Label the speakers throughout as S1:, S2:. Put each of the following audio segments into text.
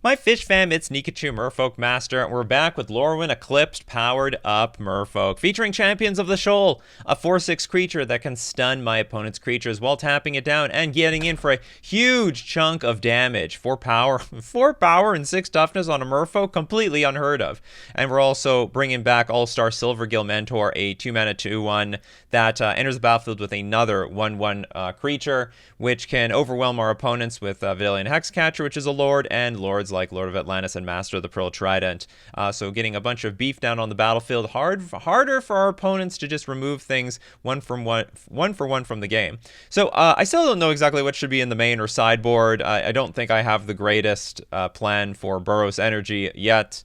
S1: My fish fam, it's Nikachu Merfolk Master, and we're back with Lorwyn Eclipsed Powered Up Merfolk, featuring Champions of the Shoal, a 4/6 creature that can stun my opponent's creatures while tapping it down and getting in for a huge chunk of damage. 4 power, 4 power and 6 toughness on a Merfolk, completely unheard of. And we're also bringing back All-Star Silvergill Mentor, a 2-mana 2/1 that enters the battlefield with another 1/1 creature, which can overwhelm our opponents with Vidalian Hexcatcher, which is a Lord, and Lords like Lord of Atlantis and Master of the Pearl Trident. So getting a bunch of beef down on the battlefield, harder for our opponents to just remove things one for one from the game. So I still don't know exactly what should be in the main or sideboard. I don't think I have the greatest plan for Boros Energy yet.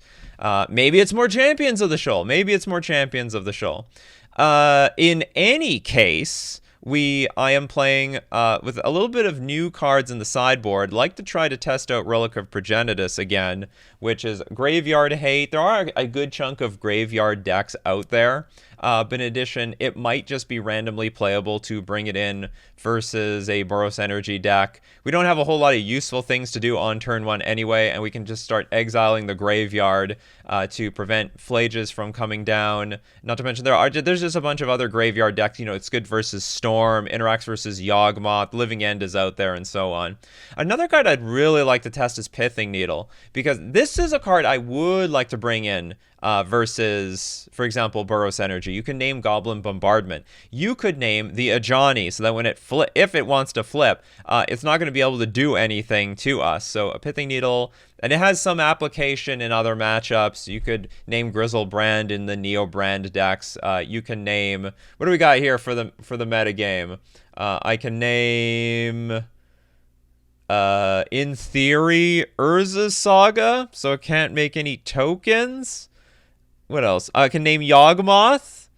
S1: Maybe it's more Champions of the Shoal. Maybe it's more Champions of the Shoal. In any case, I am playing with a little bit of new cards in the sideboard. Like to try to test out Relic of Progenitus again, which is Graveyard Hate. There are a good chunk of graveyard decks out there. But in addition, it might just be randomly playable to bring it in versus a Boros Energy deck. We don't have a whole lot of useful things to do on turn 1 anyway, and we can just start exiling the graveyard to prevent Phlages from coming down. Not to mention there's just a bunch of other graveyard decks. You know, it's good versus Storm, Interax versus Yawgmoth, Living End is out there, and so on. Another card I'd really like to test is Pithing Needle, because this is a card I would like to bring in versus, for example, Boros Energy. You can name Goblin Bombardment. You could name the Ajani so that when if it wants to flip, it's not going to be able to do anything to us. So a Pithing Needle, and it has some application in other matchups. You could name Grizzle Brand in the Neo Brand decks. You can name, what do we got here for the meta game? I can name, in theory, Urza's Saga, so it can't make any tokens. What else? I can name Yawgmoth.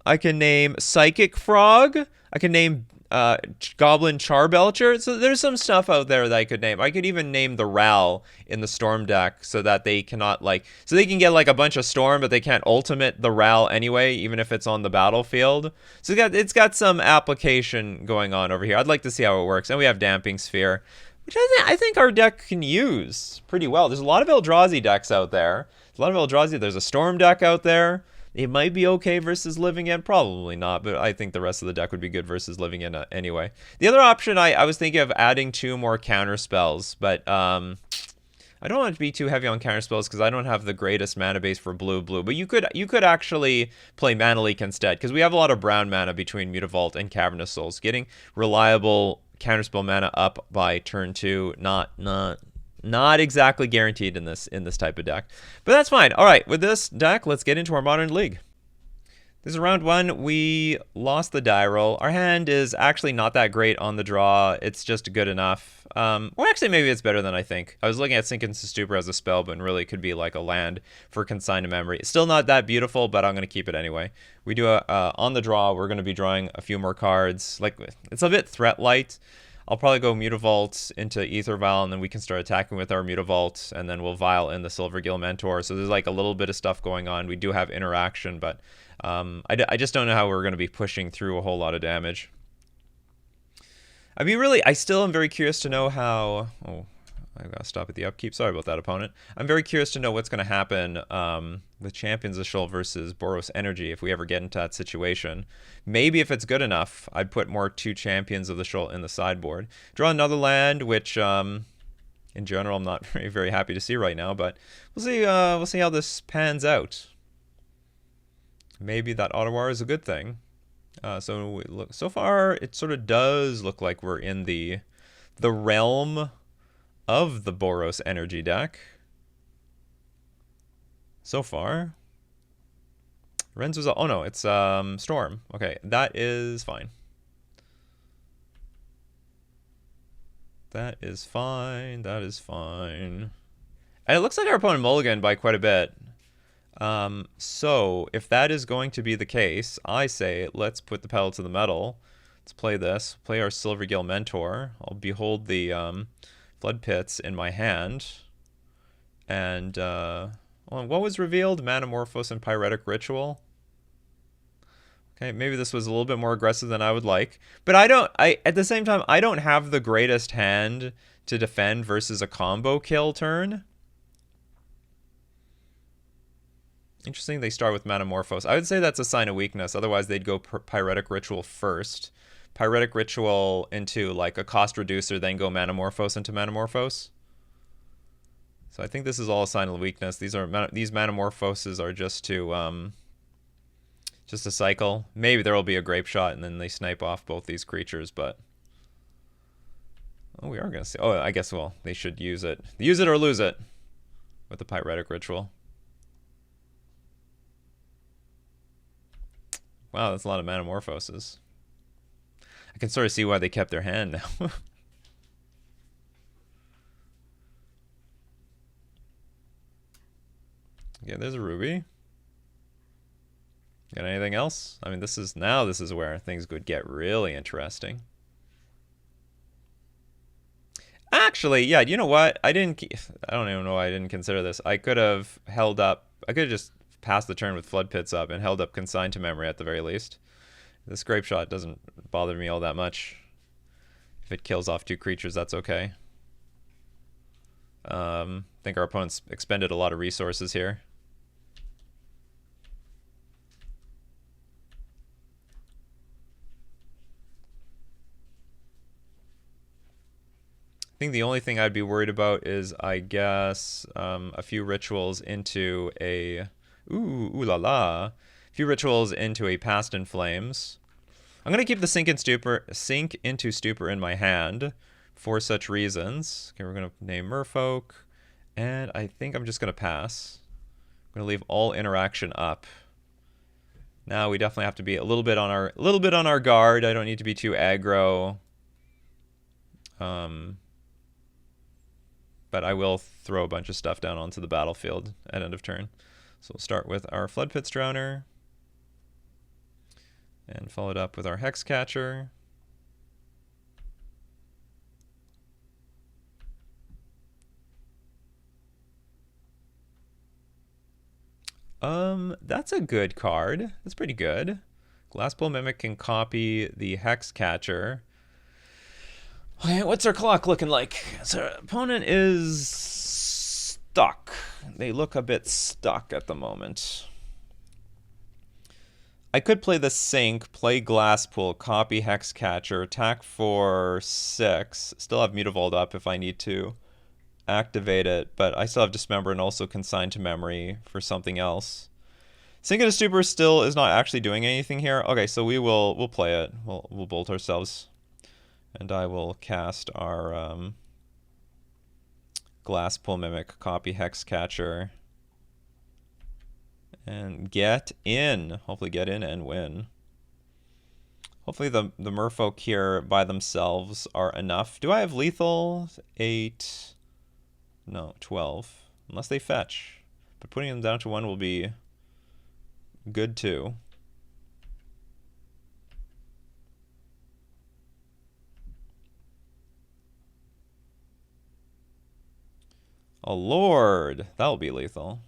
S1: I can name Psychic Frog. I can name Goblin Charbelcher. So there's some stuff out there that I could name. I could even name the Ral in the Storm deck so that they cannot, so they can get a bunch of Storm, but they can't ultimate the Ral anyway, even if it's on the battlefield. So it's got some application going on over here. I'd like to see how it works. And we have Damping Sphere, which I think our deck can use pretty well. There's a lot of Eldrazi decks out there. There's a Storm deck out there. It might be okay versus Living End, probably not, but I think the rest of the deck would be good versus Living End anyway. The other option, I was thinking of adding 2 more counter spells, but I don't want to be too heavy on counter spells because I don't have the greatest mana base for blue. But you could actually play Mana Leak instead, because we have a lot of brown mana between Mutavault and Cavernous Souls. Getting reliable counterspell mana up by turn 2, not exactly guaranteed in this type of deck, but that's fine. All right, with this deck, let's get into our Modern League. This is round 1. We lost the die roll. Our hand is actually not that great on the draw. It's just good enough. Well, actually, maybe it's better than I think. I was looking at Sink into Stupor as a spell, but really it could be like a land for Consign to Memory. It's still not that beautiful, but I'm going to keep it anyway. We do on the draw, we're going to be drawing a few more cards. It's a bit threat light. I'll probably go Mutavault into Ether Vial, and then we can start attacking with our Mutavault, and then we'll Vial in the Silvergill Mentor. So there's a little bit of stuff going on. We do have interaction, but I just don't know how we're going to be pushing through a whole lot of damage. I still am very curious to know how... Oh, I gotta stop at the upkeep. Sorry about that, opponent. I'm very curious to know what's going to happen with Champions of the Shoal versus Boros Energy if we ever get into that situation. Maybe if it's good enough, I'd put more 2 Champions of the Shoal in the sideboard. Draw another land, which in general I'm not very, very happy to see right now, but we'll see. We'll see how this pans out. Maybe that Ottawa is a good thing. So far, it sort of does look like we're in the realm of the Boros Energy deck. So far. Renzo's... Oh no, it's Storm. Okay, that is fine. That is fine. And it looks like our opponent mulliganed by quite a bit. So, if that is going to be the case, I say let's put the pedal to the metal. Let's play this. Play our Silvergill Mentor. I'll behold the... Flood Pits in my hand, and what was revealed? Manamorphose and Pyretic Ritual. Okay, maybe this was a little bit more aggressive than I would like, but at the same time, I don't have the greatest hand to defend versus a combo kill turn. Interesting they start with Metamorphose. I would say that's a sign of weakness. Otherwise, they'd go Pyretic Ritual first. Pyretic Ritual into like a cost reducer, then go Metamorphose into Metamorphose. So I think this is all a sign of weakness. These Metamorphoses are just to just a cycle. Maybe there will be a Grape Shot and then they snipe off both these creatures, but oh, we are gonna see. Oh, I guess they should use it. Use it or lose it with the Pyretic Ritual. Wow, that's a lot of Metamorphoses. I can sort of see why they kept their hand now. Okay, there's a Ruby. Got anything else? I mean, this is where things could get really interesting. Actually, yeah, you know what? I don't even know why I didn't consider this. I could have just passed the turn with Flood Pits up and held up Consigned to Memory at the very least. This Grape Shot doesn't bother me all that much. If it kills off 2 creatures, that's okay. I think our opponent's expended a lot of resources here. I think the only thing I'd be worried about is, I guess, a few rituals into a... Ooh la la. A few rituals into a Past in Flames. I'm going to keep the Sink into Stupor in my hand for such reasons. Okay, we're going to name Merfolk. And I think I'm just going to pass. I'm going to leave all interaction up. Now we definitely have to be a little bit on our guard. I don't need to be too aggro. But I will throw a bunch of stuff down onto the battlefield at end of turn. So we'll start with our Flood Pits Drowner. And follow it up with our Hexcatcher. That's a good card. That's pretty good. Glasspool Mimic can copy the Hexcatcher. Okay, what's our clock looking like? So our opponent is stuck. They look a bit stuck at the moment. I could play the Sink, play Glasspool, copy Hexcatcher, attack for 6. Still have Mutavault up if I need to activate it, but I still have Dismember and also Consign to Memory for something else. Sink into Stupor still is not actually doing anything here. Okay, so we'll play it. We'll bolt ourselves. And I will cast our Glasspool Mimic, copy Hexcatcher, and get in. Hopefully get in and win. Hopefully the Merfolk here by themselves are enough. Do I have lethal? 8. No, 12. Unless they fetch. But putting them down to 1 will be good too. Oh lord, that'll be lethal.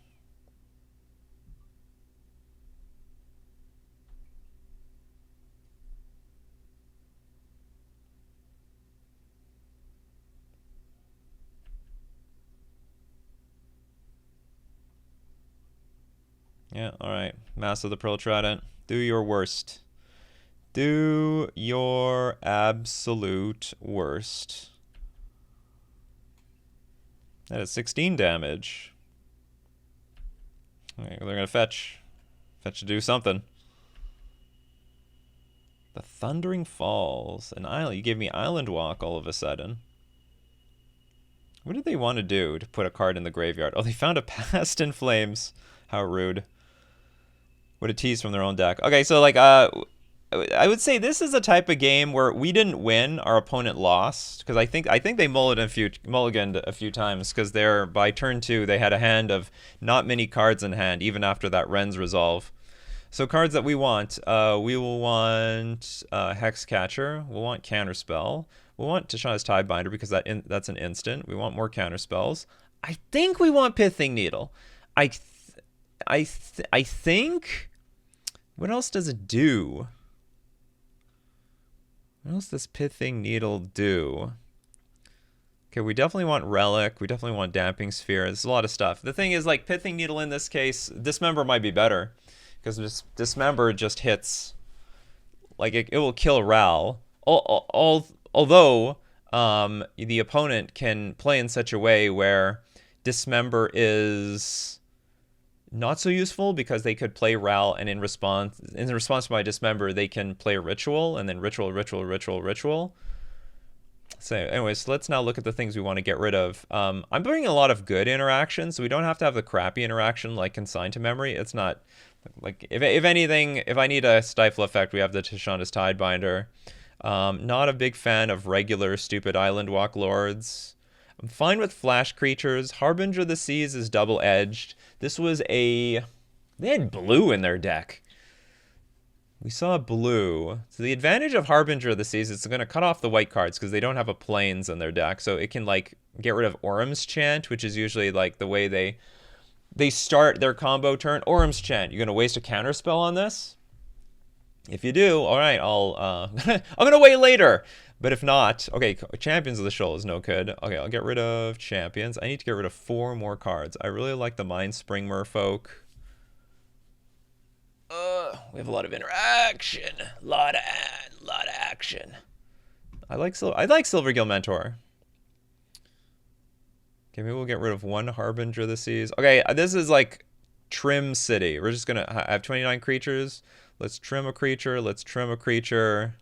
S1: Yeah, alright. Mass of the Pearl Trident. Do your worst. Do your absolute worst. That is 16 damage. Okay, they're gonna fetch. Fetch to do something. The Thundering Falls. An island. You gave me Island Walk all of a sudden. What did they want to do to put a card in the graveyard? Oh, they found a Past in Flames. How rude. What a tease from their own deck. Okay, so like I would say this is a type of game where we didn't win, our opponent lost, because I think they mulliganed a few times, because by turn 2 they had a hand of not many cards in hand, even after that Ren's Resolve. So cards that we want, we will want Hexcatcher, we'll want Counterspell, we'll want Tishana's Tidebinder because that's an instant. We want more counterspells. I think we want Pithing Needle. I think. What else does it do? What else does Pithing Needle do? Okay, we definitely want Relic. We definitely want Damping Sphere. There's a lot of stuff. The thing is, like, Pithing Needle in this case, Dismember might be better. Because Dismember just hits... Like, it will kill Ral. Although, the opponent can play in such a way where Dismember is not so useful because they could play Ral, and in response to my Dismember, they can play Ritual, and then Ritual, Ritual, Ritual, Ritual. So anyways, let's now look at the things we want to get rid of. I'm bringing a lot of good interactions, so we don't have to have the crappy interaction like Consigned to Memory. It's not... Like, if anything, if I need a Stifle effect, we have the Tishanda's Tidebinder. Not a big fan of regular stupid Island Walk Lords. I'm fine with flash creatures. Harbinger of the Seas is double-edged. This was a... They had blue in their deck. We saw blue. So the advantage of Harbinger of the Seas is it's going to cut off the white cards because they don't have a Plains in their deck. So it can, like, get rid of Orum's Chant, which is usually, like, the way they start their combo turn. Orum's Chant. You're going to waste a counterspell on this? If you do, all right, I'm going to wait later. But if not, okay, Champions of the Shoal is no good. Okay, I'll get rid of Champions. I need to get rid of 4 more cards. I really like the Mind Spring Merfolk. We have a lot of interaction. A lot of action. I like Silvergill Mentor. Okay, maybe we'll get rid of 1 Harbinger of the Seas. Okay, this is like Trim City. We're just going to have 29 creatures. Let's trim a creature. Let's trim a creature.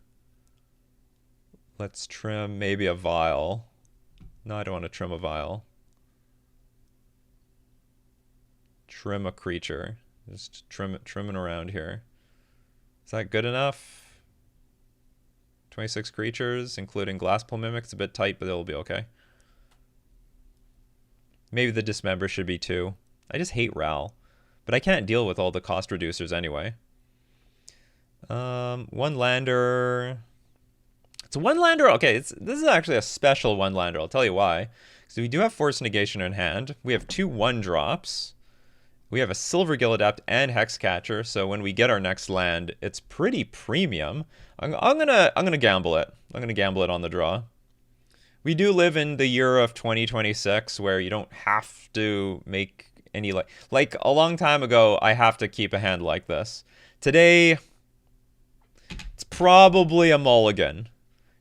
S1: Let's trim maybe a Vial. No, I don't want to trim a Vial. Trim a creature. Just trimming around here. Is that good enough? 26 creatures, including Glasspool Mimic. It's a bit tight, but it'll be okay. Maybe the Dismember should be 2. I just hate Ral. But I can't deal with all the cost reducers anyway. 1 lander. It's a 1 lander. Okay, this is actually a special 1 lander. I'll tell you why. So we do have Force Negation in hand. We have 2 1-drops. We have a Silvergill Adept and Hexcatcher. So when we get our next land, it's pretty premium. I'm gonna gamble it. I'm gonna gamble it on the draw. We do live in the year of 2026 where you don't have to make any like a long time ago. I have to keep a hand like this. Today, it's probably a mulligan.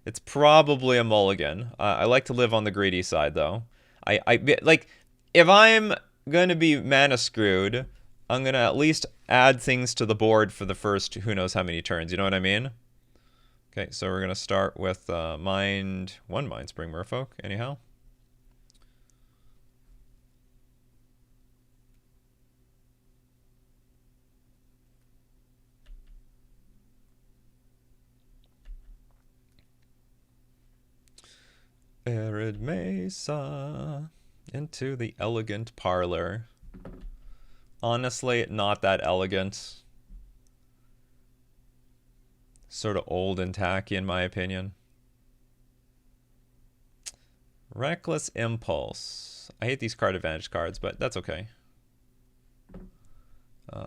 S1: It's probably a mulligan. I like to live on the greedy side though. I like if I'm gonna be mana screwed, I'm gonna at least add things to the board for the first who knows how many turns. You know what I mean? Okay, so we're gonna start with one Mind Spring Merfolk. Anyhow. Arid Mesa into the elegant parlor. Honestly, not that elegant. Sort of old and tacky in my opinion. Reckless Impulse. I hate these card advantage cards, but that's okay.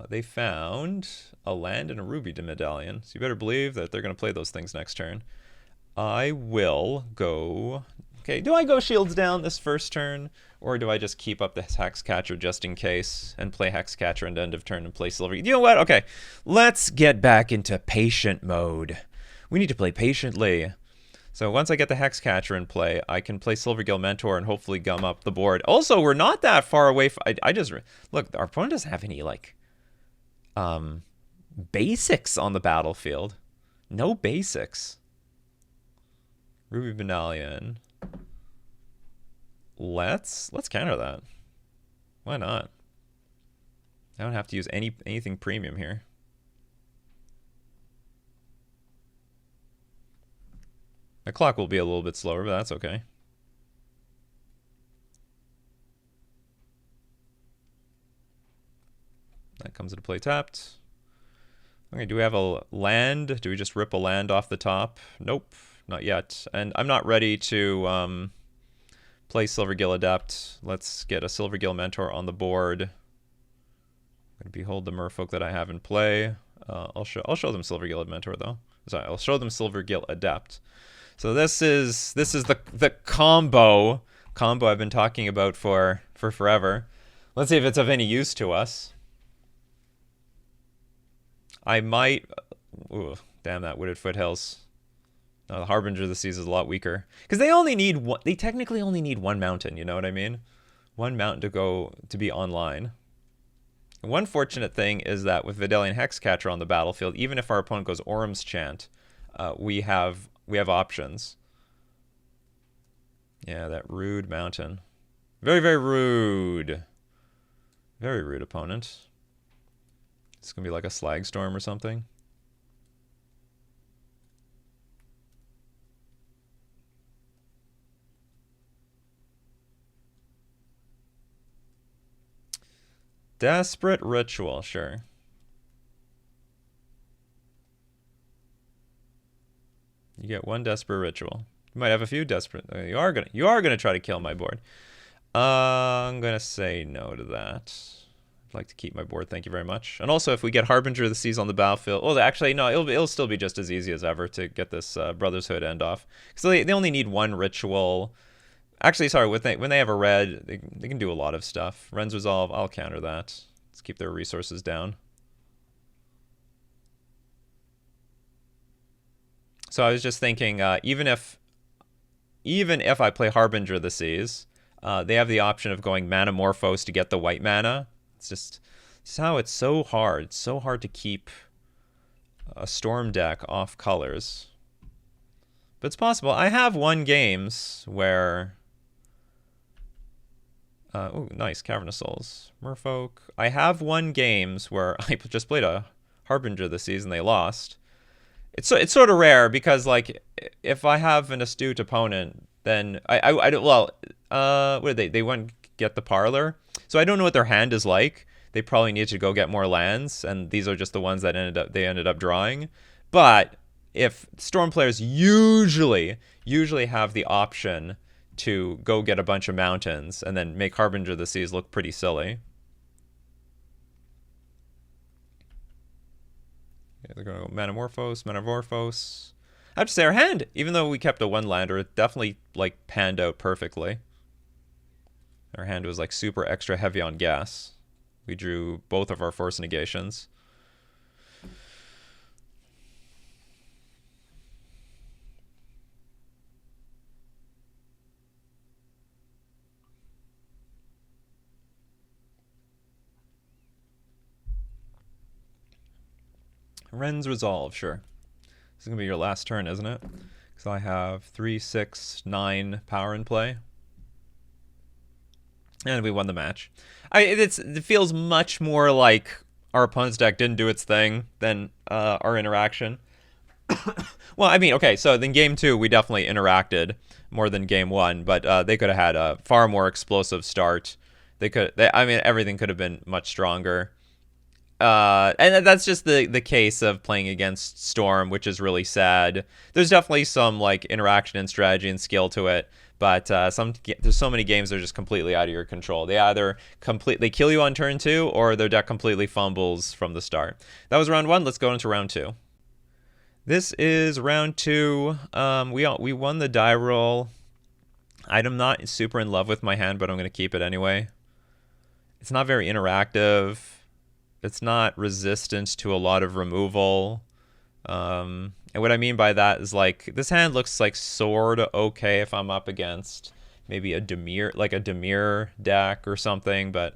S1: They found a land and a ruby medallion, so you better believe that they're going to play those things next turn. I will go... Okay, do I go Shields down this first turn, or do I just keep up the Hexcatcher just in case and play Hexcatcher at end of turn and play Silver? You know what? Okay, let's get back into patient mode. We need to play patiently. So once I get the Hexcatcher in play, I can play Silvergill Mentor and hopefully gum up the board. Also, we're not that far away from... I just... Look, our opponent doesn't have any, like... basics on the battlefield. No basics. Ruby Medallion. Let's counter that. Why not? I don't have to use anything premium here. The clock will be a little bit slower, but that's okay. That comes into play tapped. Okay, do we have a land? Do we just rip a land off the top? Nope, not yet. And I'm not ready to play Silvergill Adept. Let's get a Silvergill Mentor on the board. I'm going to behold the Merfolk that I have in play. I'll show them Silvergill Mentor though. Sorry, I'll show them Silvergill Adept. So this is the combo combo I've been talking about for forever. Let's see if it's of any use to us. I might... Ooh, damn, that Wooded Foothills. No, the Harbinger of the Seas is a lot weaker. Because they only need one... They technically only need one mountain, you know what I mean? One mountain to be online. One fortunate thing is that with Vidalian Hexcatcher on the battlefield, even if our opponent goes Orm's Chant, we have options. Yeah, that rude mountain. Very, very rude. Very rude opponent. It's going to be like a Slag Storm or something. Desperate Ritual, sure. You get one Desperate Ritual. You might have a few desperate... You are gonna try to kill my board. I'm gonna say no to that. I'd like to keep my board, thank you very much. And also, if we get Harbinger of the Seas on the battlefield... Well, actually, no, it'll still be just as easy as ever to get this Brother's Hood end off. So they only need one ritual. Actually, sorry, when they have a red, they can do a lot of stuff. Ren's Resolve, I'll counter that. Let's keep their resources down. So I was just thinking, even if I play Harbinger of the Seas, they have the option of going Manamorphose to get the white mana. It's how it's so hard. It's so hard to keep a Storm deck off colors. But it's possible. I have won games where... oh, nice. Cavernous Souls. Merfolk. I have won games where I just played a Harbinger of the Seas and they lost. It's sort of rare because, like, if I have an astute opponent, then what did they went get the Parlor, so I don't know what their hand is like. They probably need to go get more lands, and these are just the ones that they ended up drawing. But if Storm players usually have the option to go get a bunch of mountains and then make Harbinger of the Seas look pretty silly. Okay, they're going to go Manamorphose. I have to say, our hand, even though we kept a one-lander, it definitely, like, panned out perfectly. Our hand was, like, super extra heavy on gas. We drew both of our Force Negations. Ren's Resolve, sure. This is going to be your last turn, isn't it? Because I have 3, 6, 9 power in play. And we won the match. It feels much more like our opponent's deck didn't do its thing than our interaction. Well, I mean, okay, so in Game 2, we definitely interacted more than Game 1, but they could have had a far more explosive start. I mean, everything could have been much stronger. And that's just the case of playing against Storm, which is really sad. There's definitely some, like, interaction and strategy and skill to it, but there's so many games that are just completely out of your control. They either completely kill you on turn 2, or their deck completely fumbles from the start. That was round 1. Let's go into round 2. This is round 2. We won the die roll. I'm not super in love with my hand, but I'm going to keep it anyway. It's not very interactive. It's not resistant to a lot of removal. And what I mean by that is, like, this hand looks like sort of okay if I'm up against maybe a Dimir deck or something, but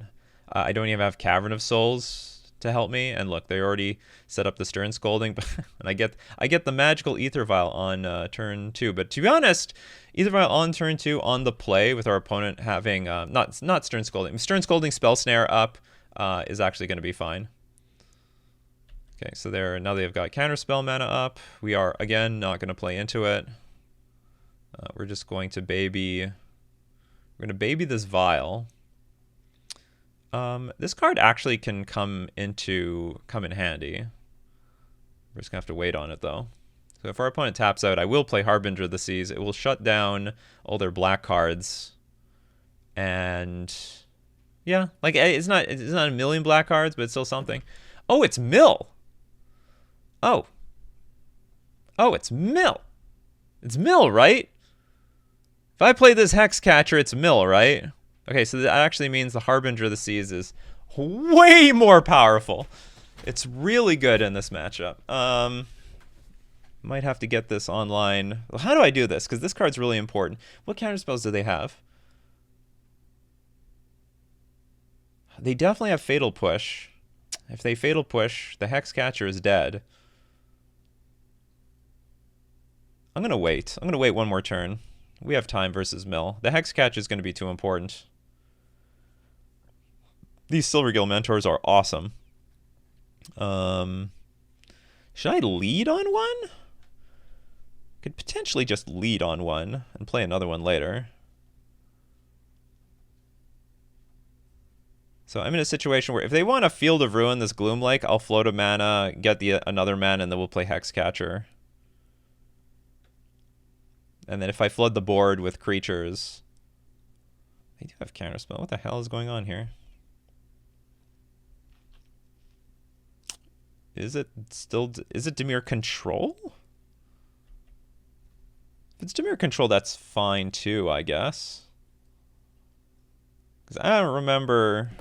S1: I don't even have Cavern of Souls to help me. And look, they already set up the Stern Scolding, and I get the magical Ether Vial on turn 2. But to be honest, Ether Vial on turn 2 on the play with our opponent having not Stern Scolding Spell Snare up. Is actually going to be fine. Okay, so now they've got Counterspell mana up. We are, again, not going to play into it. We're just going to baby this Vial. This card actually can come in handy. We're just going to have to wait on it, though. So if our opponent taps out, I will play Harbinger of the Seas. It will shut down all their black cards. And... yeah, like, it's not a million black cards, but it's still something. Oh, it's Mill. Oh, it's Mill. It's Mill, right? If I play this Hexcatcher, it's mill, right? Okay, so that actually means the Harbinger of the Seas is way more powerful. It's really good in this matchup. Might have to get this online. Well, how do I do this? Because this card's really important. What counterspells do they have? They definitely have Fatal Push. If they Fatal Push, the Hexcatcher is dead. I'm going to wait. I'm going to wait one more turn. We have time versus mill. The Hexcatcher is going to be too important. These Silvergill Mentors are awesome. Should I lead on one? Could potentially just lead on one and play another one later. So I'm in a situation where if they want a Field of Ruin, this Gloom Lake, I'll float a mana, get another mana, and then we'll play Hexcatcher. And then if I flood the board with creatures... They do have Counterspell. What the hell is going on here? Is it Dimir Control? If it's Dimir Control, that's fine too, I guess. Because I don't remember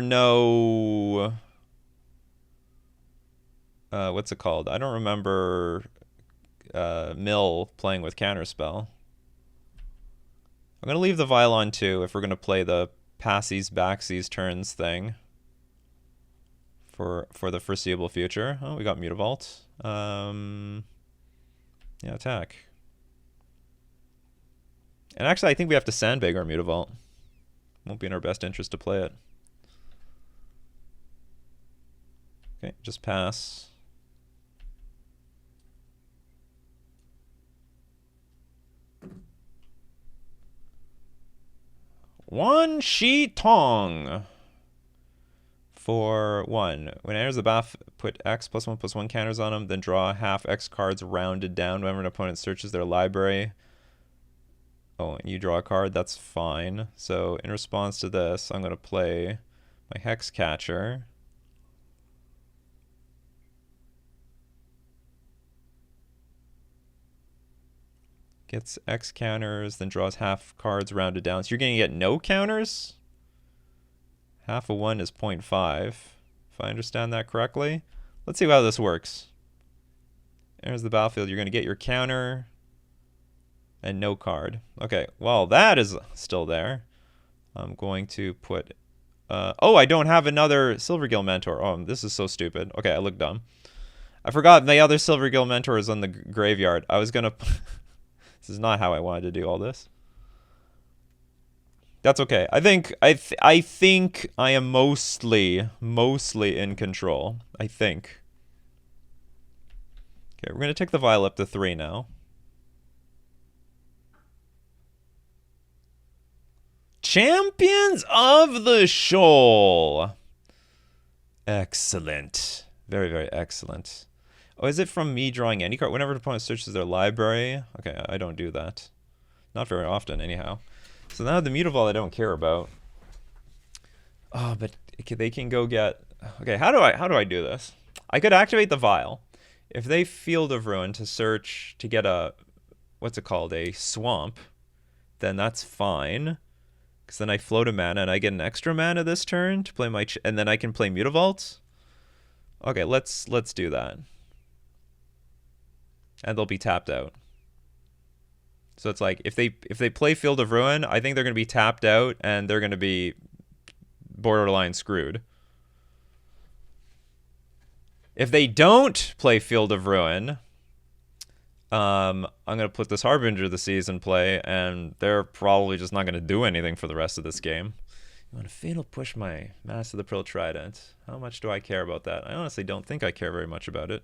S1: no... what's it called? I don't remember Mill playing with Counterspell. I'm going to leave the Vial on too if we're going to play the passies, backsies, turns thing for the foreseeable future. Oh, we got Mutavault. Yeah, attack. And actually, I think we have to sandbag our Mutavault. Won't be in our best interest to play it. Okay, just pass. One Shi Tong. For 1. When it enters the battlefield, put X +1/+1 counters on them, then draw half X cards rounded down whenever an opponent searches their library. Oh, and you draw a card, that's fine. So in response to this, I'm going to play my Hexcatcher. Gets X counters, then draws half cards rounded down. So you're going to get no counters? Half of 1 is 0.5, if I understand that correctly. Let's see how this works. Enters the battlefield, you're going to get your counter and no card. Okay, well, that is still there. I'm going to put... oh, I don't have another Silvergill Mentor. Oh, this is so stupid. Okay, I look dumb. I forgot the other Silvergill Mentor is on the graveyard. I was going to... This is not how I wanted to do all this. That's okay. I think I am mostly in control. I think. Okay, we're gonna take the Vial up to 3 now. Champions of the Shoal. Excellent. Very, very excellent. Oh, is it from me drawing any card? Whenever an opponent searches their library? Okay, I don't do that. Not very often, anyhow. So now the Mutavault I don't care about. Oh, but they can go get... Okay, how do I do this? I could activate the Vial. If they Field of Ruin to search to get a... What's it called? A swamp. Then that's fine. Because then I float a mana and I get an extra mana this turn to play my... and then I can play Mutavault. Okay, let's do that. And they'll be tapped out. So it's like if they play Field of Ruin, I think they're going to be tapped out and they're going to be borderline screwed. If they don't play Field of Ruin, I'm going to put this Harbinger of the Seas in play, and they're probably just not going to do anything for the rest of this game. I'm going to Fatal Push my Master of the Pearl Trident. How much do I care about that? I honestly don't think I care very much about it.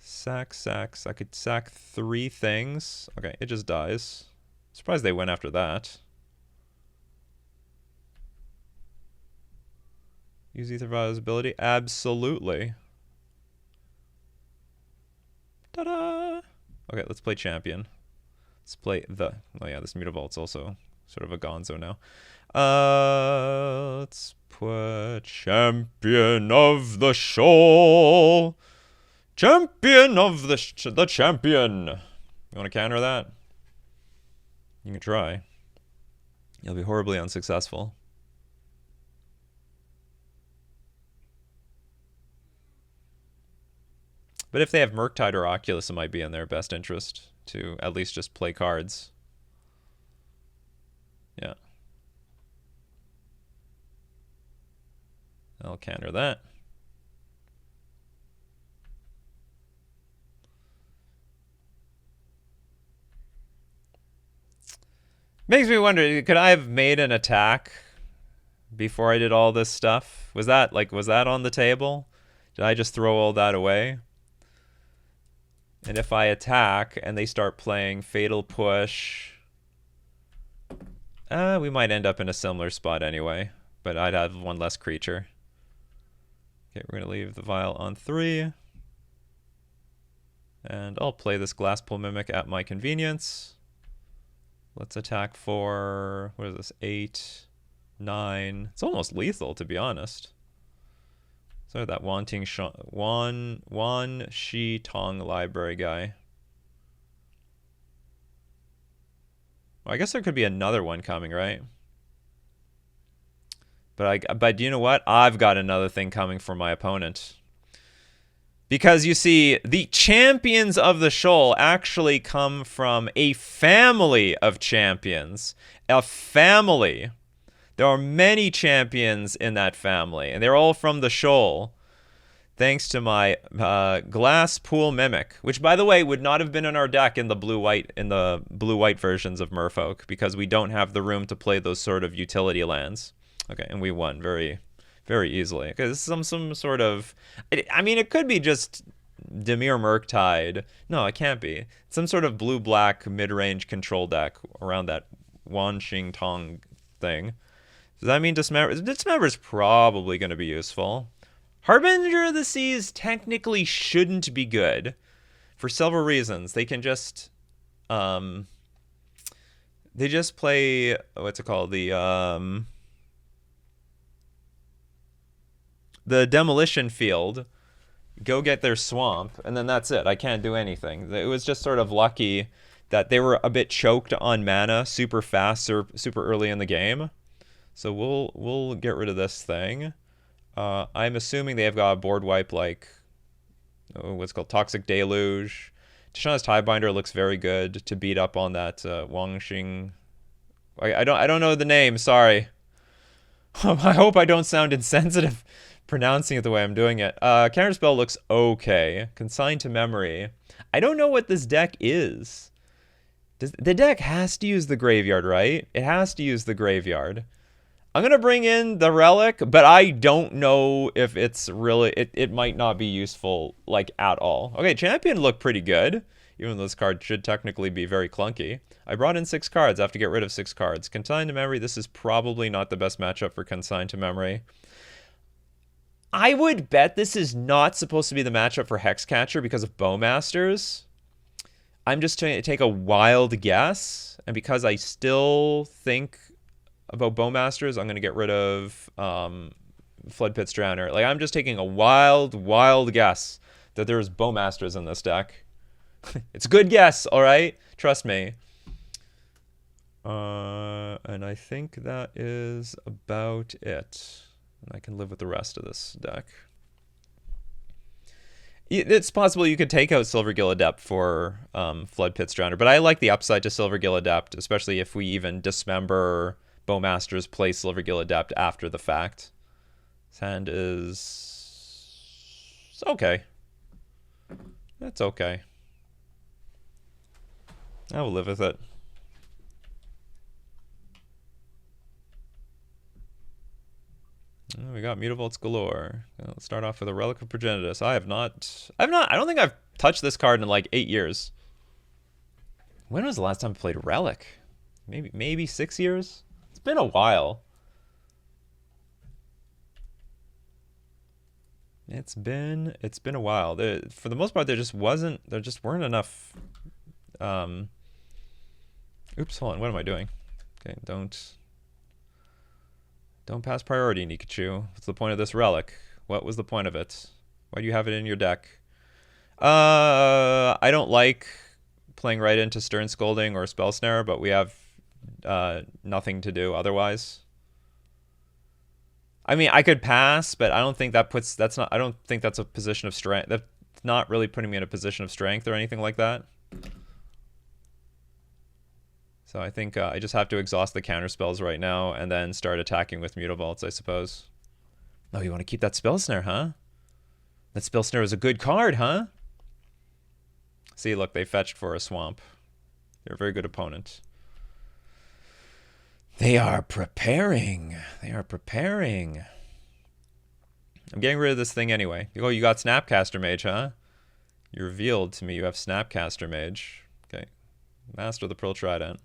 S1: Sacks. I could sack 3 things. Okay, it just dies. Surprised they went after that. Use Ether Vial's ability? Absolutely. Ta-da! Okay, let's play Champion. Let's play the... Oh yeah, this Mutavault's also sort of a gonzo now. Let's put Champion of the Shoal Champion of the champion. You want to counter that? You can try. You'll be horribly unsuccessful. But if they have Murktide or Oculus, it might be in their best interest to at least just play cards. Yeah. I'll counter that. Makes me wonder, could I have made an attack before I did all this stuff? Was that on the table? Did I just throw all that away? And if I attack and they start playing Fatal Push, we might end up in a similar spot anyway, but I'd have one less creature. Okay, we're going to leave the vial on 3. And I'll play this Glasspool Mimic at my convenience. Let's attack for, what is this, 8, 9. It's almost lethal, to be honest. So that Wan Shi Tong library guy. Well, I guess there could be another one coming, right? But you know what? I've got another thing coming for my opponent. Because you see, the champions of the shoal actually come from a family of champions. A family. There are many champions in that family, and they're all from the shoal. Thanks to my Glasspool Mimic, which, by the way, would not have been in our deck in the blue-white versions of Merfolk, because we don't have the room to play those sort of utility lands. Okay, and we won very, very easily. Because some sort of... I mean, it could be just Dimir Murktide. No, it can't be. Some sort of blue-black mid-range control deck around that Wan Xing Tong thing. Does that mean Dismember? Dismember is probably going to be useful. Harbinger of the Seas technically shouldn't be good for several reasons. They can just... they just play... What's it called? The Demolition Field. Go get their swamp, and then that's it. I can't do anything. It was just sort of lucky that they were a bit choked on mana super fast or super early in the game. So we'll get rid of this thing. I'm assuming they have got a board wipe like what's called Toxic Deluge. Tishana's Tidebinder looks very good to beat up on that Wang Xing. I don't know the name. Sorry. I hope I don't sound insensitive pronouncing it the way I'm doing it. Counterspell looks okay. Consigned to Memory. I don't know what this deck is. The deck has to use the graveyard, right? It has to use the graveyard. I'm going to bring in the Relic, but I don't know if it's really... It might not be useful, like, at all. Okay, Champion looked pretty good, even though this card should technically be very clunky. I brought in 6 cards. I have to get rid of 6 cards. Consigned to Memory, this is probably not the best matchup for Consigned to Memory. I would bet this is not supposed to be the matchup for Hexcatcher because of Bowmasters. I'm just trying to take a wild guess, and because I still think... about Bowmasters, I'm going to get rid of Floodpit's Drowner. Like, I'm just taking a wild guess that there's Bowmasters in this deck. It's a good guess, all right? Trust me. And I think that is about it. And I can live with the rest of this deck. It's possible you could take out Silvergill Adept for Floodpit's Drowner, but I like the upside to Silvergill Adept, especially if we even dismember... Bowmasters play Silvergill Adept after the fact. His hand is... It's okay. That's okay. I will live with it. We got Mutavolts galore. Let's start off with a Relic of Progenitus. I don't think I've touched this card in like 8 years. When was the last time I played Relic? Maybe 6 years? It's been a while. It's been a while. For the most part, there just weren't enough. Oops, hold on. What am I doing? Okay, don't pass priority, Nikachu. What's the point of this relic? What was the point of it? Why do you have it in your deck? I don't like playing right into Stern Scolding or Spell Snare, but we have nothing to do otherwise. I mean, I could pass, but I don't think that's not. I don't think that's a position of strength. That's not really putting me in a position of strength or anything like that. So I think I just have to exhaust the counter spells right now and then start attacking with Mutavaults, I suppose. Oh, you want to keep that Spell Snare, huh? That Spell Snare is a good card, huh? See, look, they fetched for a swamp. They're a very good opponent. They are preparing. They are preparing. I'm getting rid of this thing anyway. Oh, you got Snapcaster Mage, huh? You revealed to me you have Snapcaster Mage. Okay. Master of the Pearl Trident.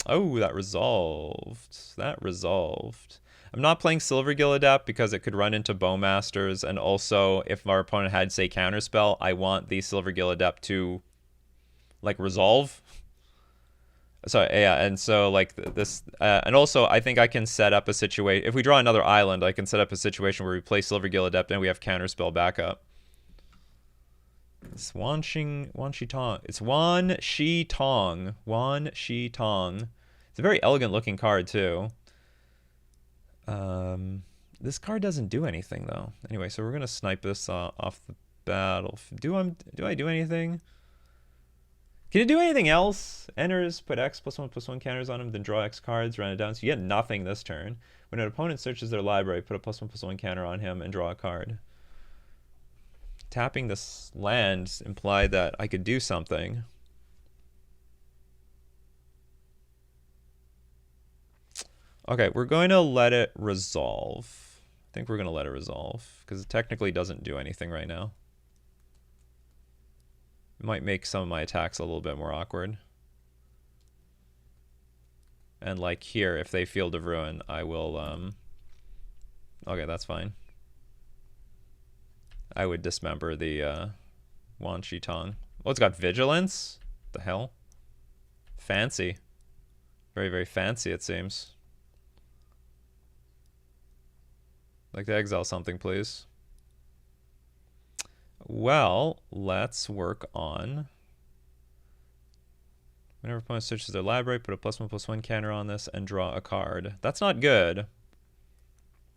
S1: Oh, that resolved. That resolved. I'm not playing Silvergill Adept because it could run into Bowmasters, and also if our opponent had, say, Counterspell, I want the Silvergill Adept to, like, resolve. So, yeah, and so, like, this... and also, I think I can set up a situation... If we draw another island, I can set up a situation where we play Silvergill Adept and we have Counterspell backup. It's Wan Shi Tong. It's Wan Shi Tong. Wan Shi Tong. It's a very elegant looking card too. This card doesn't do anything though. Anyway, so we're gonna snipe this off the battle. Do I do anything? Can it do anything else? Enters, put X +1/+1 counters on him, then draw X cards, run it down. So you get nothing this turn. When an opponent searches their library, put a +1/+1 counter on him and draw a card. Tapping this land implied that I could do something. Okay, we're going to let it resolve. I think we're going to let it resolve because it technically doesn't do anything right now. It might make some of my attacks a little bit more awkward. And like here, if they Field of Ruin, I will... Okay, that's fine. I would dismember the Wan Shi Tong. Oh, it's got Vigilance? The hell? Fancy. Very, very fancy, it seems. I'd like to exile something, please. Well, let's work on... Whenever opponent searches their library, put a +1/+1 counter on this and draw a card. That's not good.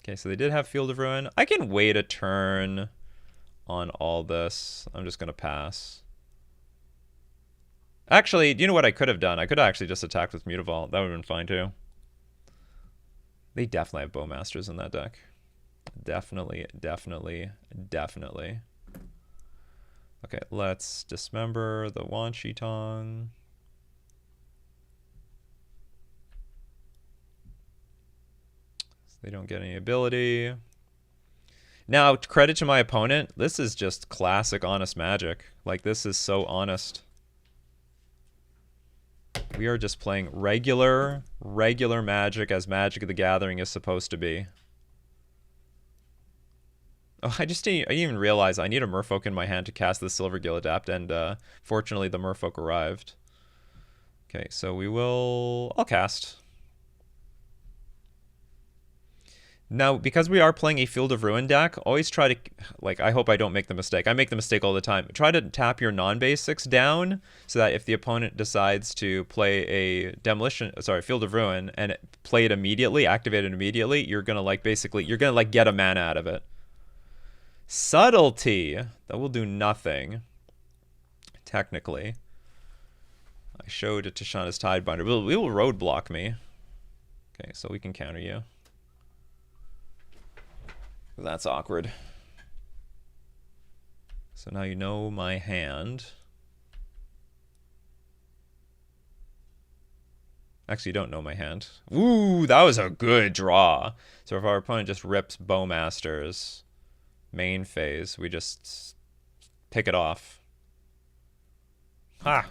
S1: Okay, so they did have Field of Ruin. I can wait a turn on all this. I'm just going to pass. Actually, do you know what I could have done? I could have actually just attacked with Mutavault. That would have been fine too. They definitely have Bowmasters in that deck. Definitely, definitely, definitely. Okay, let's dismember the Wan Shi Tong. So they don't get any ability. Now, credit to my opponent, this is just classic honest magic. Like, this is so honest. We are just playing regular magic as Magic of the Gathering is supposed to be. Oh, I didn't even realize I need a Merfolk in my hand to cast the Silvergill Adept, and fortunately the Merfolk arrived. Okay, so I'll cast. Now, because we are playing a Field of Ruin deck, always try to, like, I hope I don't make the mistake. I make the mistake all the time. Try to tap your non-basics down so that if the opponent decides to play a Field of Ruin and play it immediately, activate it immediately, you're going to, like, basically, you're going to, like, get a mana out of it. Subtlety. That will do nothing, technically. I showed it to Shana's Tidebinder. It will roadblock me. Okay, so we can counter you. That's awkward. So now you know my hand. Actually, you don't know my hand. Ooh, that was a good draw. So if our opponent just rips Bowmasters main phase, we just pick it off. Ha!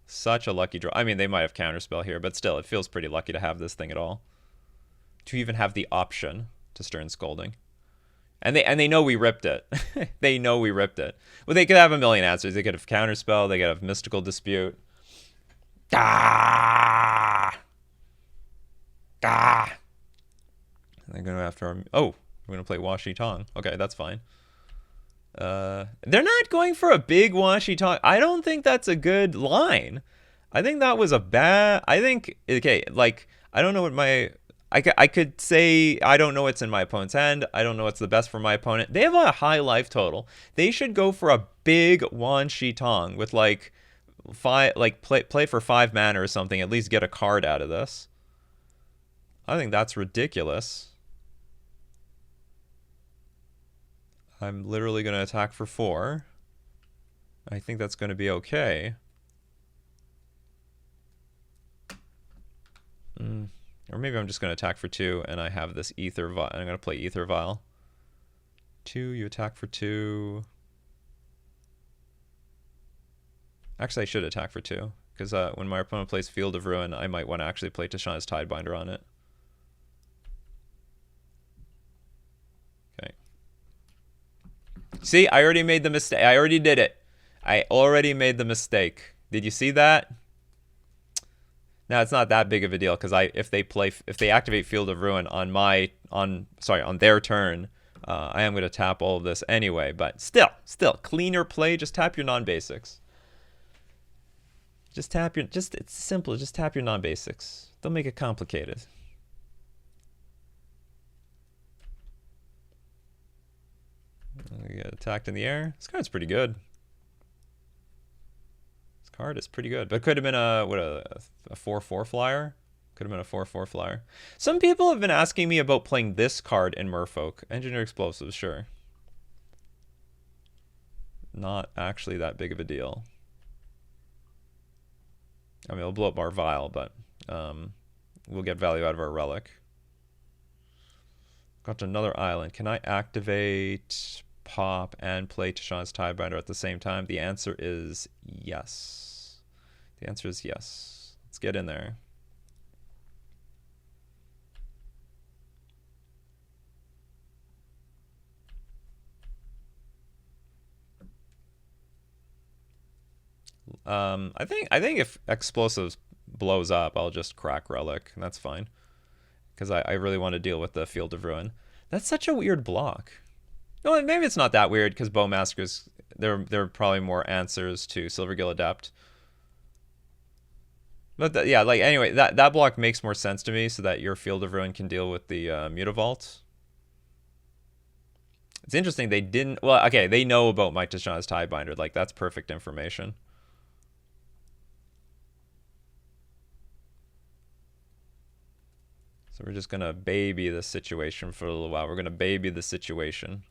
S1: Such a lucky draw. I mean, they might have Counterspell here, but still, it feels pretty lucky to have this thing at all. To even have the option to Stern Scolding. And they know we ripped it. They know we ripped it. Well, they could have a million answers. They could have Counterspell. They could have Mystical Dispute. Ah! Ah! They're going to after our... Oh, we're going to play Wan Shi Tong. Okay, that's fine. They're not going for a big washy talk. I don't think that's a good line. I think that was a bad. I think okay, like I don't know what my. I could say I don't know what's in my opponent's hand. I don't know what's the best for my opponent. They have a high life total. They should go for a big Wan Shi Tong with like five, like play for 5 mana or something. At least get a card out of this. I think that's ridiculous. I'm literally going to attack for 4. I think that's going to be okay. Or maybe I'm just going to attack for 2 and I have this Ether Vial. I'm going to play Ether Vial. 2, you attack for 2. Actually, I should attack for 2. Because when my opponent plays Field of Ruin, I might want to actually play Tishana's Tidebinder on it. Okay. See, I already made the mistake. I already did it. I already made the mistake. Did you see that? Now it's not that big of a deal because if they activate Field of Ruin on their turn, I am going to tap all of this anyway. But still, cleaner play. Just tap your non-basics. It's simple. Just tap your non-basics. Don't make it complicated. We get attacked in the air. This card's pretty good. This card is pretty good. But it could have been a 4/4 flyer. Could have been a 4/4 flyer. Some people have been asking me about playing this card in Merfolk. Engineer Explosives, sure. Not actually that big of a deal. I mean, it'll blow up our vial, but we'll get value out of our relic. Got another island. Can I activate, pop, and play Tishana's Tidebinder at the same time? The answer is yes. The answer is yes. Let's get in there. I think if Explosives blows up, I'll just crack Relic, and that's fine. Because I really want to deal with the Field of Ruin. That's such a weird block. No, maybe it's not that weird, because Bowmaskers, there are probably more answers to Silvergill Adept. But yeah, like anyway, that block makes more sense to me, so that your Field of Ruin can deal with the Mutavault. It's interesting they didn't. Well, okay, they know about Mike Tishana's Tidebinder. Like that's perfect information. So we're just going to baby the situation for a little while. We're going to baby the situation.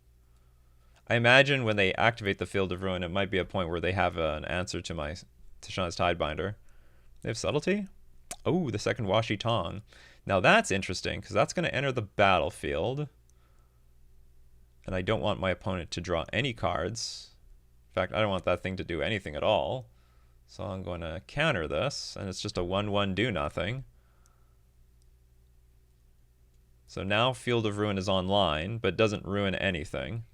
S1: I imagine when they activate the Field of Ruin, it might be a point where they have an answer to my Tishana's Tidebinder. They have Subtlety? Oh, the second Washi Tong. Now that's interesting, because that's going to enter the battlefield. And I don't want my opponent to draw any cards. In fact, I don't want that thing to do anything at all. So I'm going to counter this, and it's just a 1/1 do nothing. So now Field of Ruin is online, but doesn't ruin anything.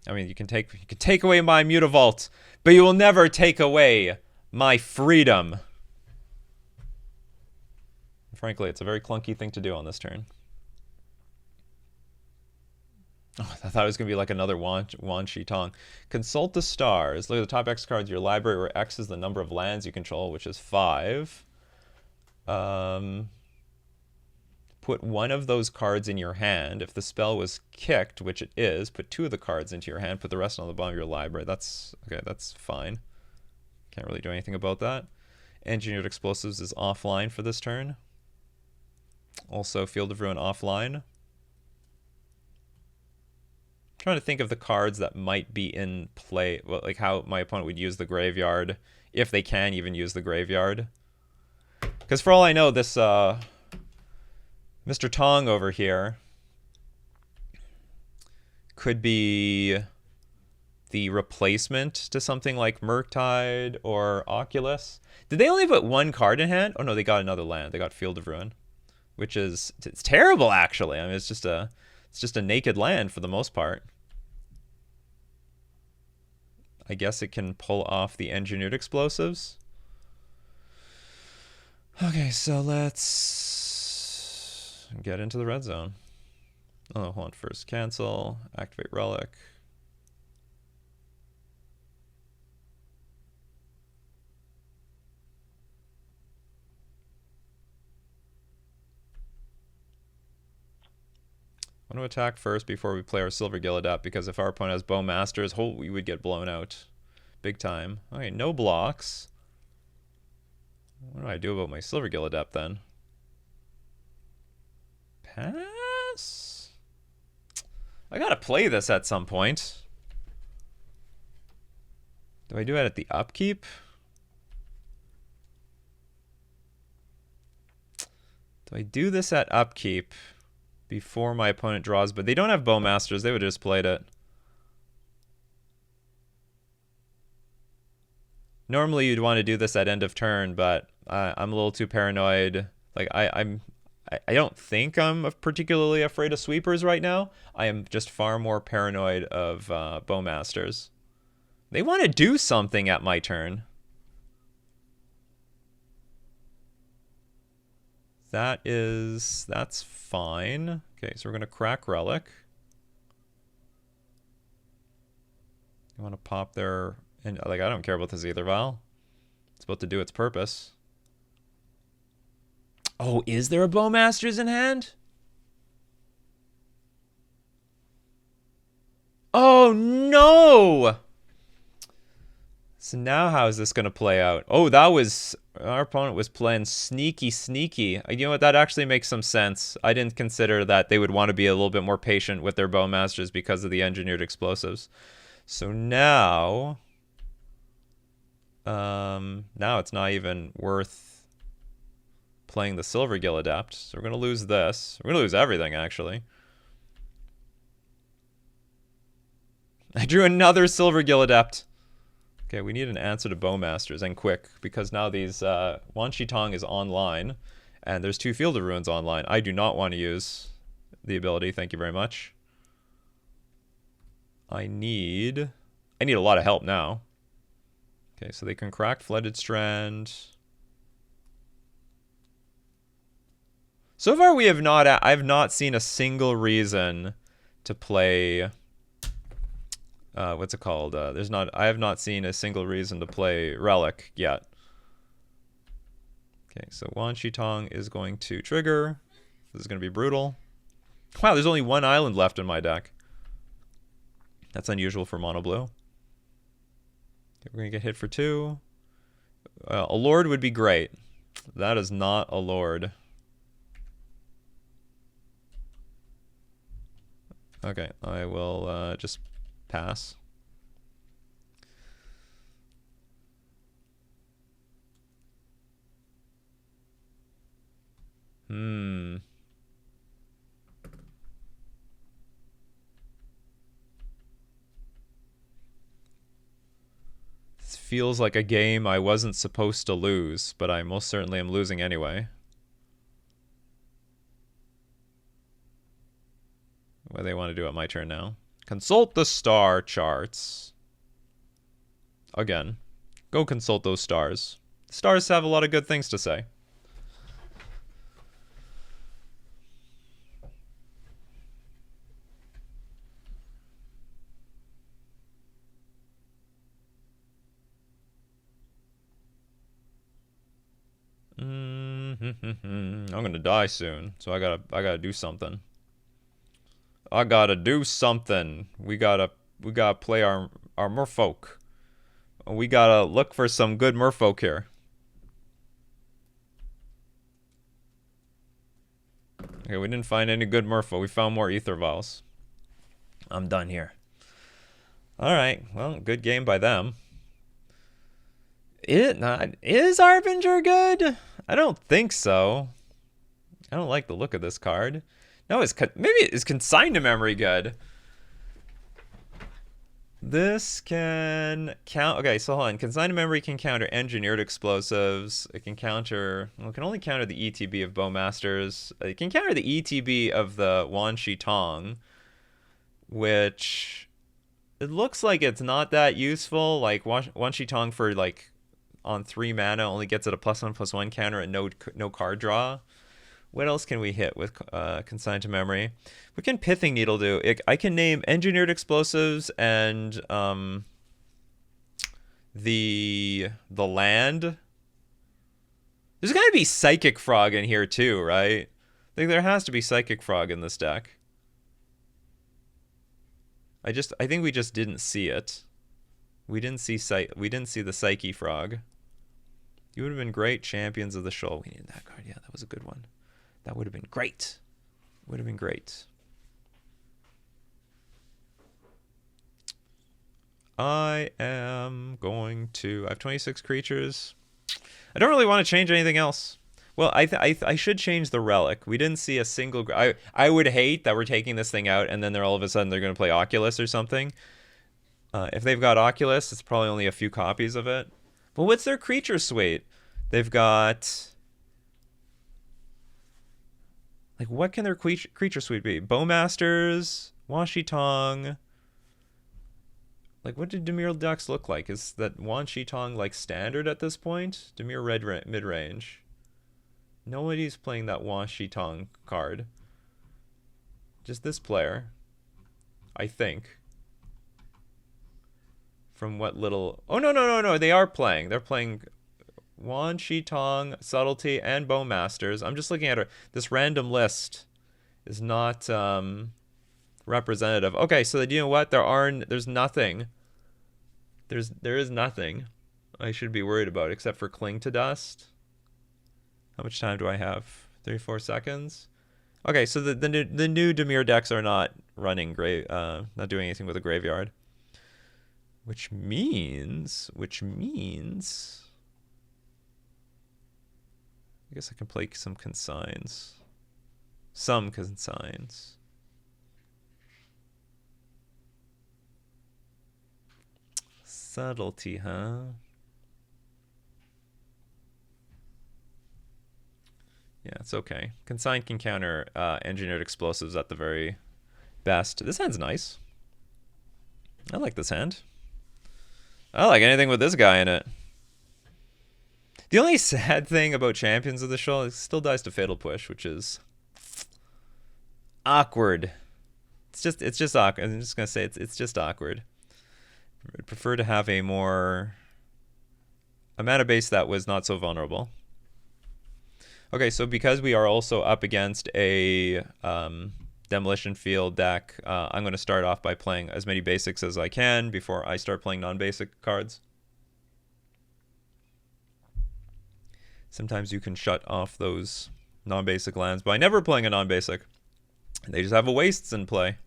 S1: I mean, you can take away my Mutavault, but you will never take away my freedom. Frankly, it's a very clunky thing to do on this turn. Oh, I thought it was going to be like another Wan Shi Tong. Consult the stars. Look at the top X cards of your library, where X is the number of lands you control, which is 5. Put one of those cards in your hand. If the spell was kicked, which it is, put 2 of the cards into your hand. Put the rest on the bottom of your library. That's okay. That's fine. Can't really do anything about that. Engineered Explosives is offline for this turn. Also, Field of Ruin offline. Trying to think of the cards that might be in play, well, like how my opponent would use the graveyard, if they can even use the graveyard. Because for all I know, this Mr. Tong over here could be the replacement to something like Murktide or Oculus. Did they only put 1 card in hand? Oh no, they got another land. They got Field of Ruin, which is it's terrible actually. I mean, it's just a naked land for the most part. I guess it can pull off the Engineered Explosives. Okay, so let's get into the red zone. Oh, hold on. First cancel. Activate relic. I want to attack first before we play our Silver Gilladept, because if our opponent has Bowmasters, we would get blown out. Big time. Okay, no blocks. What do I do about my Silver Gilladept then? Pass? I gotta play this at some point. Do I do it at the upkeep? Do I do this at upkeep before my opponent draws? But they don't have Bowmasters. They would have just played it. Normally you'd want to do this at end of turn, but I'm a little too paranoid. Like I don't think I'm particularly afraid of sweepers right now. I am just far more paranoid of Bowmasters. They want to do something at my turn. That's fine. Okay, so we're gonna crack relic. You want to pop their, and like I don't care about this either, Val. It's about to do its purpose. Oh, is there a Bowmasters in hand? Oh no! So now how is this going to play out? Oh, that was... Our opponent was playing sneaky, sneaky. You know what? That actually makes some sense. I didn't consider that they would want to be a little bit more patient with their Bowmasters because of the engineered explosives. So now... now it's not even worth playing the Silver Gilladept. So we're going to lose this. We're going to lose everything, actually. I drew another Silver Gilladept. Okay, we need an answer to Bowmasters, and quick, because now these Wan Shi Tong is online, and there's 2 Field of Ruins online. I do not want to use the ability, thank you very much. I need a lot of help now. Okay, so they can crack Flooded Strand. So far I've not seen a single reason to play... what's it called? I have not seen a single reason to play Relic yet. Okay, so Wan Shi Tong is going to trigger. This is going to be brutal. Wow, there's only 1 island left in my deck. That's unusual for mono blue. Okay, we're going to get hit for 2. A Lord would be great. That is not a Lord. Okay, I will just... pass. This feels like a game I wasn't supposed to lose, but I most certainly am losing anyway. What do they want to do at my turn now? Consult the star charts. Again, go consult those stars. Stars have a lot of good things to say. I'm gonna die soon, so I gotta do something. I gotta do something. We gotta play our Merfolk. We gotta look for some good Merfolk here. Okay, we didn't find any good Merfolk. We found more Ether Vials. I'm done here. Alright, well, good game by them. Is Harbinger good? I don't think so. I don't like the look of this card. No, maybe it's Consigned to Memory good. This can count. Okay, so hold on. Consigned to Memory can counter Engineered Explosives. It can counter. Well, it can only counter the ETB of Bowmasters. It can counter the ETB of the Wan Shi Tong, which it looks like it's not that useful. Like Wan Shi Tong for like on 3 mana only gets it a +1/+1 counter and no card draw, What else can we hit with consigned to memory? What can Pithing Needle do? I can name engineered explosives and the land. There's got to be Psychic Frog in here too, right? I think there has to be Psychic Frog in this deck. I think we just didn't see it. We didn't see the Psyche Frog. You would have been great, Champions of the Shoal. We needed that card. Yeah, that was a good one. That would have been great. Would have been great. I am going to... I have 26 creatures. I don't really want to change anything else. Well, I should change the Relic. We didn't see a single... I would hate that we're taking this thing out and then all of a sudden they're going to play Oculus or something. If they've got Oculus, it's probably only a few copies of it. But what's their creature suite? They've got... Like, what can their creature suite be? Bowmasters, Washi Tong. Like, what did Dimir decks look like? Is that Washi Tong, like, standard at this point? Dimir mid-range. Nobody's playing that Washi Tong card. Just this player. I think. From what little... Oh, no. They are playing. They're playing Washi Tong, Subtlety, and Bowmasters. I'm just looking at this random list is not representative. Okay, so you know what? There's nothing. There is nothing I should be worried about except for Cling to Dust. How much time do I have? 34 seconds? Okay, so the new Dimir decks are not running not doing anything with a graveyard. Which means I guess I can play some consigns. Subtlety, huh? Yeah, it's okay. Consign can counter engineered explosives at the very best. This hand's nice. I like this hand. I like anything with this guy in it. The only sad thing about Champions of the Shoal is it still dies to Fatal Push, which is awkward. It's just awkward. I'm just gonna say it's just awkward. I'd prefer to have a mana base that was not so vulnerable. Okay, so because we are also up against a Demolition Field deck, I'm going to start off by playing as many basics as I can before I start playing non-basic cards. Sometimes you can shut off those non-basic lands by never playing a non-basic. They just have a wastes in play.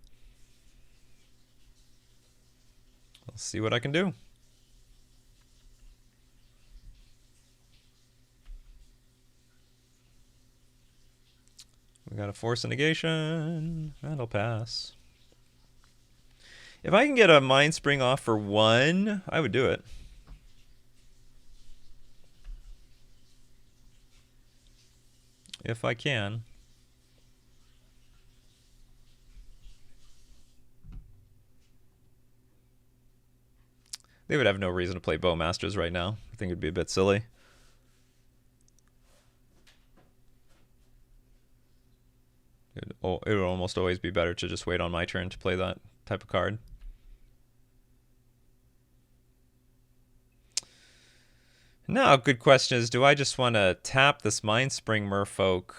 S1: Let's see what I can do. We got a Force of Negation. That'll pass. If I can get a Mind Spring off for 1, I would do it. If I can. They would have no reason to play Bowmasters right now. I think it'd be a bit silly. It would almost always be better to just wait on my turn to play that type of card. Now, good question is, do I just want to tap this Mind Spring Merfolk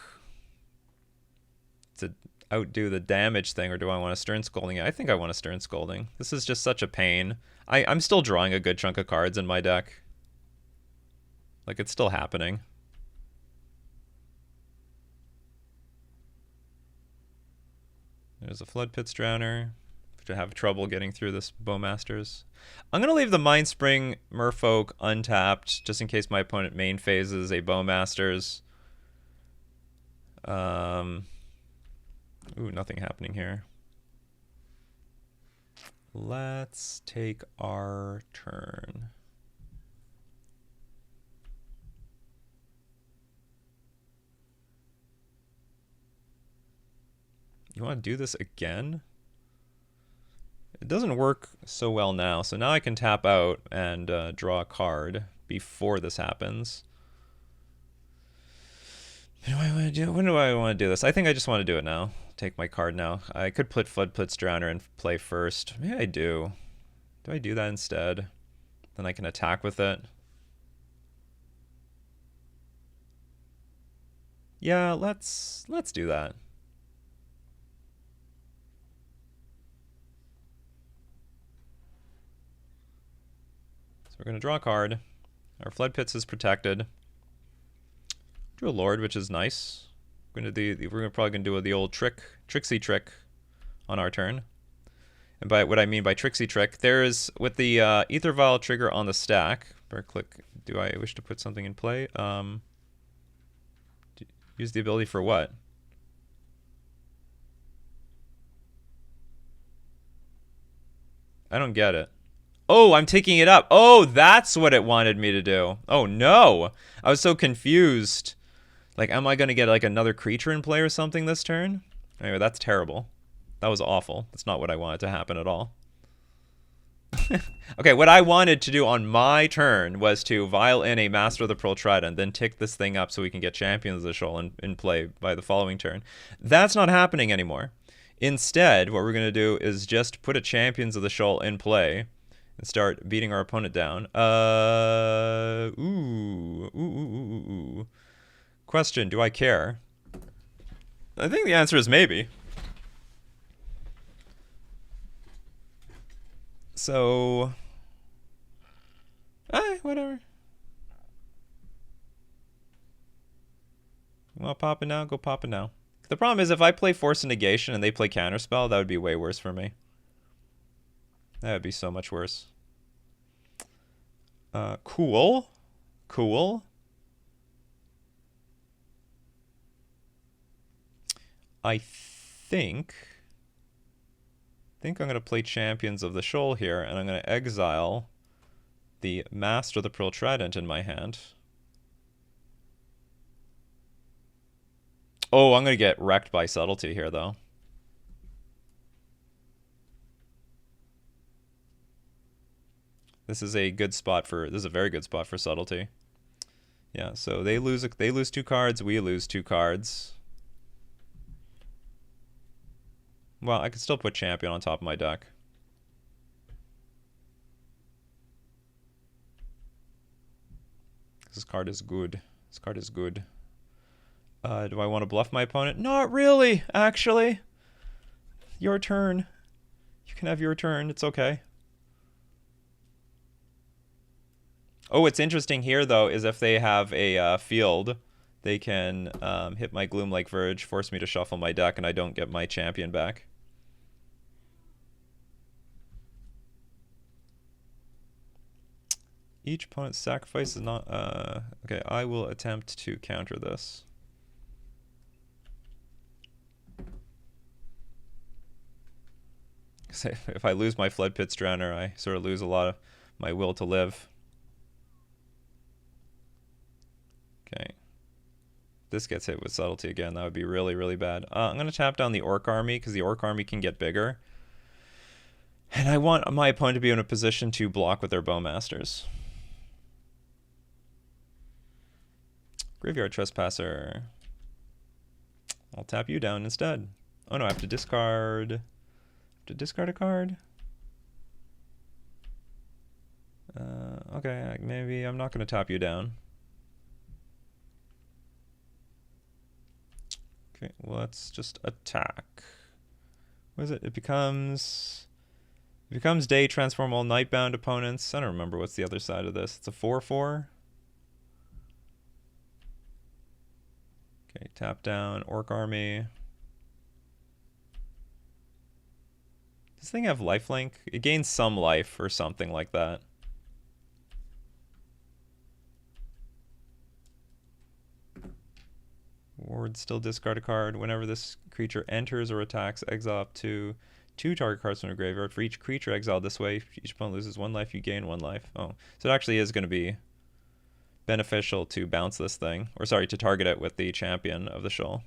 S1: to outdo the damage thing, or do I want to Stern Scolding? I think I want to Stern Scolding. This is just such a pain. I'm still drawing a good chunk of cards in my deck. Like, it's still happening. There's a Flood Pits Drowner. To have trouble getting through this Bowmasters. I'm going to leave the Mind Spring Merfolk untapped, just in case my opponent main phases a Bowmasters. Ooh, nothing happening here. Let's take our turn. You want to do this again? It doesn't work so well now, so now I can tap out and draw a card before this happens. Do I want to do? When do I want to do this? I think I just want to do it now. Take my card now. I could put Floodplates Drowner and play first. Maybe I do. Do I do that instead? Then I can attack with it. Yeah, let's do that. So we're gonna draw a card. Our Flood Pits is protected. Drew a Lord, which is nice. We're probably gonna do the old tricksy trick on our turn. And by what I mean by tricksy trick, there's with the Ether Vial trigger on the stack. Better click. Do I wish to put something in play? Use the ability for what? I don't get it. Oh, I'm taking it up. Oh, that's what it wanted me to do. Oh no, I was so confused. Like, am I gonna get like another creature in play or something this turn? Anyway, that's terrible. That was awful. That's not what I wanted to happen at all. Okay, what I wanted to do on my turn was to vial in a Master of the Pearl Trident, then tick this thing up so we can get Champions of the Shoal in play by the following turn. That's not happening anymore. Instead, what we're going to do is just put a Champions of the Shoal in play and start beating our opponent down. Ooh. Question, do I care? I think the answer is maybe. So, whatever. You want to pop it now? Go pop it now. The problem is if I play Force of Negation and they play Counterspell, that would be way worse for me. That would be so much worse. Cool. I think I'm going to play Champions of the Shoal here, and I'm going to exile the Master of the Pearl Trident in my hand. Oh, I'm going to get wrecked by Subtlety here, though. This is a good spot for... This is a very good spot for Subtlety. Yeah, so they lose 2 cards, we lose 2 cards. Well, I could still put Champion on top of my deck. This card is good. Do I want to bluff my opponent? Not really, actually. Your turn. You can have your turn. It's okay. Oh, what's interesting here, though, is if they have a field, they can hit my Gloomlake Verge, force me to shuffle my deck, and I don't get my champion back. Each opponent's sacrifice is not... okay, I will attempt to counter this. If I lose my Flood Pits Drowner, I sort of lose a lot of my will to live. Okay. This gets hit with Subtlety again. That would be really, really bad. I'm going to tap down the Orc Army, because the Orc Army can get bigger. And I want my opponent to be in a position to block with their Bowmasters. Graveyard Trespasser. I'll tap you down instead. Oh no, I have to discard... discard a card? Okay, maybe I'm not going to tap you down. Okay, well, let's just attack. What is it? It becomes day, transform all Nightbound opponents. I don't remember what's the other side of this. It's a 4/4. Okay, tap down, Orc Army. Does this thing have lifelink? It gains some life or something like that. Ward, still discard a card. Whenever this creature enters or attacks, exile up to 2 target cards from your graveyard. For each creature exiled this way, if each opponent loses 1 life, you gain 1 life. Oh, so it actually is going to be beneficial to bounce this thing. Or sorry, to target it with the Champion of the Shoal.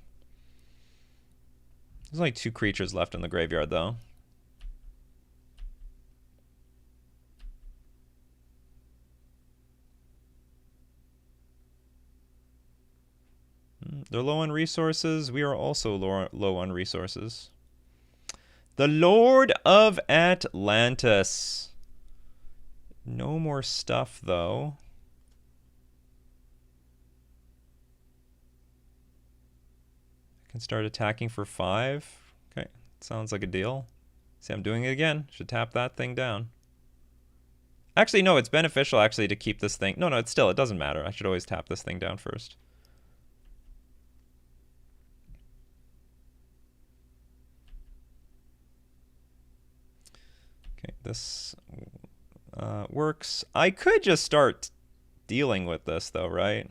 S1: There's only 2 creatures left in the graveyard, though. They're low on resources. We are also low on resources. The Lord of Atlantis. No more stuff, though. I can start attacking for 5. Okay, sounds like a deal. See, I'm doing it again. Should tap that thing down. Actually, no, it's beneficial, actually, to keep this thing... No, it doesn't matter. I should always tap this thing down first. Okay, this works. I could just start dealing with this, though, right?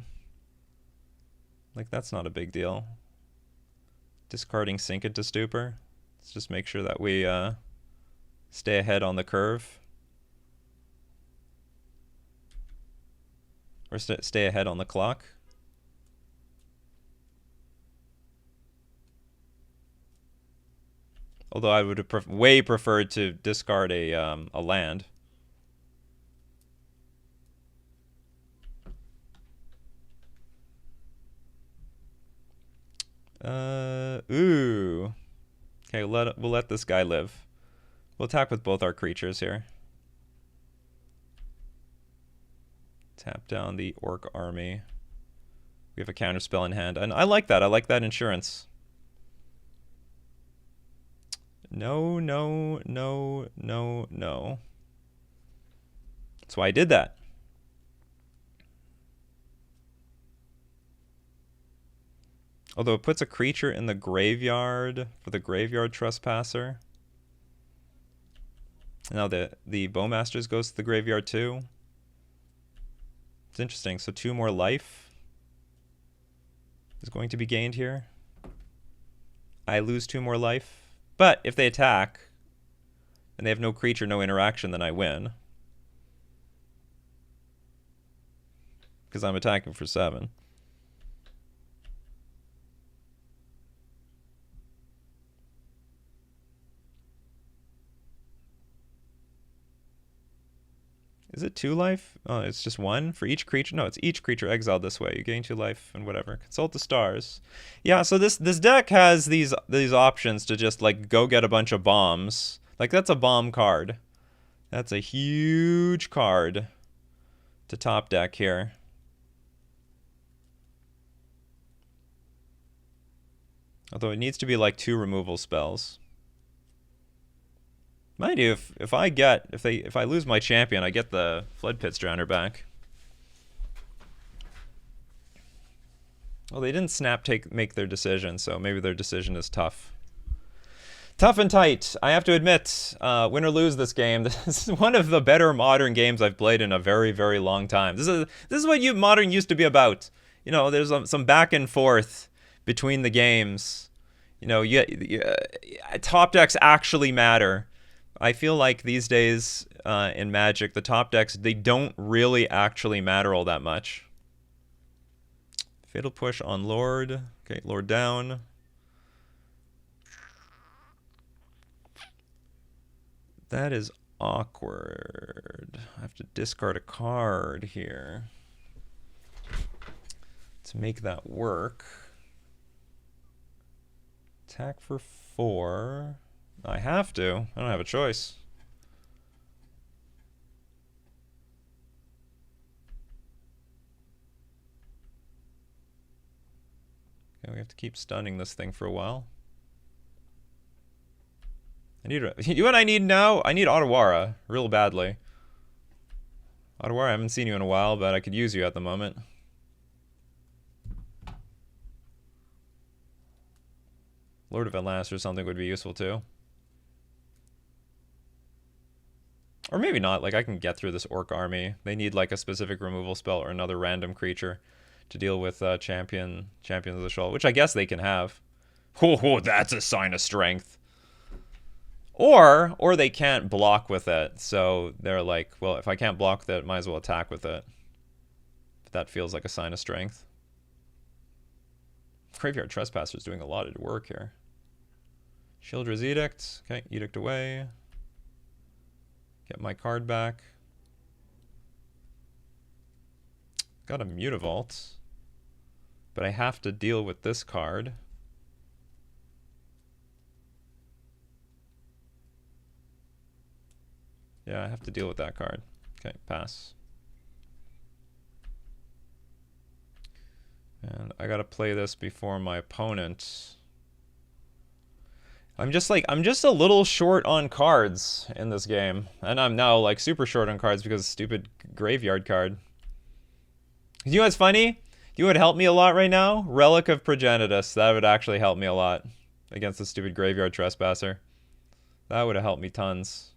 S1: Like, that's not a big deal. Discarding Sink into Stupor. Let's just make sure that we stay ahead on the curve. Or stay ahead on the clock. Although I would have way preferred to discard a land. Ooh. Okay, we'll let this guy live. We'll attack with both our creatures here. Tap down the Orc army. We have a counterspell in hand. And I like that. I like that insurance. No, no, no, no, no. That's why I did that. Although it puts a creature in the graveyard for the Graveyard Trespasser. Now the Bowmasters goes to the graveyard too. It's interesting. So 2 more life is going to be gained here. I lose 2 more life. But if they attack and they have no creature, no interaction, then I win. Because I'm attacking for 7. Is it 2 life? Oh, it's just 1 for each creature? No, it's each creature exiled this way. You gain 2 life and whatever. Consult the stars. Yeah, so this deck has these options to just like go get a bunch of bombs. Like that's a bomb card. That's a huge card to top deck here. Although it needs to be like 2 removal spells. Mind you, if I lose my champion, I get the Flood Pits Drowner back. Well, they didn't make their decision, so maybe their decision is tough. Tough and tight. I have to admit, win or lose this game, this is one of the better Modern games I've played in a very, very long time. This is what Modern used to be about. You know, there's some back and forth between the games. You know, top decks actually matter. I feel like these days in Magic, the top decks, they don't really actually matter all that much. Fatal Push on Lord. Okay, Lord down. That is awkward. I have to discard a card here to make that work. Attack for 4. I have to. I don't have a choice. Okay, we have to keep stunning this thing for a while. You know what I need now? I need Otawara real badly. Otawara, I haven't seen you in a while, but I could use you at the moment. Lord of Atlantis or something would be useful too. Or maybe not, like I can get through this Orc army. They need like a specific removal spell or another random creature to deal with Champions of the Shoal, which I guess they can have. Oh, that's a sign of strength. Or they can't block with it, so they're like, well, if I can't block with it, might as well attack with it. But that feels like a sign of strength. Graveyard Trespasser is doing a lot of work here. Shieldred's Edict. Okay, Edict away. Get my card back. Got a Mutavault. But I have to deal with this card. Yeah, I have to deal with that card. Okay, pass. And I gotta play this before my opponent. I'm just a little short on cards in this game. And I'm now like super short on cards because of stupid graveyard card. You know what's funny? You would help me a lot right now? Relic of Progenitus. That would actually help me a lot against the stupid graveyard trespasser. That would have helped me tons.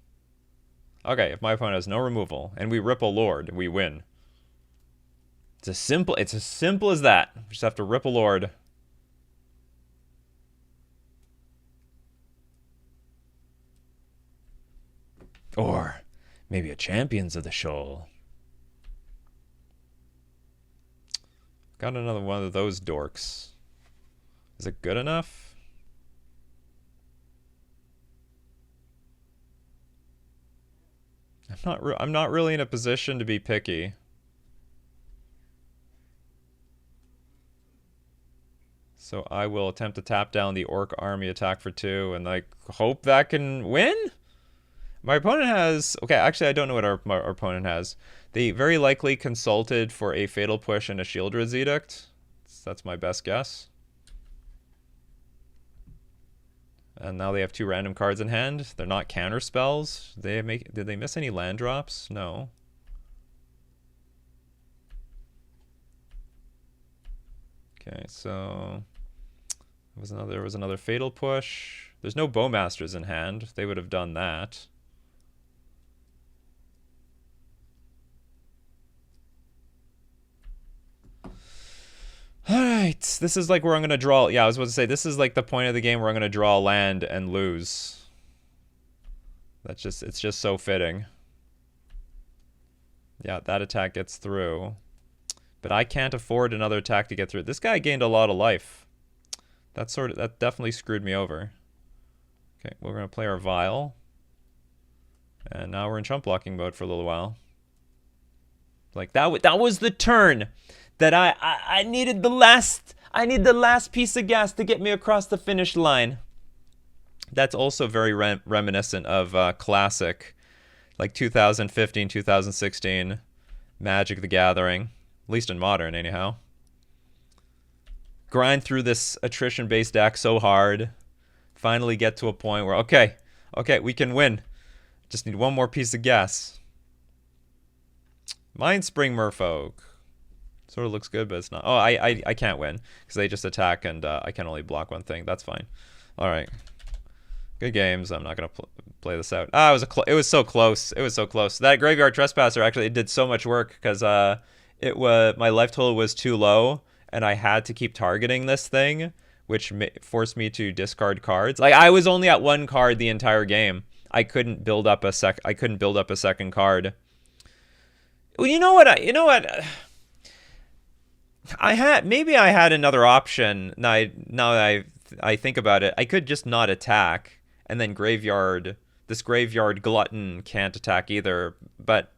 S1: Okay, if my opponent has no removal and we rip a lord, we win. It's as simple as that. We just have to rip a lord. Or maybe a Champions of the Shoal. Got another one of those dorks. Is it good enough? I'm not really in a position to be picky. So I will attempt to tap down the Orc army attack for 2 and like hope that can win? My opponent has... Okay, actually I don't know what our opponent has. They very likely consulted for a Fatal Push and a Shieldred's Edict. That's my best guess. And now they have 2 random cards in hand. They're not counter spells. Did they miss any land drops? No. Okay, so there was another Fatal Push. There's no Bowmasters in hand. They would have done that. Alright, this is like where I'm going to draw... Yeah, I was about to say, this is like the point of the game where I'm going to draw land and lose. It's just so fitting. Yeah, that attack gets through. But I can't afford another attack to get through. This guy gained a lot of life. That definitely screwed me over. Okay, we're going to play our Vial. And now we're in chump blocking mode for a little while. Like, that was the turn that I needed the last piece of gas to get me across the finish line. That's also very reminiscent of classic, like 2015, 2016 Magic the Gathering, at least in Modern anyhow. Grind through this attrition-based deck so hard, finally get to a point where, okay, we can win. Just need one more piece of gas. Mindspring Merfolk. Sort of looks good, but it's not. Oh, I can't win because they just attack and I can only block one thing. That's fine. All right. Good games. I'm not gonna play this out. Ah, it was so close. It was so close. That Graveyard Trespasser actually did so much work because my life total was too low and I had to keep targeting this thing, which forced me to discard cards. Like I was only at 1 card the entire game. I couldn't build up a second card. Well, you know what? Maybe I had another option. Now that I think about it, I could just not attack, and then this graveyard glutton can't attack either. But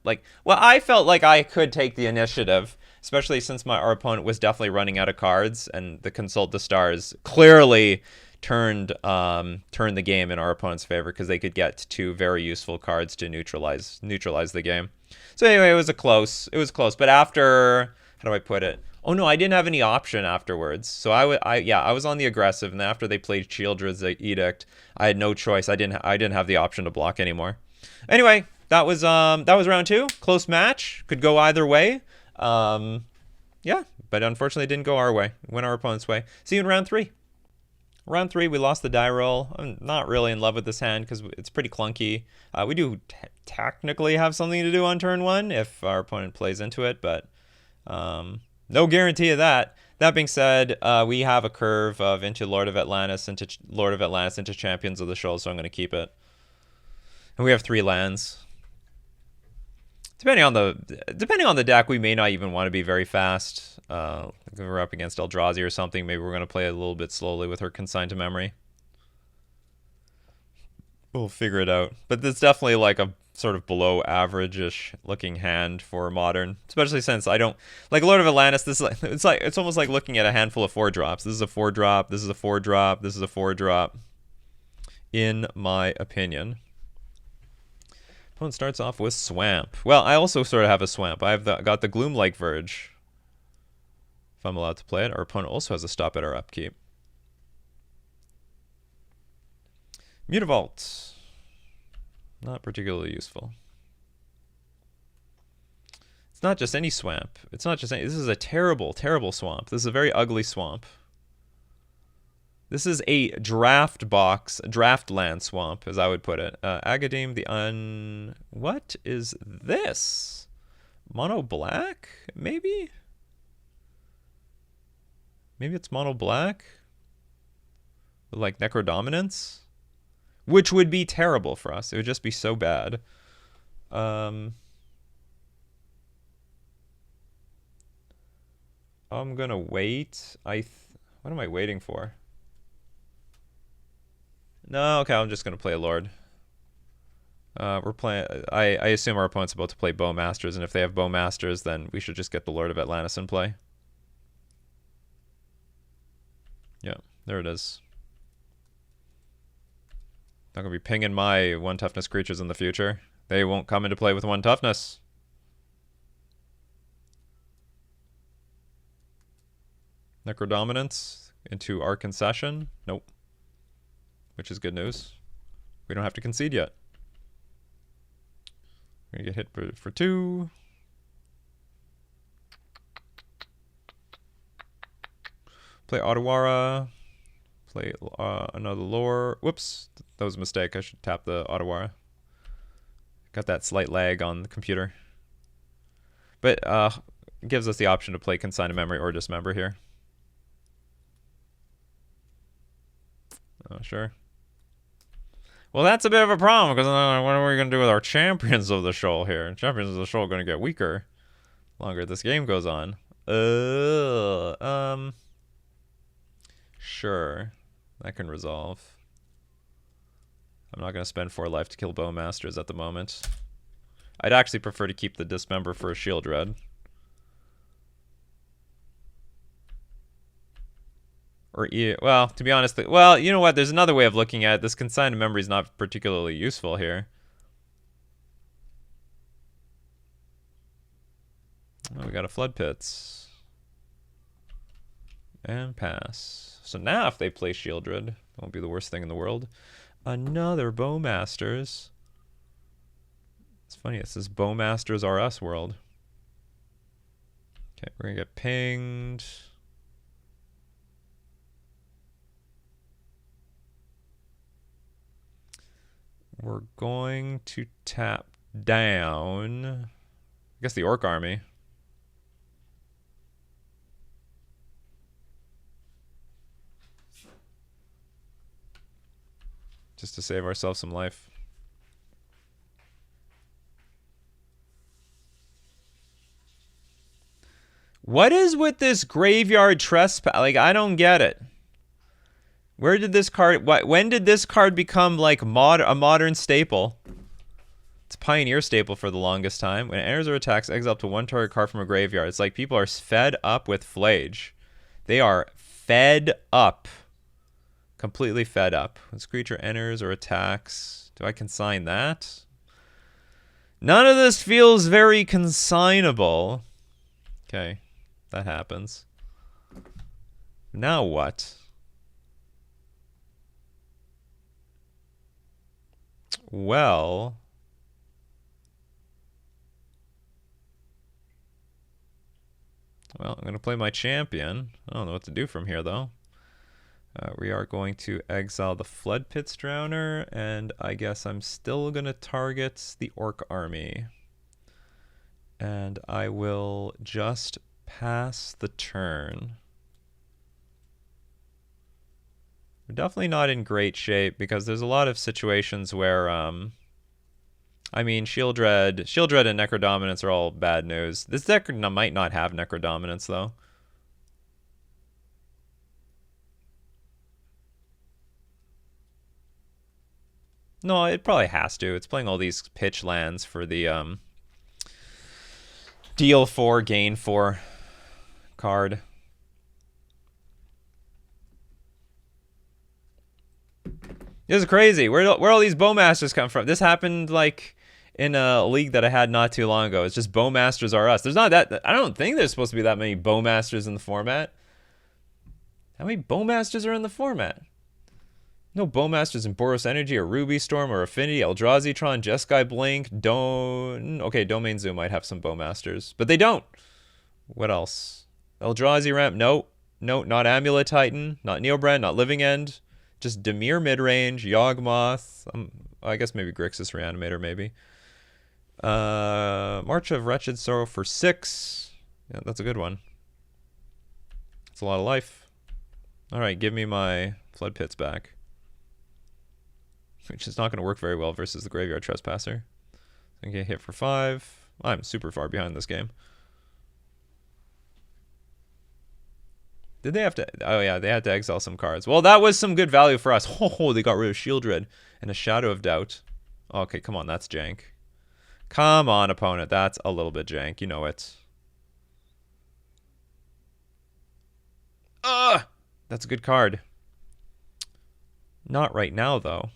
S1: I felt like I could take the initiative, especially since our opponent was definitely running out of cards, and the Consult the Stars clearly turned the game in our opponent's favor because they could get 2 very useful cards to neutralize the game. So anyway, it was close. But after, how do I put it? Oh no, I didn't have any option afterwards. So I was on the aggressive, and after they played Shieldred's Edict, I had no choice. I didn't have the option to block anymore. Anyway, that was round 2. Close match. Could go either way. Yeah, but unfortunately it didn't go our way. It went our opponent's way. See you in round 3. Round 3, we lost the die roll. I'm not really in love with this hand because it's pretty clunky. We do technically have something to do on turn 1 if our opponent plays into it, but no guarantee of that. That being said, we have a curve of into Lord of Atlantis into Champions of the Shoal, so I'm going to keep it. And we have 3 lands. Depending on the deck, we may not even want to be very fast. If we're up against Eldrazi or something, maybe we're going to play a little bit slowly with her Consigned to Memory. We'll figure it out. But it's definitely like sort of below average-ish looking hand for Modern, especially since I don't like Lord of Atlantis. This is like it's almost like looking at a handful of 4-drops. This is a 4-drop. This is a 4-drop. This is a 4-drop. In my opinion. Opponent starts off with Swamp. Well, I also sort of have a Swamp. I've got the Gloom-like Verge. If I'm allowed to play it. Our opponent also has a stop at our upkeep. Mutavault. Not particularly useful. It's not just any swamp. It's not just any. This is a terrible, terrible swamp. This is a very ugly swamp. This is a draft land swamp, as I would put it. Agademe the What is this? Mono black? Maybe? Maybe it's mono black? With like Necrodominance? Which would be terrible for us. It would just be so bad. I'm gonna wait. What am I waiting for? No, okay, I'm just gonna play a Lord. We're playing. I assume our opponent's about to play Bowmasters, and if they have Bowmasters, then we should just get the Lord of Atlantis in play. Yeah, there it is. Not gonna be pinging my 1 toughness creatures in the future. They won't come into play with 1 toughness. Necrodominance into our concession. Nope. Which is good news. We don't have to concede yet. We're gonna get hit for 2. Play Otawara. Play another lore. Whoops, that was a mistake. I should tap the Otawara. Got that slight lag on the computer. But it gives us the option to play Consign a Memory or Dismember here. Oh, sure. Well, that's a bit of a problem, because what are we going to do with our Champions of the Shoal here? Champions of the Shoal are going to get weaker the longer this game goes on. Sure. That can resolve. I'm not going to spend 4 life to kill Bowmasters at the moment. I'd actually prefer to keep the Dismember for a Shield Red. Or, well, to be honest, well, you know what? There's another way of looking at it. This Consigned Memory is not particularly useful here. Oh, we got a Flood Pits. And pass. So now if they play Shieldred, it won't be the worst thing in the world. Another Bowmasters. It's funny, it says Bowmasters are us world. Okay, we're gonna get pinged. We're going to tap down, I guess, the Orc Army. Just to save ourselves some life. What is with this graveyard trespass? Like, I don't get it. Where did this card... when did this card become, like, a modern staple? It's a Pioneer staple for the longest time. When it enters or attacks, exile up to 1 target card from a graveyard. It's like people are fed up with Flage. They are fed up. Completely fed up. When this creature enters or attacks... Do I consign that? None of this feels very consignable. Okay. That happens. Now what? Well, I'm going to play my champion. I don't know what to do from here, though. We are going to exile the Flood Pits Drowner, and I guess I'm still going to target the Orc Army. And I will just pass the turn. We're definitely not in great shape because there's a lot of situations where, I mean, Shieldred and Necrodominance are all bad news. This deck might not have Necrodominance, though. No, it probably has to. It's playing all these pitch lands for the deal 4, gain 4 card. This is crazy. Where all these Bowmasters come from? This happened like in a league that I had not too long ago. It's just Bowmasters are us. There's not that. I don't think there's supposed to be that many Bowmasters in the format. How many Bowmasters are in the format? No Bowmasters in Boros Energy or Ruby Storm or Affinity, Eldrazi Tron, Jeskai Blink, Okay, Domain Zoo might have some Bowmasters, but they don't. What else? Eldrazi Ramp, no. No, not Amulet Titan, not Neobrand, not Living End. Just Dimir Midrange, Yawgmoth. I guess maybe Grixis Reanimator, maybe. March of Wretched Sorrow for 6. Yeah, that's a good one. It's a lot of life. Alright, give me my Flood Pits back. Which is not going to work very well versus the Graveyard Trespasser. I get hit for 5. I'm super far behind this game. Did they have to? Oh, yeah, they had to exile some cards. Well, that was some good value for us. Oh, they got rid of Shieldred and a Shadow of Doubt. Okay, come on, that's jank. Come on, opponent. That's a little bit jank. You know it. Ugh! That's a good card. Not right now, though.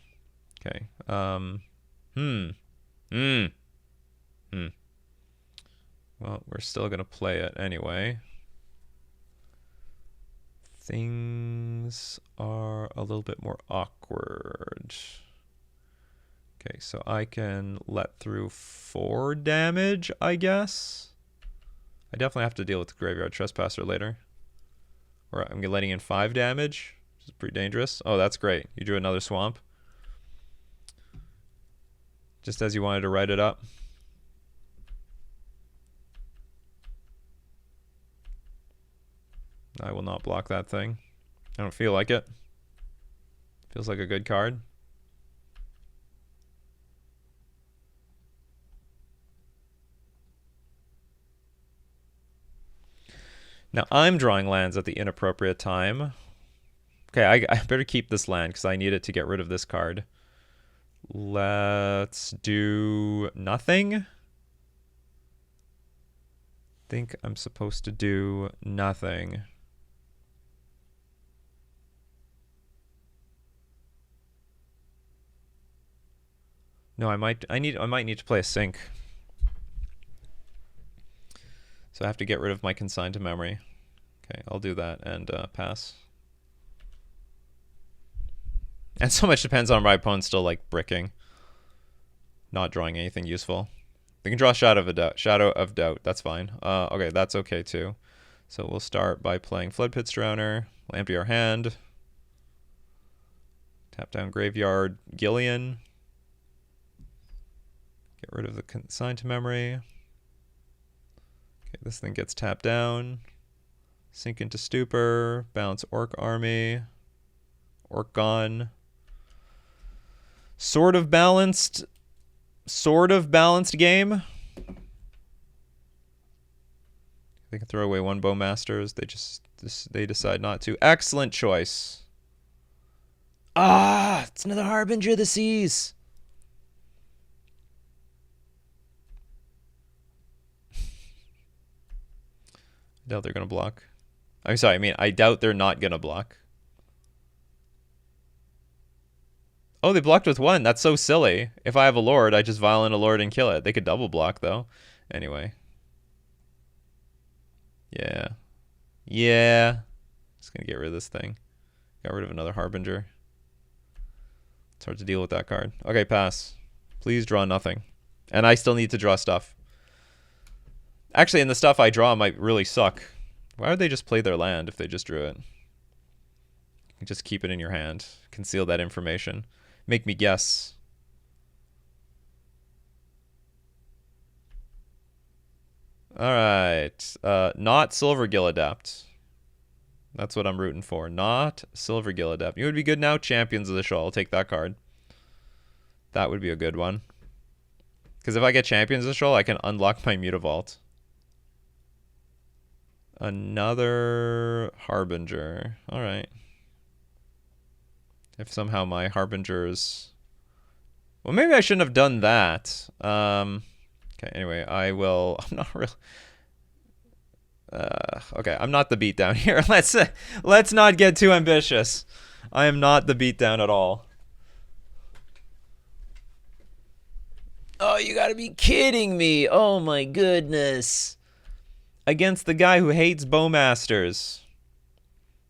S1: Okay. Well, we're still going to play it anyway. Things are a little bit more awkward. Okay, so I can let through 4 damage, I guess. I definitely have to deal with the Graveyard Trespasser later. Or I'm letting in 5 damage, which is pretty dangerous. Oh, that's great. You drew another swamp. Just as you wanted to write it up. I will not block that thing. I don't feel like it. Feels like a good card. Now I'm drawing lands at the inappropriate time. Okay, I better keep this land because I need it to get rid of this card. Let's do nothing. I think I'm supposed to do nothing. No, I might need to play a sync. So I have to get rid of my consign to memory. Okay, I'll do that and pass. And so much depends on my opponent still like bricking. Not drawing anything useful. They can draw Shadow of Doubt. That's fine. Okay, that's okay too. So we'll start by playing Flood Pits Drowner. We'll empty our hand. Tap down Graveyard Gillian. Get rid of the consign to memory. Okay, this thing gets tapped down. Sink into Stupor. Bounce Orc Army. Orc gone. Sort of balanced game. They can throw away 1 Bowmasters. They decide not to. Excellent choice. Ah, it's another Harbinger of the Seas. I doubt they're gonna block. I'm sorry. I mean, I doubt they're not gonna block. Oh, they blocked with 1. That's so silly. If I have a Lord, I just Violent a Lord and kill it. They could double block, though. Anyway. Yeah. Yeah. Just gonna get rid of this thing. Got rid of another Harbinger. It's hard to deal with that card. Okay, pass. Please draw nothing. And I still need to draw stuff. Actually, and the stuff I draw might really suck. Why would they just play their land if they just drew it? You can just keep it in your hand. Conceal that information. Make me guess. Alright. Not Silvergill Adapt. That's what I'm rooting for. Not Silvergill Adapt. You would be good now. Champions of the Shoal. I'll take that card. That would be a good one. Because if I get Champions of the Shoal, I can unlock my Mutavault. Another Harbinger. Alright. If somehow my Harbingers Well, maybe I shouldn't have done that. Okay, anyway, I will... I'm not really... Okay, I'm not the beatdown here. Let's not get too ambitious. I am not the beatdown at all. Oh, you gotta be kidding me. Oh my goodness. Against the guy who hates Bowmasters.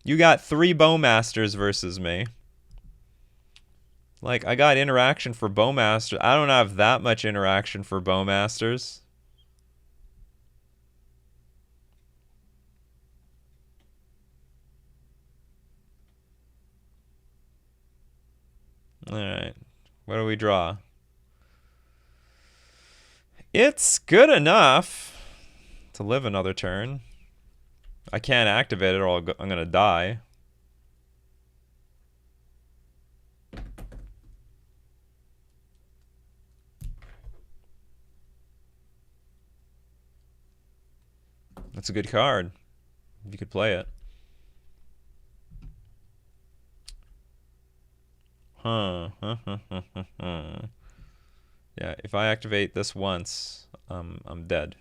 S1: You got 3 Bowmasters versus me. Like, I got interaction for Bowmasters. I don't have that much interaction for Bowmasters. Alright. What do we draw? It's good enough to live another turn. I can't activate it or I'm gonna die. That's a good card. You could play it. Huh. Yeah, if I activate this once, I'm dead.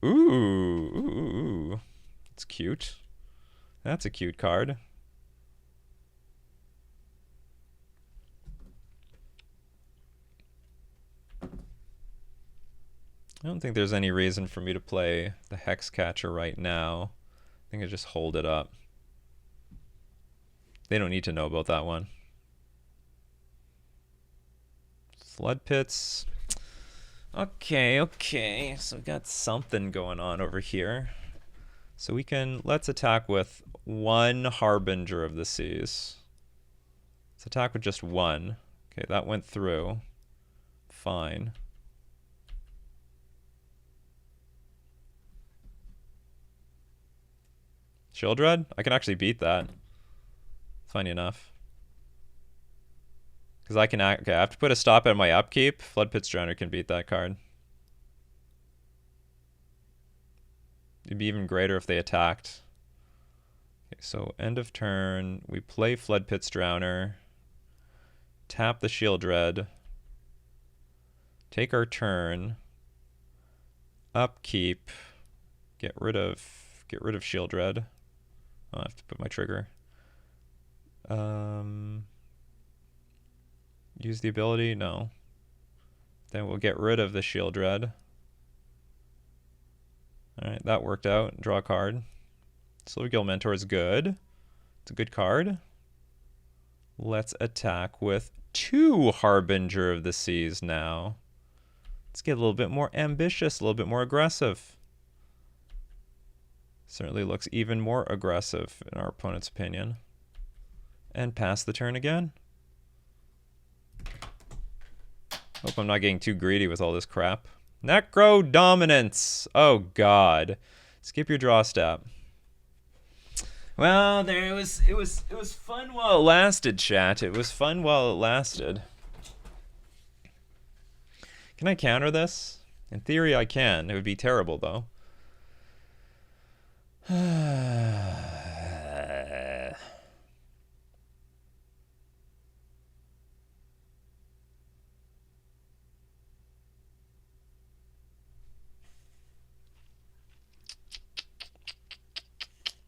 S1: Ooh. It's cute. That's a cute card. I don't think there's any reason for me to play the Hexcatcher right now. I think I just hold it up. They don't need to know about that one. Flood Pits. Okay. So we got something going on over here. So let's attack with 1 Harbinger of the Seas. Let's attack with just 1. Okay, that went through. Fine. Shieldred? I can actually beat that. Funny enough. Because I can okay, I have to put a stop at my upkeep. Flood Pit's Drowner can beat that card. It'd be even greater if they attacked. Okay, so end of turn, we play Flood Pit's Drowner. Tap the Shieldred. Take our turn. Upkeep. Get rid of Shieldred. Oh, I have to put my trigger. Use the ability? No. Then we'll get rid of the Shieldred. Alright, that worked out. Draw a card. Silvergill Mentor is good. It's a good card. Let's attack with 2 Harbinger of the Seas now. Let's get a little bit more ambitious, a little bit more aggressive. Certainly looks even more aggressive in our opponent's opinion. And pass the turn again. Hope I'm not getting too greedy with all this crap. Necro Dominance! Oh god. Skip your draw step. Well, it was fun while it lasted, chat. It was fun while it lasted. Can I counter this? In theory I can. It would be terrible though.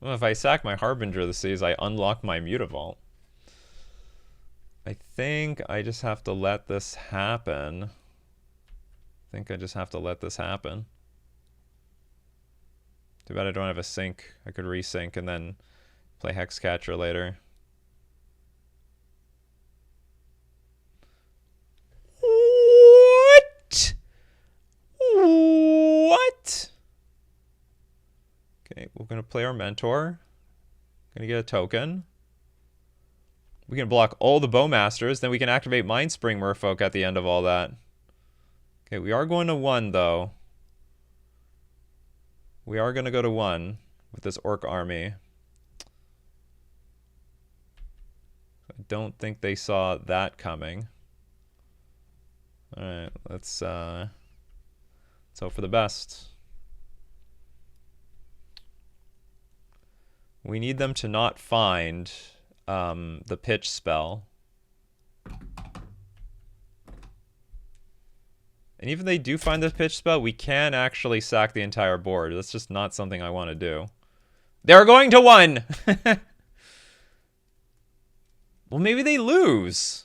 S1: Well, if I sack my Harbinger of the Seas, I unlock my Mutavault. I think I just have to let this happen. Too bad I don't have a sync. I could resync and then play Hexcatcher later. What? Okay, we're going to play our Mentor. Going to get a token. We can block all the Bowmasters. Then we can activate Mindspring Merfolk at the end of all that. Okay, we are going to 1, though. We are going to go to 1 with this Orc army. I don't think they saw that coming. Alright, let's hope for the best. We need them to not find the pitch spell. And even if they do find the pitch spell, we can actually sack the entire board. That's just not something I want to do. They're going to 1! Well, maybe they lose.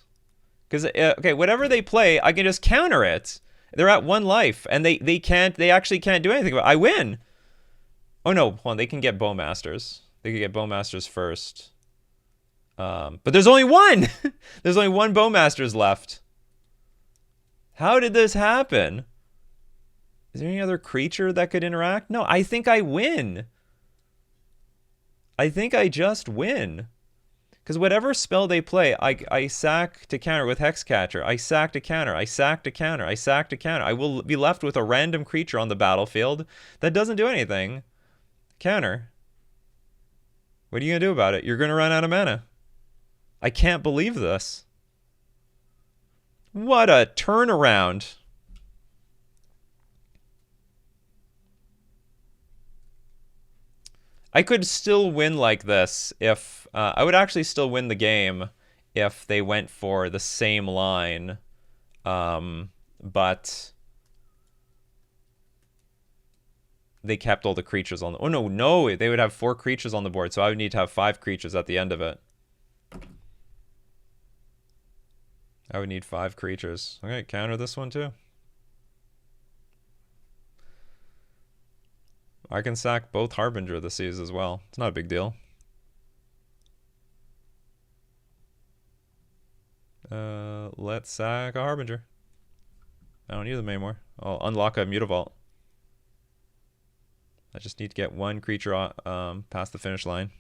S1: Because, okay, whatever they play, I can just counter it. They're at 1 life, and they actually can't do anything about it. I win! Oh no, hold on, they can get Bowmasters. They can get Bowmasters first. But there's only 1! There's only 1 Bowmasters left. How did this happen? Is there any other creature that could interact? No, I think I win. I think I just win. Because whatever spell they play, I sack to counter with Hexcatcher. I sack to counter. I sack to counter. I sack to counter. I will be left with a random creature on the battlefield that doesn't do anything. Counter. What are you going to do about it? You're going to run out of mana. I can't believe this. What a turnaround. I could still win like this if... I would actually still win the game if they went for the same line. But... they kept all the creatures on the... Oh, no. They would have 4 creatures on the board, so I would need to have 5 creatures at the end of it. I would need 5 creatures. Okay, counter this one too. I can sack both Harbinger of the Seas as well. It's not a big deal. Let's sack a Harbinger. I don't need them anymore. I'll unlock a Mutavault. I just need to get 1 creature past the finish line.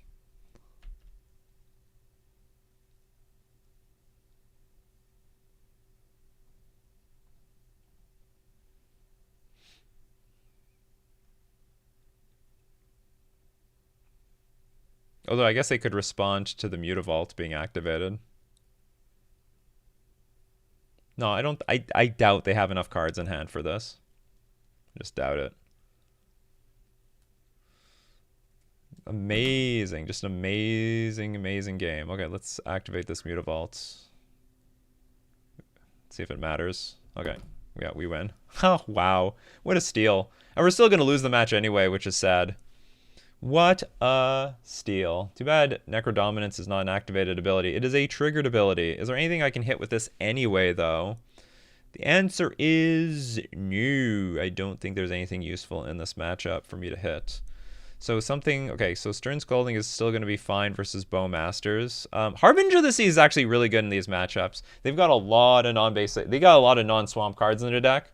S1: Although I guess they could respond to the Mutavault being activated. No, I don't. I doubt they have enough cards in hand for this. I just doubt it. Amazing. Just an amazing game. Okay, let's activate this Mutavault. See if it matters. Okay. Yeah, we win. Oh, wow. What a steal. And we're still going to lose the match anyway, which is sad. What a steal. Too bad Necrodominance is not an activated ability. It is a triggered ability. Is there anything I can hit with this anyway, though? The answer is no. I don't think there's anything useful in this matchup for me to hit. So something... Okay, so Stern Scalding is still going to be fine versus Bowmasters. Harbinger of the Sea is actually really good in these matchups. They've got a lot of non-basic... They got a lot of non-swamp cards in their deck.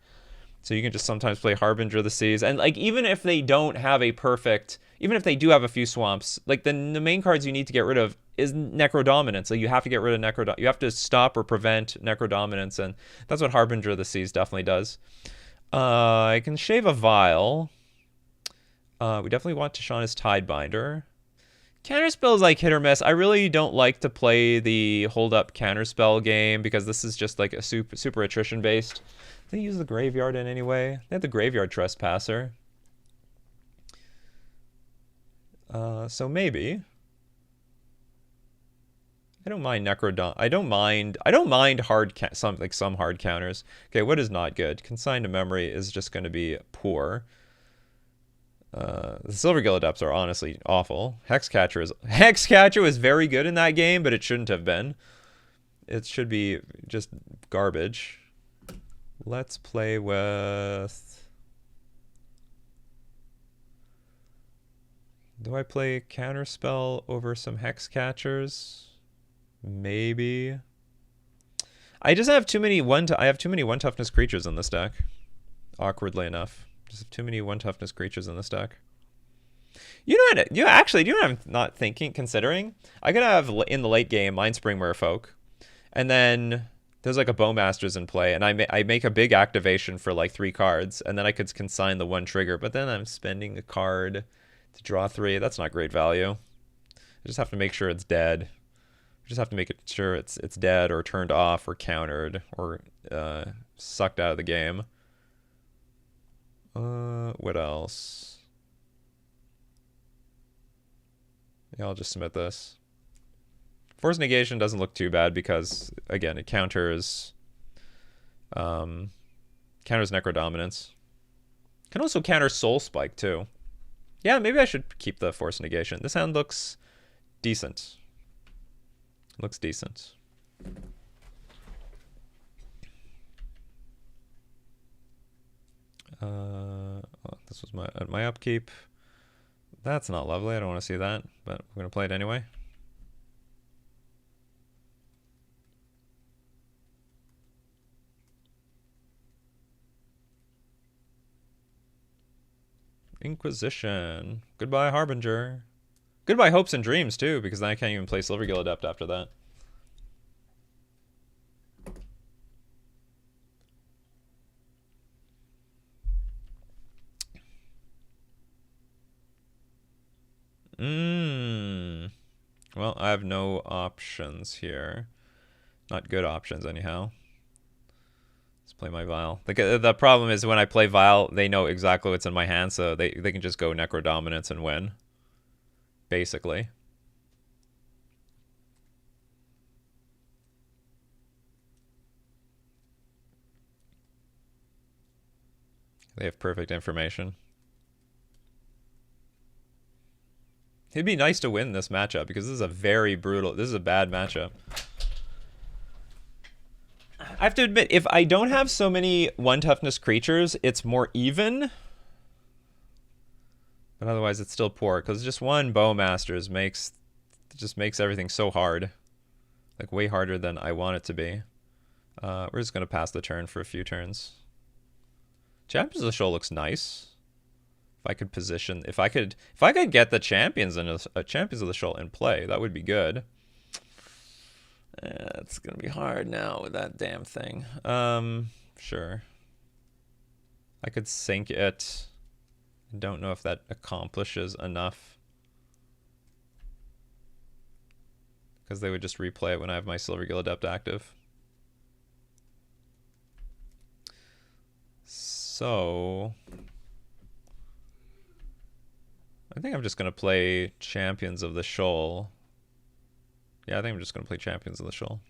S1: So you can just sometimes play Harbinger of the Seas. And like even if they don't have a perfect... Even if they do have a few swamps, like the main cards you need to get rid of is Necrodominance. So you have to get rid of Necrodominance. You have to stop or prevent Necrodominance. And that's what Harbinger of the Seas definitely does. I can shave a Vial. We definitely want Tishana's Tidebinder. Counterspell is like hit or miss. I really don't like to play the hold up counterspell game because this is just like a super attrition based. They use the graveyard in any way. They have the Graveyard Trespasser. So maybe. I don't mind I don't mind some hard counters. Okay, what is not good? Consigned to Memory is just going to be poor. The Silvergill Adepts are honestly awful. Hexcatcher is very good in that game, but it shouldn't have been. It should be just garbage. Let's play with... Do I play Counterspell over some Hexcatchers? Maybe. I just have too many I have too many 1 toughness creatures in this deck. Awkwardly enough. Just have too many 1 toughness creatures in this deck. You know what? You know what I'm not considering? I could have in the late game Mindspring Merfolk, and then there's like a Bowmasters in play, and I make a big activation for like 3 cards, and then I could consign the 1 trigger, but then I'm spending a card to draw 3. That's not great value. I just have to make sure it's dead. I just have to make sure it's dead or turned off or countered or sucked out of the game. What else? Yeah, I'll just submit this. Force Negation doesn't look too bad because, again, it counters Counters Necrodominance. Can also counter Soul Spike, too. Yeah, maybe I should keep the Force Negation. This hand looks decent. Looks decent. Oh, this was my upkeep. That's not lovely. I don't want to see that, but we're going to play it anyway. Inquisition. Goodbye, Harbinger. Goodbye, Hopes and Dreams, too, because then I can't even play Silvergill Adept after that. Well, I have no options here. Not good options, anyhow. Let's play my Vial. The problem is when I play Vial, they know exactly what's in my hand, so they can just go Necrodominance and win. Basically. They have perfect information. It'd be nice to win this matchup because this is a very brutal, this is a bad matchup. I have to admit, if I don't have so many 1 toughness creatures, it's more even. But otherwise it's still poor because just 1 Bowmasters just makes everything so hard. Like way harder than I want it to be. We're just gonna pass the turn for a few turns. Champions of the Shoal looks nice. If I could position, if I could get the Champions of the Shoal in play, that would be good. It's gonna be hard now with that damn thing. Sure. I could sink it. I don't know if that accomplishes enough. Because they would just replay it when I have my Silvergill Adept active. So I think I'm just going to play Champions of the Shoal. Yeah, I think I'm just going to play Champions of the Shoal.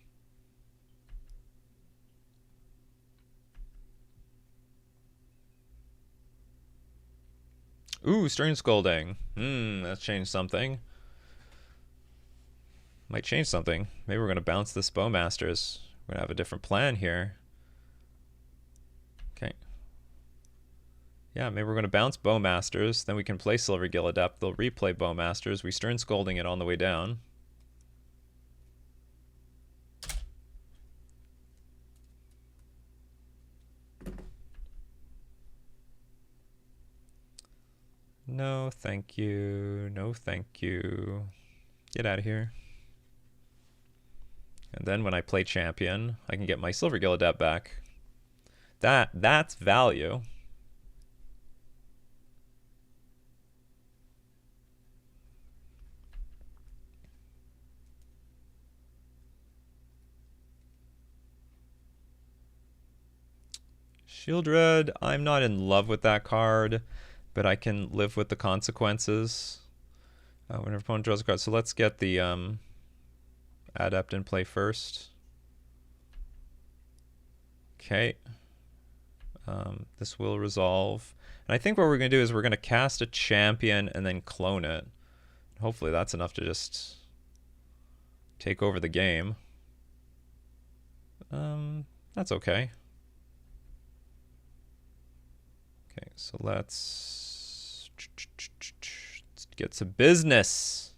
S1: Ooh, Stern Scolding. That's changed something. Might change something. Maybe we're going to bounce this Bowmasters. We're going to have a different plan here. Okay. Yeah, maybe we're going to bounce Bowmasters. Then we can play Silvergill Adept. They'll replay Bowmasters. We Stern Scolding it on the way down. No, thank you. No, thank you. Get out of here. And then when I play Champion, I can get my Silvergill Adept back. That's value. Shieldred, I'm not in love with that card, but I can live with the consequences. Whenever opponent draws a card. So let's get the Adept in play first. Okay. This will resolve. And I think what we're going to do is we're going to cast a Champion and then clone it. Hopefully that's enough to just take over the game. That's okay. Okay, so let's get to business.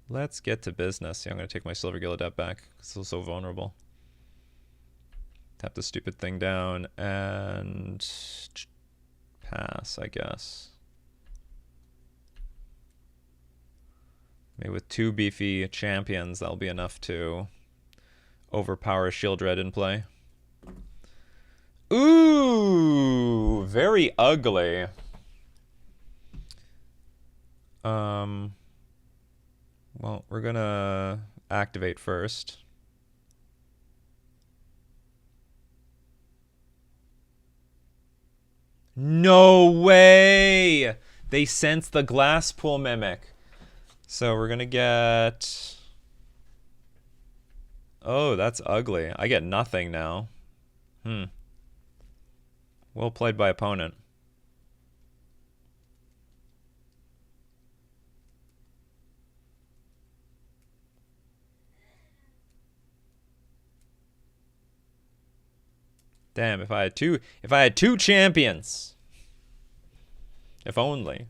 S1: Let's get to business. Yeah, I'm going to take my Silvergill Adept back because it's so vulnerable. Tap the stupid thing down and pass, I guess. Maybe with 2 beefy Champions, that'll be enough to overpower Shieldred in play. Ooh, very ugly. Well, we're gonna activate first. No way! They sense the Glasspool Mimic. So we're gonna get... Oh, that's ugly. I get nothing now. Well played by opponent. Damn, if I had two champions. If only.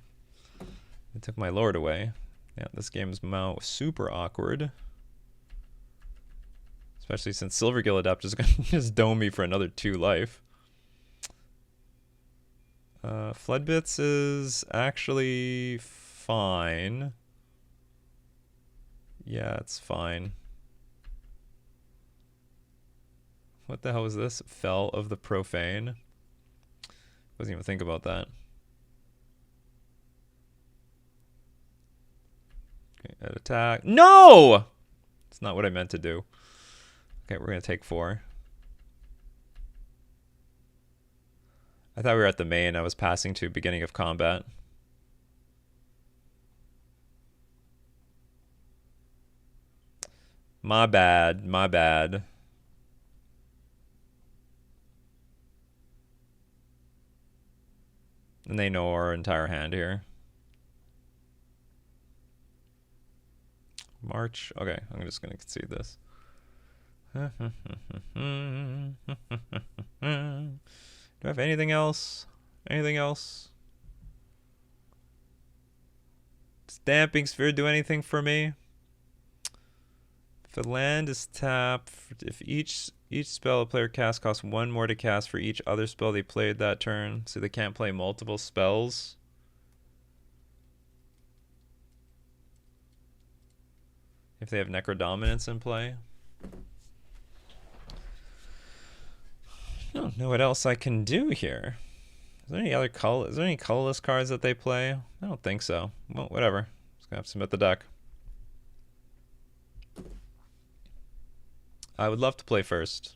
S1: It took my lord away. Yeah, this game's super awkward. Especially since Silvergill Adept is going to just dome me for another 2 life. Floodbits is actually fine. Yeah, it's fine. What the hell is this? Fell of the Profane. Wasn't even think about that. Okay, at attack. No! It's not what I meant to do. Okay, we're going to take 4. I thought we were at the main. I was passing to beginning of combat. My bad. My bad. And they know our entire hand here. March. Okay, I'm just going to concede this. Do I have anything else? Anything else? Does Damping Sphere do anything for me? If a land is tapped, if each spell a player casts costs 1 more to cast for each other spell they played that turn, so they can't play multiple spells. If they have Necrodominance in play. I don't know what else I can do here. Is there any other is there any colorless cards that they play? I don't think so. Well, whatever. Just gonna have to submit the deck. I would love to play first.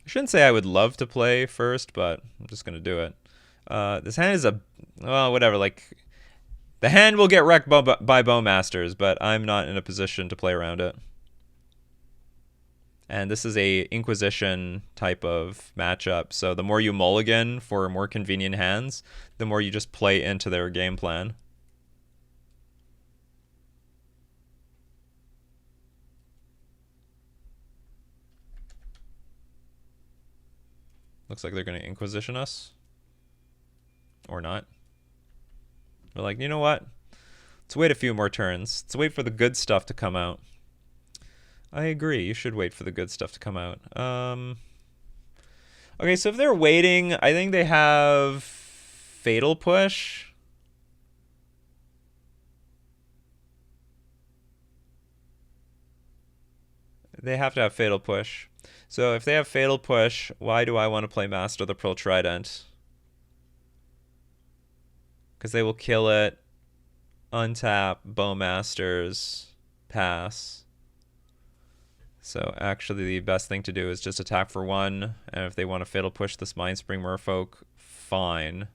S1: I shouldn't say I would love to play first, but I'm just gonna do it. This hand is well, whatever. Like, the hand will get wrecked by Bowmasters, but I'm not in a position to play around it. And this is a Inquisition type of matchup, so the more you mulligan for more convenient hands, the more you just play into their game plan. Looks like they're going to Inquisition us. Or not. We're like, you know what? Let's wait a few more turns. Let's wait for the good stuff to come out. I agree. You should wait for the good stuff to come out. Okay, so if they're waiting, I think they have Fatal Push. They have to have Fatal Push. So if they have Fatal Push, why do I want to play Master of the Pearl Trident? Because they will kill it, untap, Bowmasters, pass. So actually the best thing to do is just attack for 1, and if they want to Fatal Push this Mindspring Merfolk, fine.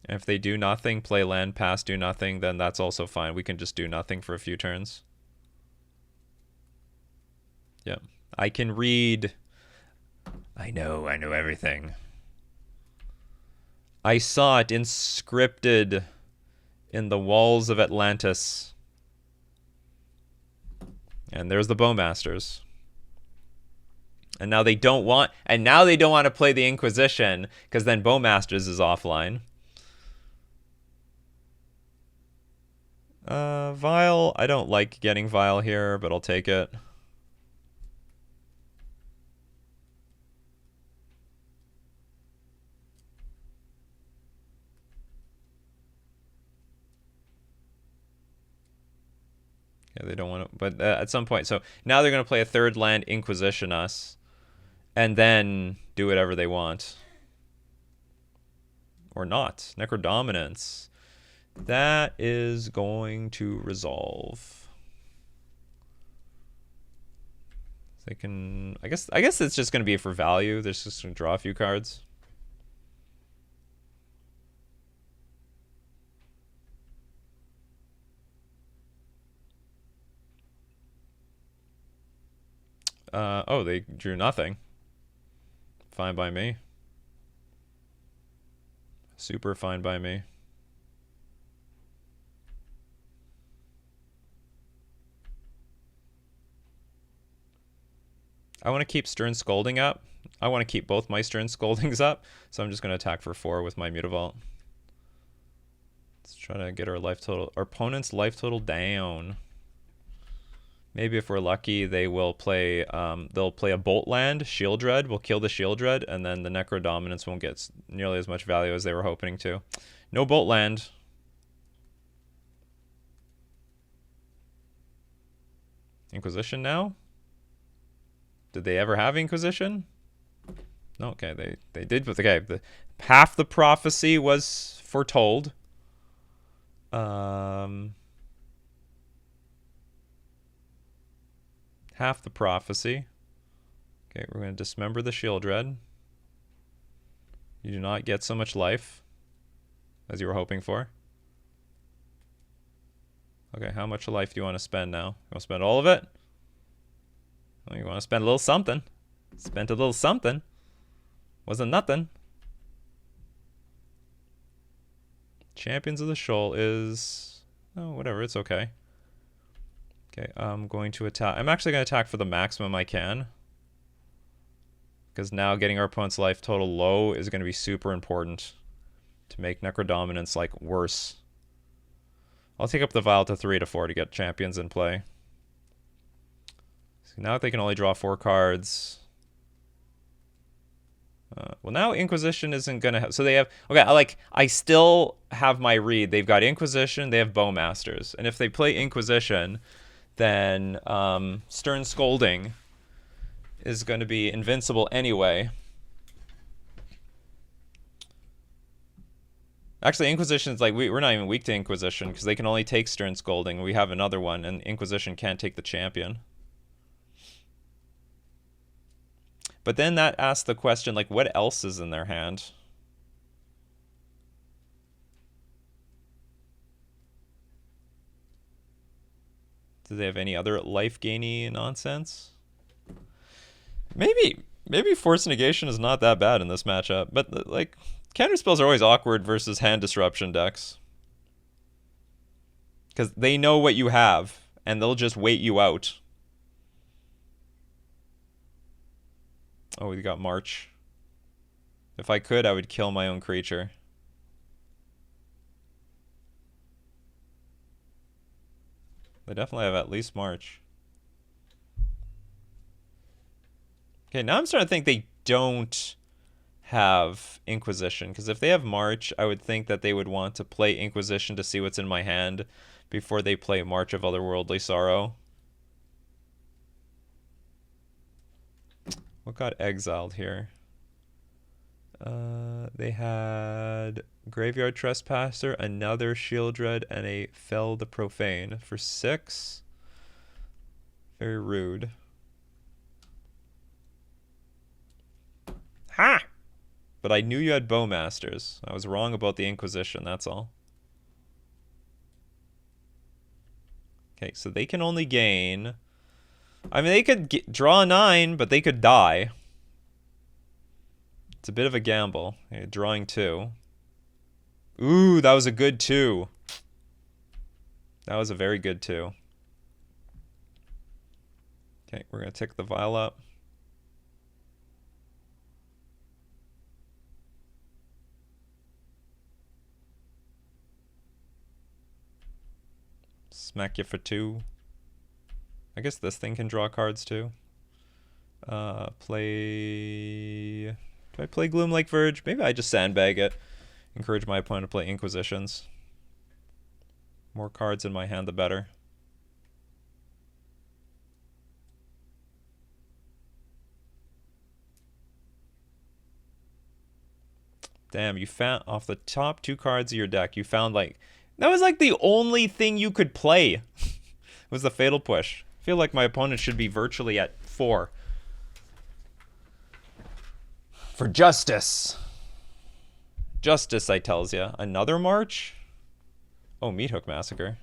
S1: And if they do nothing, play land, pass, do nothing, then that's also fine. We can just do nothing for a few turns. Yeah. I can read. I know everything. I saw it inscripted in the walls of Atlantis. And there's the Bowmasters. And now they don't want to play the Inquisition, because then Bowmasters is offline. Vile, I don't like getting Vile here, but I'll take it. Yeah, they don't want to, but at some point, so now they're going to play a 3rd land, Inquisition us, and then do whatever they want. Or not. Necrodominance. That is going to resolve. They can, I guess it's just going to be for value. They're just going to draw a few cards. Oh, they drew nothing. Fine by me. Super fine by me. I want to keep Stern Scolding up. I want to keep both my Stern Scoldings up, so I'm just going to attack for 4 with my Mutavault. Let's try to get our opponent's life total down. Maybe if we're lucky, they will play. They'll play a Bolt Land. Shield Dread will kill the Shield Dread, and then the Necro Dominance won't get nearly as much value as they were hoping to. No Bolt Land. Inquisition now? Did they ever have Inquisition? No, okay, they did. But okay, half the prophecy was foretold. Half the prophecy. Okay, we're going to dismember the Shield Dread. You do not get so much life as you were hoping for. Okay, how much life do you want to spend now? You want to spend all of it? Well, you want to spend a little something. Spent a little something. Wasn't nothing. Champions of the Shoal is... Oh, whatever, it's okay. Okay, I'm going to attack. I'm actually going to attack for the maximum I can. Because now getting our opponent's life total low is going to be super important to make Necrodominance, like, worse. I'll take up the Vial to 3 to 4 to get champions in play. So now they can only draw 4 cards. Well, now Inquisition isn't going to have... So they have... Okay, I still have my read. They've got Inquisition, they have Bowmasters. And if they play Inquisition, then Stern Scolding is going to be invincible anyway. Actually, Inquisition's like... We're not even weak to Inquisition, because they can only take Stern Scolding. We have another one, and Inquisition can't take the champion. But then that asks the question, like, what else is in their hand? Do they have any other life-gainy nonsense? Maybe Force Negation is not that bad in this matchup. But, like, counterspells are always awkward versus hand disruption decks. Because they know what you have, and they'll just wait you out. Oh, we got March. If I could, I would kill my own creature. They definitely have at least March. Okay, now I'm starting to think they don't have Inquisition. Because if they have March, I would think that they would want to play Inquisition to see what's in my hand before they play March of Otherworldly Sorrow. What got exiled here? They had Graveyard Trespasser, another Shield Dread, and a Fell the Profane for 6. Very rude. Ha! But I knew you had Bowmasters. I was wrong about the Inquisition, that's all. Okay, so they can only gain... I mean, they could draw 9, but they could die. It's a bit of a gamble. Okay, drawing 2. Ooh, that was a good 2. That was a very good 2. Okay, we're going to tick the Vial up. Smack you for 2. I guess this thing can draw cards too. Play... Do I play Gloomlake Verge? Maybe I just sandbag it. Encourage my opponent to play Inquisitions. More cards in my hand, the better. Damn, you found... Off the top 2 cards of your deck, you found like... That was like the only thing you could play. Was the Fatal Push. I feel like my opponent should be virtually at 4. For justice. Justice, I tells ya. Another March? Oh, Meat Hook Massacre.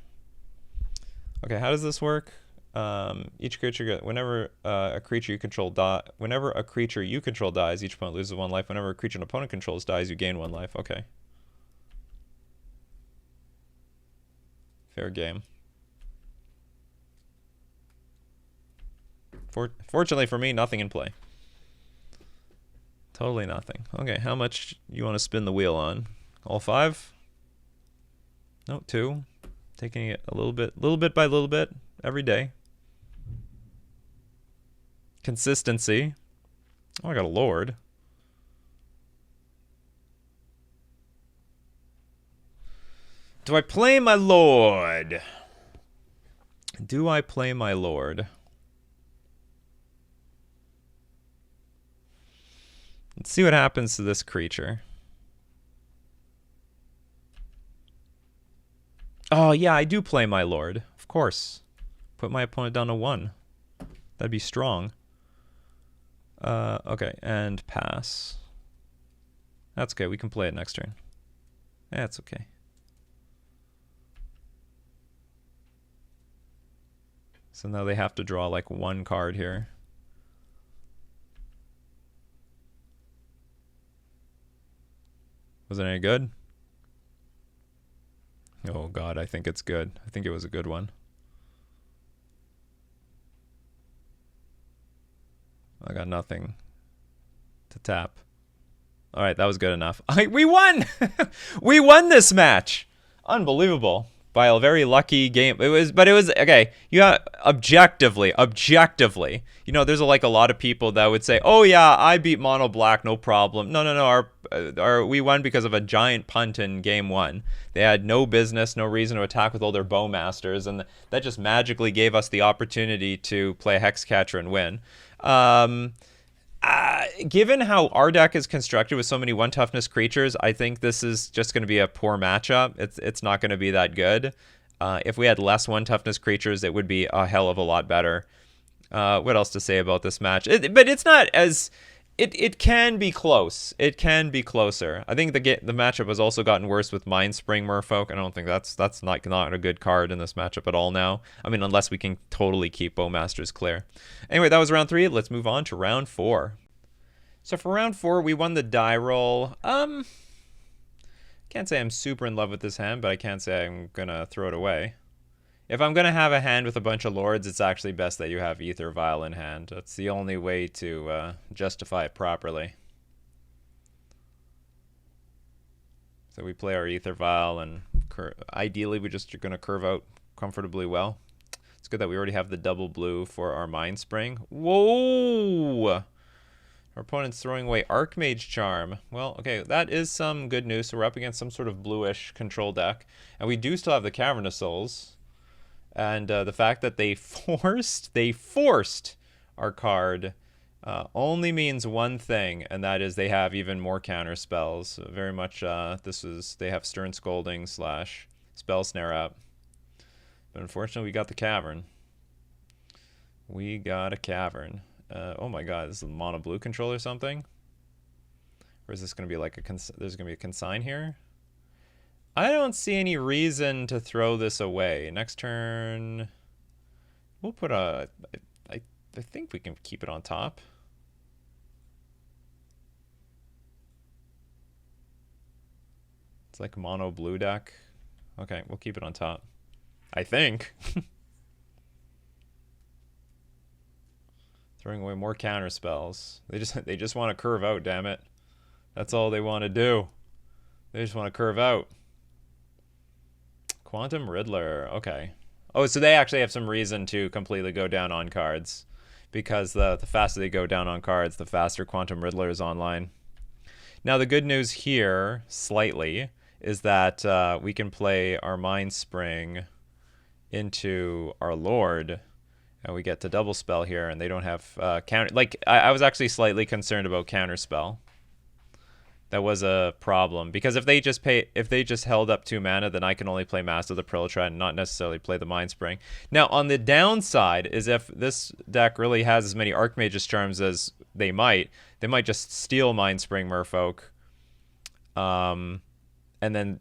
S1: Okay, how does this work? Each creature whenever a creature you control whenever a creature you control dies, each opponent loses 1 life. Whenever a creature an opponent controls dies, you gain 1 life. Okay. Fair game. Fortunately for me, nothing in play. Totally nothing. Okay, how much you want to spin the wheel on? All 5? No, 2. Taking it a little bit by little bit every day. Consistency. Oh, I got a Lord. Do I play my Lord? Do I play my Lord? Let's see what happens to this creature. Oh, yeah, I do play my Lord. Of course. Put my opponent down to 1. That'd be strong. Okay, and pass. That's okay. We can play it next turn. That's okay. So now they have to draw like 1 card here. Was it any good? Oh god, I think it's good. I think it was a good one. I got nothing to tap. All right, that was good enough. We won! We won this match! Unbelievable. By a very lucky game. But it was, okay, you got, objectively, you know, there's like a lot of people that would say, oh yeah, I beat Mono Black, no problem. No, we won because of a giant punt in game 1. They had no business, no reason to attack with all their Bowmasters, and that just magically gave us the opportunity to play a Hexcatcher and win. Given how our deck is constructed with so many 1 toughness creatures, I think this is just going to be a poor matchup. It's not going to be that good. If we had less 1 toughness creatures, it would be a hell of a lot better. What else to say about this match? But it's not as... It can be close. It can be closer. I think the matchup has also gotten worse with Mindspring Merfolk. I don't think that's not a good card in this matchup at all now. I mean, unless we can totally keep Bowmasters clear. Anyway, that was round 3. Let's move on to round 4. So for round 4, we won the die roll. Can't say I'm super in love with this hand, but I can't say I'm gonna throw it away. If I'm gonna have a hand with a bunch of Lords, it's actually best that you have Ether Vial in hand. That's the only way to justify it properly. So we play our Ether Vial, and ideally we just are gonna curve out comfortably well. It's good that we already have the double blue for our Mindspring. Whoa! Our opponent's throwing away Archmage Charm. Well, okay, that is some good news. So we're up against some sort of bluish control deck. And we do still have the Cavernous Souls. And the fact that they forced our card only means one thing, and that is they have even more counter spells. Very much, they have Stern Scolding / Spell Snare up. But unfortunately, we got the Cavern. We got a Cavern. Oh my god, this is a mono blue control or something? Or is this going to be like there's going to be a consign here? I don't see any reason to throw this away. Next turn, we'll put I think we can keep it on top. It's like a mono blue deck. Okay, we'll keep it on top. I think. Throwing away more counter spells. They just want to curve out, damn it. That's all they want to do. They just want to curve out. Quantum Riddler. Okay. Oh, so they actually have some reason to completely go down on cards. Because the faster they go down on cards, the faster Quantum Riddler is online. Now, the good news here, slightly, is that we can play our Mindspring into our Lord. And we get to double spell here, and they don't have counter. Like, I was actually slightly concerned about counter spell. That was a problem, because if they just held up 2 mana, then I can only play Master of the Prolotrat and not necessarily play the Mindspring. Now, on the downside is if this deck really has as many Archmage's Charms as they might just steal Mindspring Merfolk, and then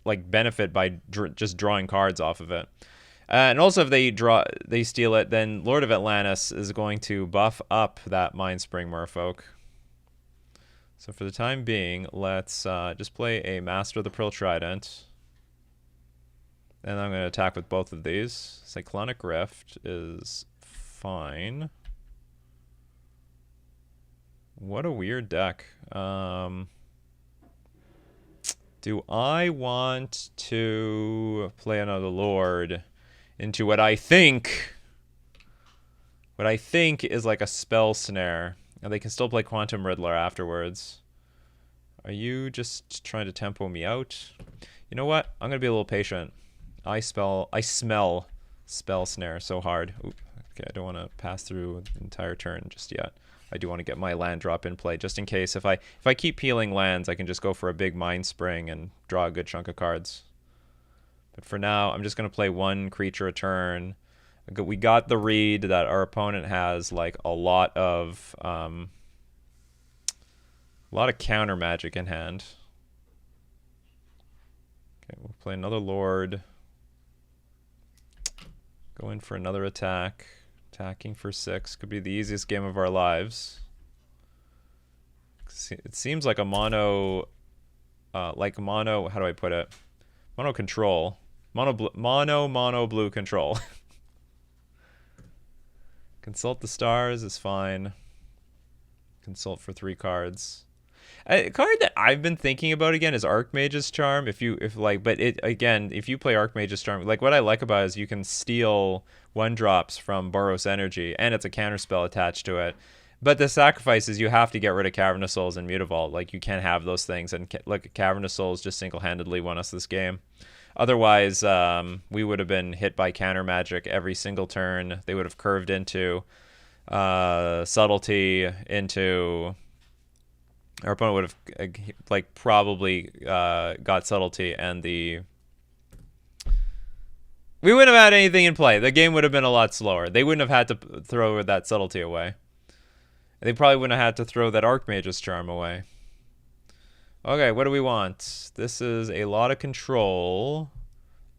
S1: like benefit by just drawing cards off of it. And also, if they steal it, then Lord of Atlantis is going to buff up that Mind Spring Merfolk. So for the time being, let's just play a Master of the Pearl Trident. And I'm going to attack with both of these. Cyclonic Rift is fine. What a weird deck. Do I want to play another Lord into what I think is like a spell snare? And they can still play Quantum Riddler afterwards. Are you just trying to tempo me out? You know what? I'm going to be a little patient. I smell spell snare so hard. Oop. Okay, I don't want to pass through the entire turn just yet. I do want to get my land drop in play just in case. If I keep peeling lands, I can just go for a big Mind Spring and draw a good chunk of cards. But for now, I'm just going to play one creature a turn. We got the read that our opponent has like a lot of counter magic in hand. Okay, we'll play another Lord. Go in for another attack. Attacking for 6 could be the easiest game of our lives. It seems like a mono, how do I put it? Mono control. Mono blue control. Consult the Stars is fine. Consult for 3 cards. A card that I've been thinking about again is Archmage's Charm. If you play Archmage's Charm, like what I like about it is you can steal 1-drops from Boros Energy, and it's a counterspell attached to it. But the sacrifice is you have to get rid of Cavernous Souls and Mutavault. Like you can't have those things, and like Cavernous Souls just single-handedly won us this game. Otherwise, we would have been hit by counter magic every single turn. They would have curved into subtlety, into our opponent would have probably got subtlety, and we wouldn't have had anything in play. The game would have been a lot slower. They wouldn't have had to throw that subtlety away. They probably wouldn't have had to throw that Archmage's Charm away. Okay, what do we want? This is a lot of control.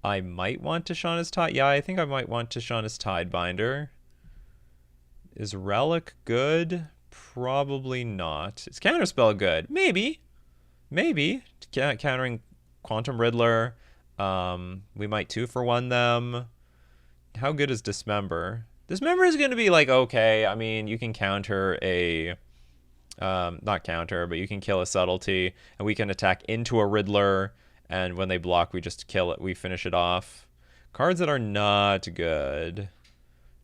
S1: I might want Tishana's Tide. Yeah, I think I might want Tishana's Tidebinder. Is Relic good? Probably not. Is Counterspell good? Maybe. Maybe. Countering Quantum Riddler. We might 2-for-1 them. How good is Dismember? Dismember is going to be like, okay. I mean, you can counter a... not counter, but you can kill a subtlety, and we can attack into a Riddler, and when they block, we just kill it. We finish it off. Cards that are not good.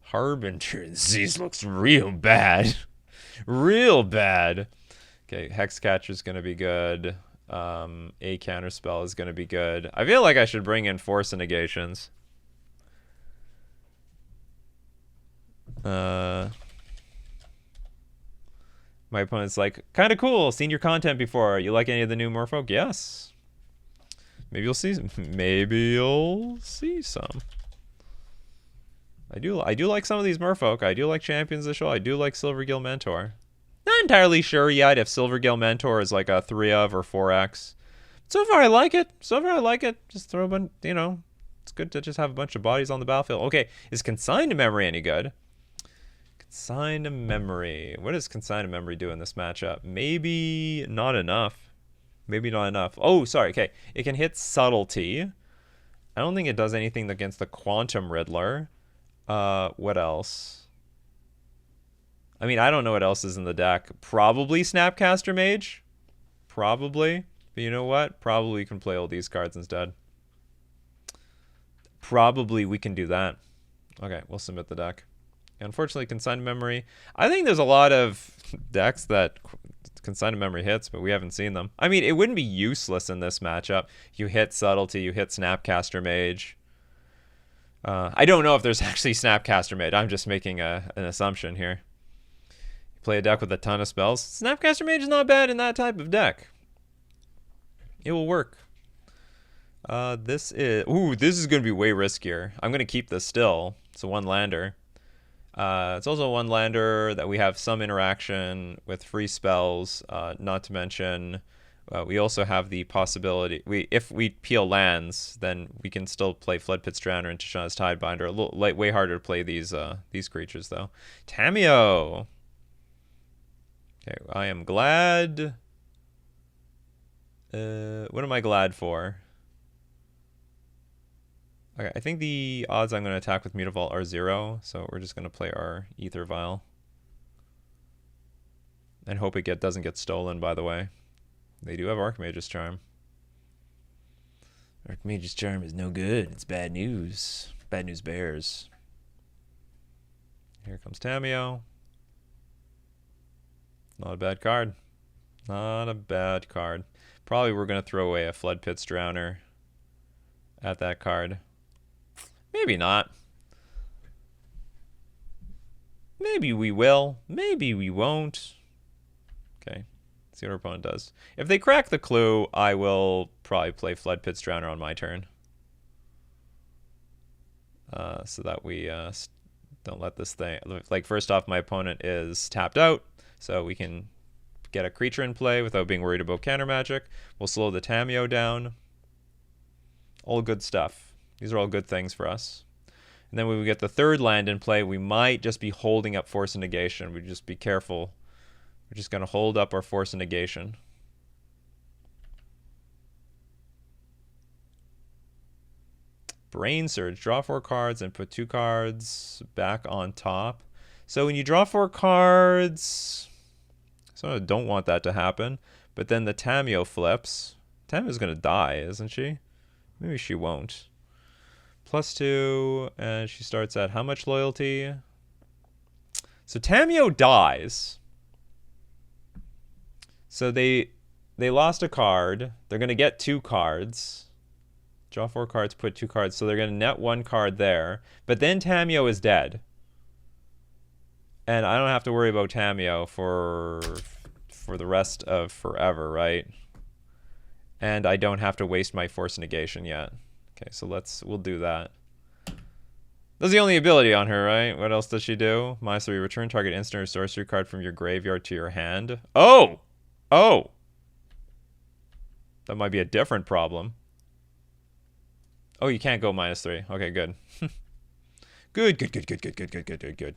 S1: Harbinger Disease looks real bad. Real bad. Okay, Hexcatcher is going to be good. A Counterspell is going to be good. I feel like I should bring in Force and Negations. My opponent's like, kind of cool. Seen your content before. You like any of the new Merfolk? Yes. Maybe you'll see some. Maybe you'll see some. I do like some of these Merfolk. I do like Champions of the Shoal. I do like Silvergill Mentor. Not entirely sure yet if Silvergill Mentor is like a 3 of or 4x. So far I like it. Just throw a bunch, it's good to just have a bunch of bodies on the battlefield. Okay, is Consigned to Memory any good? Consigned to Memory. What does Consigned to Memory do in this matchup? Maybe not enough. Maybe not enough. Oh, sorry. Okay. It can hit Subtlety. I don't think it does anything against the Quantum Riddler. What else? I mean, I don't know what else is in the deck. Probably Snapcaster Mage. Probably. But you know what? Probably we can play all these cards instead. Probably we can do that. Okay, we'll submit the deck. Unfortunately, Consigned Memory. I think there's a lot of decks that Consigned Memory hits, but we haven't seen them. I mean, it wouldn't be useless in this matchup. You hit Subtlety, you hit Snapcaster Mage. I don't know if there's actually Snapcaster Mage. I'm just making an assumption here. You play a deck with a ton of spells. Snapcaster Mage is not bad in that type of deck. It will work. This is going to be way riskier. I'm going to keep this still. It's a 1-lander. It's also a 1-lander that we have some interaction with free spells, not to mention We also have the possibility, if we peel lands, then we can still play Floodpit's Drowner and Tishana's Tidebinder. A little way harder to play these creatures though. Tamiyo. Okay, I am glad. What am I glad for? Okay, I think the odds I'm going to attack with Mutavault are 0, so we're just going to play our Ether Vial. And hope it doesn't get stolen, by the way. They do have Archmage's Charm. Archmage's Charm is no good. It's bad news. Bad news bears. Here comes Tamiyo. Not a bad card. Not a bad card. Probably we're going to throw away a Floodpit's Drowner at that card. Maybe not. Maybe we will. Maybe we won't. Okay. See what our opponent does. If they crack the clue, I will probably play Floodpit's Drowner on my turn. So that we don't let this thing... Like, first off, my opponent is tapped out, so we can get a creature in play without being worried about counter magic. We'll slow the Tamiyo down. All good stuff. These are all good things for us. And then when we get the third land in play, we might just be holding up Force of Negation. We just be careful. We're just going to hold up our Force of Negation. Brain Surge. Draw 4 cards and put 2 cards back on top. So when you draw 4 cards... So I don't want that to happen. But then the Tamiyo flips. Tamiyo's going to die, isn't she? Maybe she won't. +2, and she starts at how much loyalty? So Tamiyo dies. So they lost a card. They're going to get 2 cards. Draw 4 cards, put 2 cards. So they're going to net 1 card there. But then Tamiyo is dead. And I don't have to worry about Tamiyo for the rest of forever, right? And I don't have to waste my Force Negation yet. Okay, so we'll do that. That's the only ability on her, right? What else does she do? -3, return target instant or sorcery card from your graveyard to your hand. Oh! Oh! That might be a different problem. Oh, you can't go -3. Okay, good. Good. Good.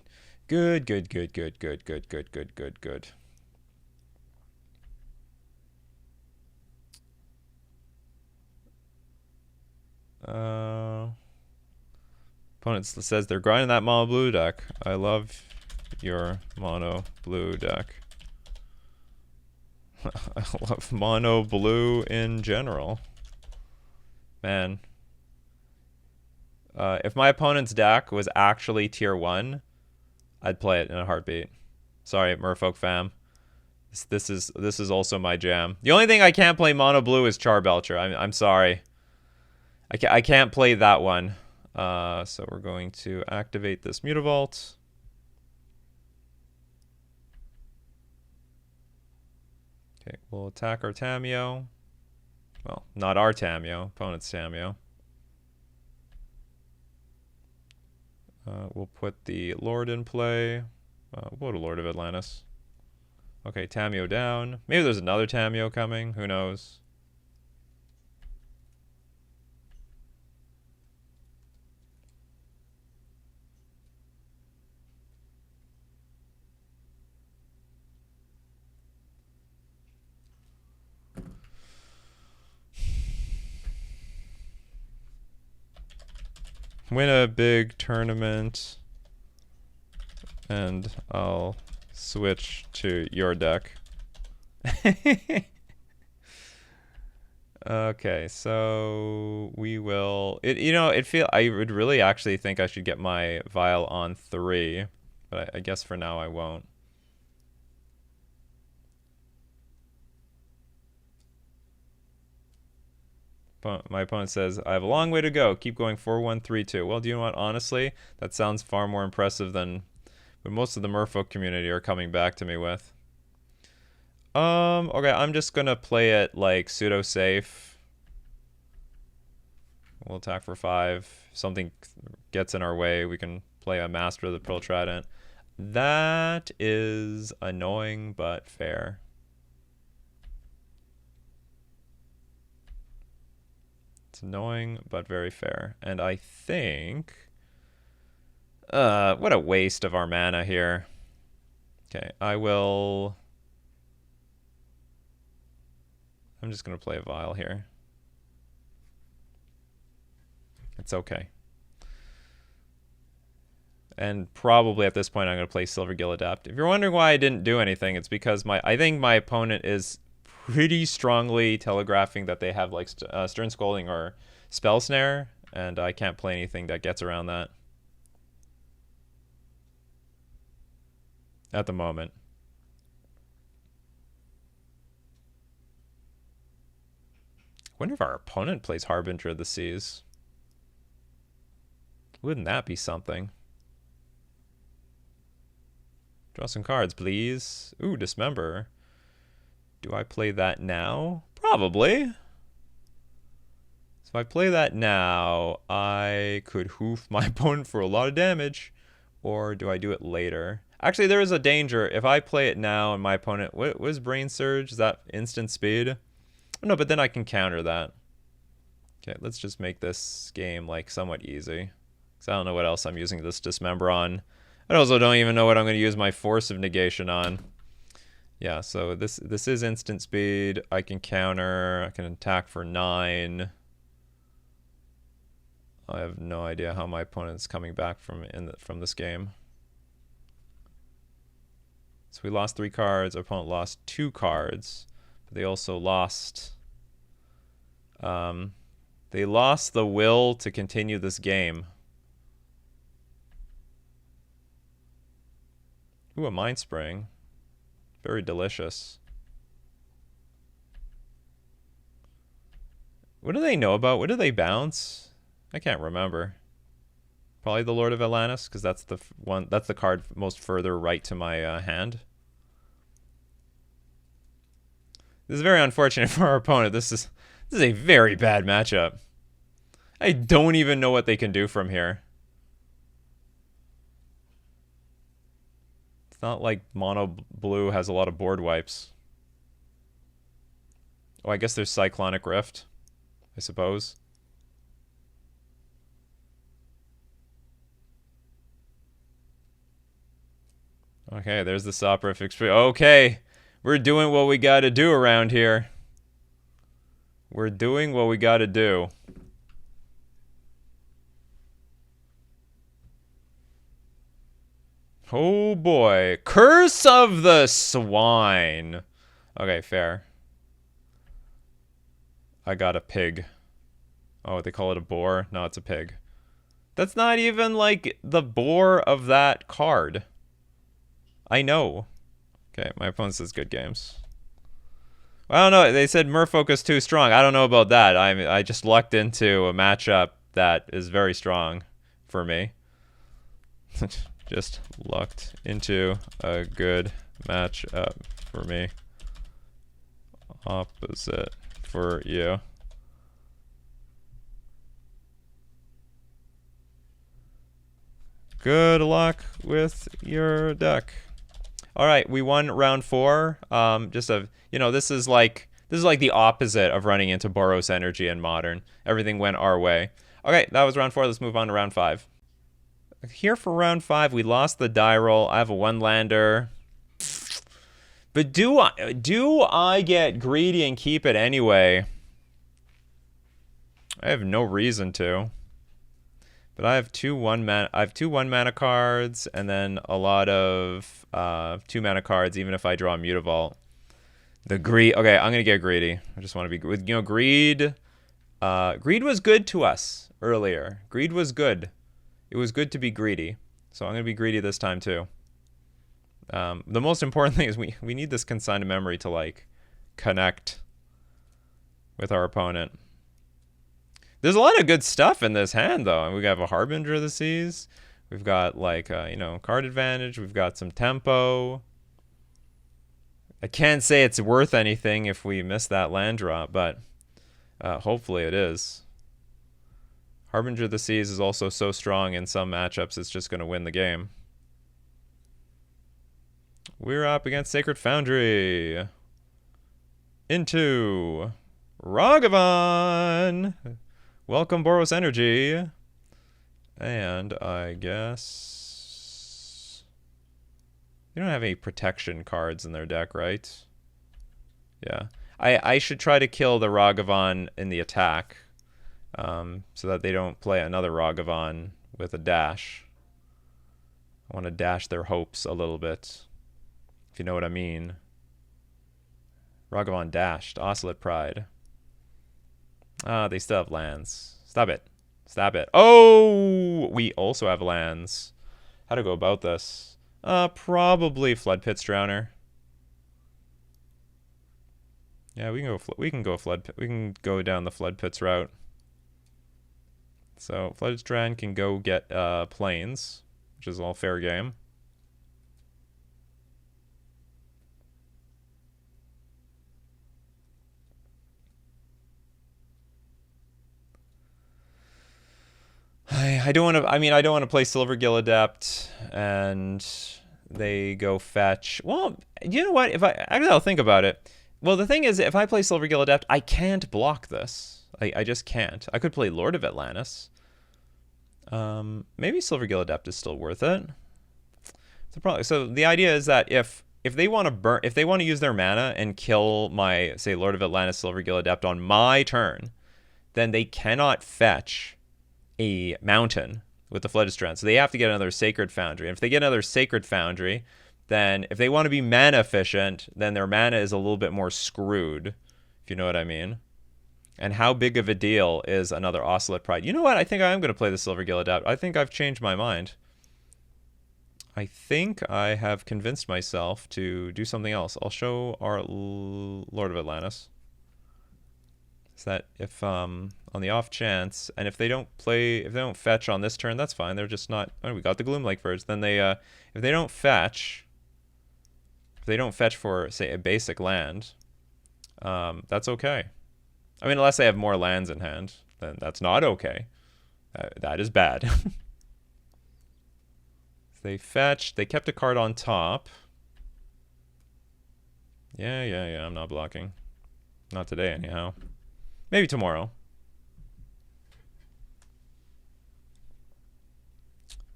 S1: Opponent says they're grinding that mono blue deck. I love your mono blue deck. I love mono blue in general. Man. If my opponent's deck was actually tier 1, I'd play it in a heartbeat. Sorry, Merfolk fam. This is also my jam. The only thing I can't play mono blue is Charbelcher. I'm sorry. I can't play that one. So we're going to activate this Mutavault. Okay, we'll attack our Tamiyo. Well, not our Tamiyo, opponent's Tamiyo. We'll put the Lord in play. We'll go to Lord of Atlantis. Okay, Tamiyo down. Maybe there's another Tamiyo coming. Who knows? Win a big tournament, and I'll switch to your deck. Okay, so we will. I would really actually think I should get my vial on 3, but I guess for now I won't. My opponent says, I have a long way to go. Keep going 4-1-3-2. Well, do you know what? Honestly, that sounds far more impressive than what most of the Merfolk community are coming back to me with. Okay, I'm just gonna play it like pseudo safe. We'll attack for 5. If something gets in our way, we can play a Master of the Pearl Trident. That is annoying but fair. It's annoying, but very fair. And I think... what a waste of our mana here. Okay, I'm just going to play a Vial here. It's okay. And probably at this point I'm going to play Silvergill Adapt. If you're wondering why I didn't do anything, it's because I think my opponent is pretty strongly telegraphing that they have like Stern Scolding or Spell Snare, and I can't play anything that gets around that at the moment. I wonder if our opponent plays Harbinger of the Seas. Wouldn't that be something? Draw some cards, please. Ooh, Dismember. Do I play that now? Probably. So if I play that now, I could hoof my opponent for a lot of damage. Or do I do it later? Actually, there is a danger. If I play it now and my opponent... What was Brain Surge? Is that instant speed? Oh, no, but then I can counter that. Okay, let's just make this game like somewhat easy. Because I don't know what else I'm using this Dismember on. I also don't even know what I'm going to use my Force of Negation on. Yeah, so this is instant speed. I can counter. I can attack for 9. I have no idea how my opponent's coming back from this game. So we lost 3 cards. Our opponent lost 2 cards. But they also lost... they lost the will to continue this game. Ooh, a Mind Spring. Very delicious. What do they know about? What do they bounce? I can't remember. Probably the Lord of Atlantis, because that's the one. That's the card most further right to my hand. This is very unfortunate for our opponent. This is a very bad matchup. I don't even know what they can do from here. It's not like mono blue has a lot of board wipes. Oh, I guess there's Cyclonic Rift, I suppose. Okay, there's the Soporific Spree. Okay, we're doing what we gotta do around here. We're doing what we gotta do. Oh boy. Curse of the Swine. Okay, fair. I got a pig. Oh, they call it a boar? No, it's a pig. That's not even like the boar of that card. I know. Okay, my opponent says good games. I don't know. They said Merfolk is too strong. I don't know about that. I just lucked into a matchup that is very strong for me. Just lucked into a good matchup for me. Opposite for you. Good luck with your deck. All right, we won round 4. This is like the opposite of running into Boros Energy in Modern. Everything went our way. Okay, that was round 4. Let's move on to round 5. Here for round 5, we lost the die roll. I have a 1-lander. But do I get greedy and keep it anyway? I have no reason to. But I have two 1-mana cards, and then a lot of 2-mana cards, even if I draw a Mutavault. The greed. Okay, I'm gonna get greedy. I just want to be with greed. Greed was good to us earlier. Greed was good. It was good to be greedy, so I'm gonna be greedy this time too. The most important thing is we need this consigned memory to like connect with our opponent. There's a lot of good stuff in this hand though, and we have a Harbinger of the Seas. We've got like card advantage. We've got some tempo. I can't say it's worth anything if we miss that land drop, but hopefully it is. Harbinger of the Seas is also so strong in some matchups, it's just going to win the game. We're up against Sacred Foundry. Into Ragavan. Welcome, Boros Energy. And I guess they don't have any protection cards in their deck, right? Yeah. I should try to kill the Ragavan in the attack, so that they don't play another Ragavan with a dash. I want to dash their hopes a little bit, if you know what I mean. Ragavan dashed. Oscillate Pride. Ah, they still have lands. Stop it. Stop it. Oh! We also have lands. How to go about this? Probably Flood Pits Drowner. Yeah, we can go down the Flood Pits route. So Flood Pits Drown can go get planes, which is all fair game. I don't want to. I mean, I don't want to play Silvergill Adept, and they go fetch. Well, you know what? If I'll think about it. Well, the thing is, if I play Silvergill Adept, I can't block this. I just can't. I could play Lord of Atlantis. Maybe Silvergill Adept is still worth it. So the idea is that if they want to use their mana and kill my, say, Lord of Atlantis Silvergill Adept on my turn, then they cannot fetch a mountain with the Flooded Strand. So they have to get another Sacred Foundry. And if they get another Sacred Foundry, then if they want to be mana efficient, then their mana is a little bit more screwed, if you know what I mean. And how big of a deal is another Oscillate Pride? You know what? I think I am going to play the Silvergill Adept. I think I've changed my mind. I think I have convinced myself to do something else. I'll show our Lord of Atlantis. Is that if on the off chance, and if they don't fetch on this turn, that's fine. They're just not. Oh, we got the Gloomlake Birds. Then they if they don't fetch for, say, a basic land, that's okay. I mean, unless they have more lands in hand, then that's not okay. That is bad. They fetched. They kept a card on top. Yeah. I'm not blocking. Not today, anyhow. Maybe tomorrow.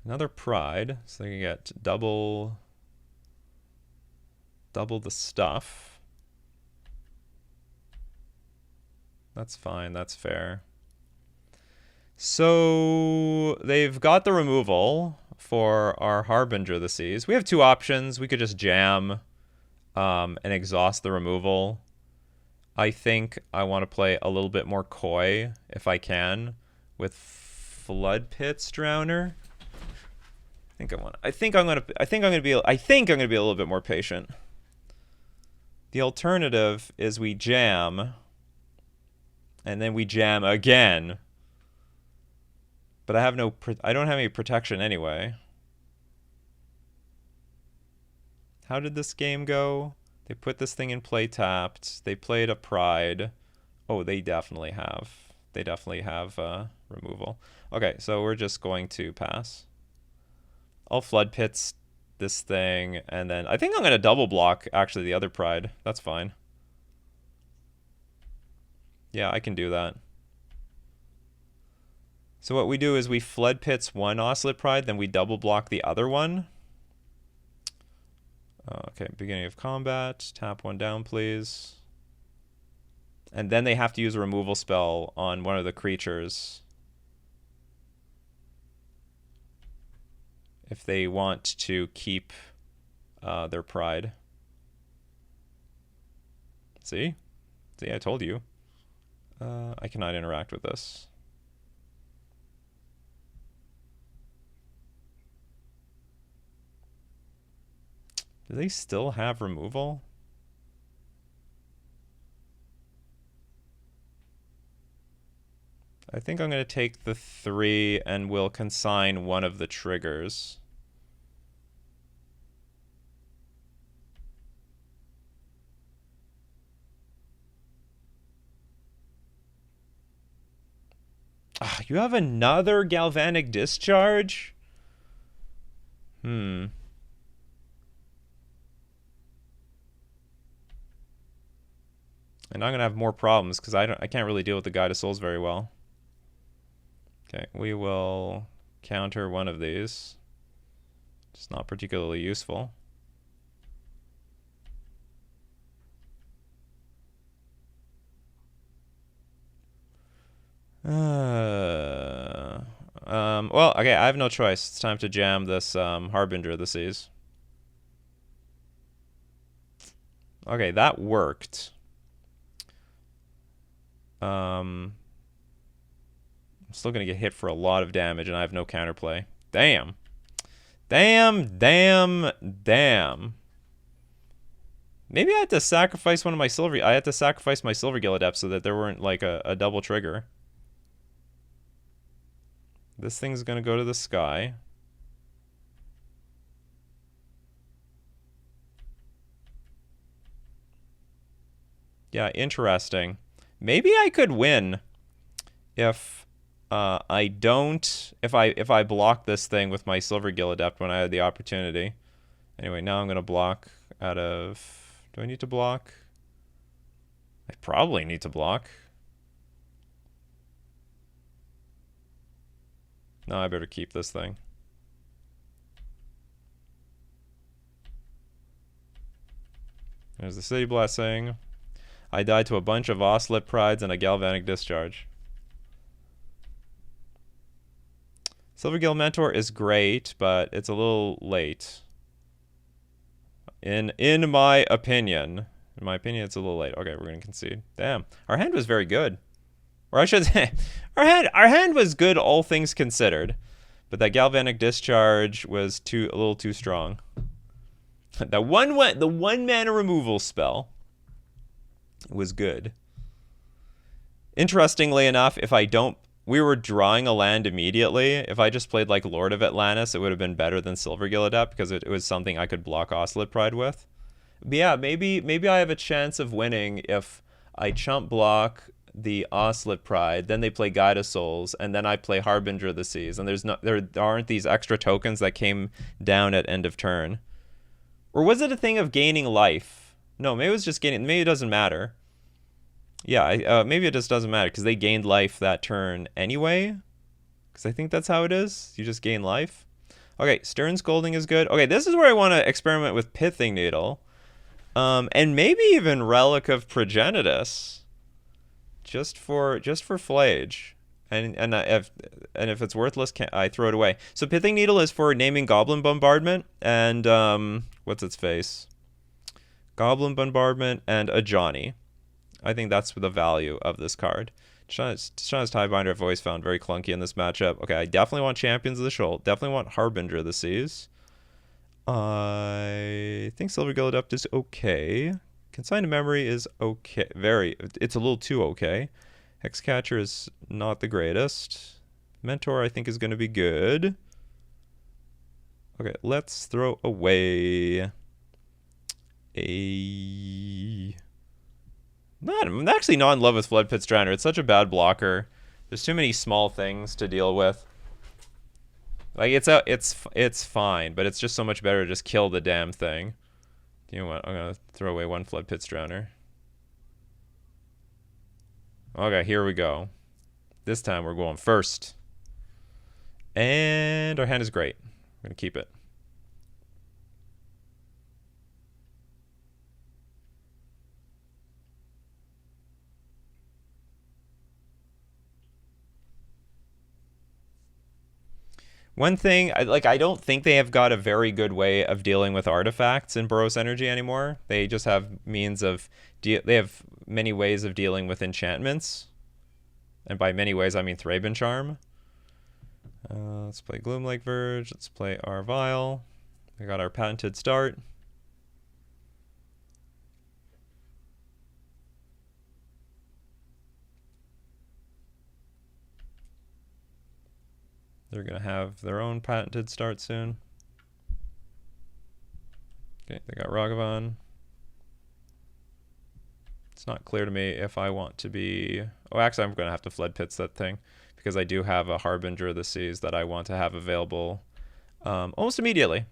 S1: Another Pride. So they can get double the stuff. That's fine. That's fair. So they've got the removal for our Harbinger of the Seas. We have two options. We could just jam and exhaust the removal. I think I want to play a little bit more coy, if I can, with Flood Pits Drowner. I think I'm gonna be a little bit more patient. The alternative is we jam, and then we jam again. But I don't have any protection anyway. How did this game go? They put this thing in play tapped. They played a Pride. Oh, they definitely have. Removal. Okay, so we're just going to pass. I'll Flood Pits this thing, and then I think I'm going to double block, actually, the other Pride. That's fine. Yeah, I can do that. So what we do is we Flood Pits one Oscillate Pride, then we double block the other one. Okay, beginning of combat. Tap one down, please. And then they have to use a removal spell on one of the creatures if they want to keep their Pride. See, I told you. I cannot interact with this. Do they still have removal? I think I'm going to take the 3 and we'll consign one of the triggers. Ah, you have another Galvanic Discharge? And I'm going to have more problems because I can't really deal with the Guide of Souls very well. Okay, we will counter one of these. It's not particularly useful. Well, okay, I have no choice. It's time to jam this Harbinger of the Seas. Okay, that worked. I'm still gonna get hit for a lot of damage, and I have no counterplay. Damn. Damn, damn, damn. Maybe I had to sacrifice one of my silver... I had to sacrifice my Silver Gill Adept so that there weren't, like, a double trigger. This thing's gonna go to the sky. Yeah, interesting. Maybe I could win if I don't... If I block this thing with my Silver Gill Adept when I had the opportunity. Anyway, now I'm gonna block out of... Do I need to block? I probably need to block. No, I better keep this thing. There's the City Blessing. I died to a bunch of Oslet Prides and a Galvanic Discharge. Silvergill Mentor is great, but it's a little late. In my opinion. In my opinion, it's a little late. Okay, we're going to concede. Damn. Our hand was very good. Or I should say, our hand was good, all things considered. But that Galvanic Discharge was a little too strong. The one mana removal spell was good. Interestingly enough, if I don't... We were drawing a land immediately. If I just played like Lord of Atlantis, it would have been better than Silvergill Adept because it was something I could block Oslet Pride with. But yeah, maybe I have a chance of winning if I chump block the Oslet Pride, then they play Guide of Souls, and then I play Harbinger of the Seas, and there aren't these extra tokens that came down at end of turn. Or was it a thing of gaining life? No, maybe it was just gaining... Maybe it doesn't matter. Yeah, maybe it just doesn't matter because they gained life that turn anyway. Because I think that's how it is. You just gain life. Okay, Stern Scolding is good. Okay, this is where I want to experiment with Pithing Needle. And maybe even Relic of Progenitus. Just for Flage. And if it's worthless, I throw it away. So Pithing Needle is for naming Goblin Bombardment and what's its face? Goblin Bombardment and a Johnny. I think that's the value of this card. Tishana's Tiebinder I've always found very clunky in this matchup. Okay, I definitely want Champions of the Shoal. Definitely want Harbinger of the Seas. I think Silvergill Adept is okay. Consigned to Memory is okay. It's a little too okay. Hexcatcher is not the greatest. Mentor I think is going to be good. Okay, let's throw away I'm actually not in love with Flood Pit's Drowner. It's such a bad blocker. There's too many small things to deal with. Like it's fine, but it's just so much better to just kill the damn thing. You know what? I'm gonna throw away one Flood Pit's Drowner. Okay, here we go. This time we're going first. And our hand is great. I'm gonna keep it. One thing, I don't think they have got a very good way of dealing with artifacts in Boros Energy anymore. They just have means of... They have many ways of dealing with enchantments. And by many ways, I mean Thraben Charm. Let's play Gloomlake Verge. Let's play our Vial. We got our patented start. They're going to have their own patented start soon. Okay, they got Ragavan. It's not clear to me if I want to be... Oh, actually, I'm going to have to Flood Pits that thing because I do have a Harbinger of the Seas that I want to have available almost immediately.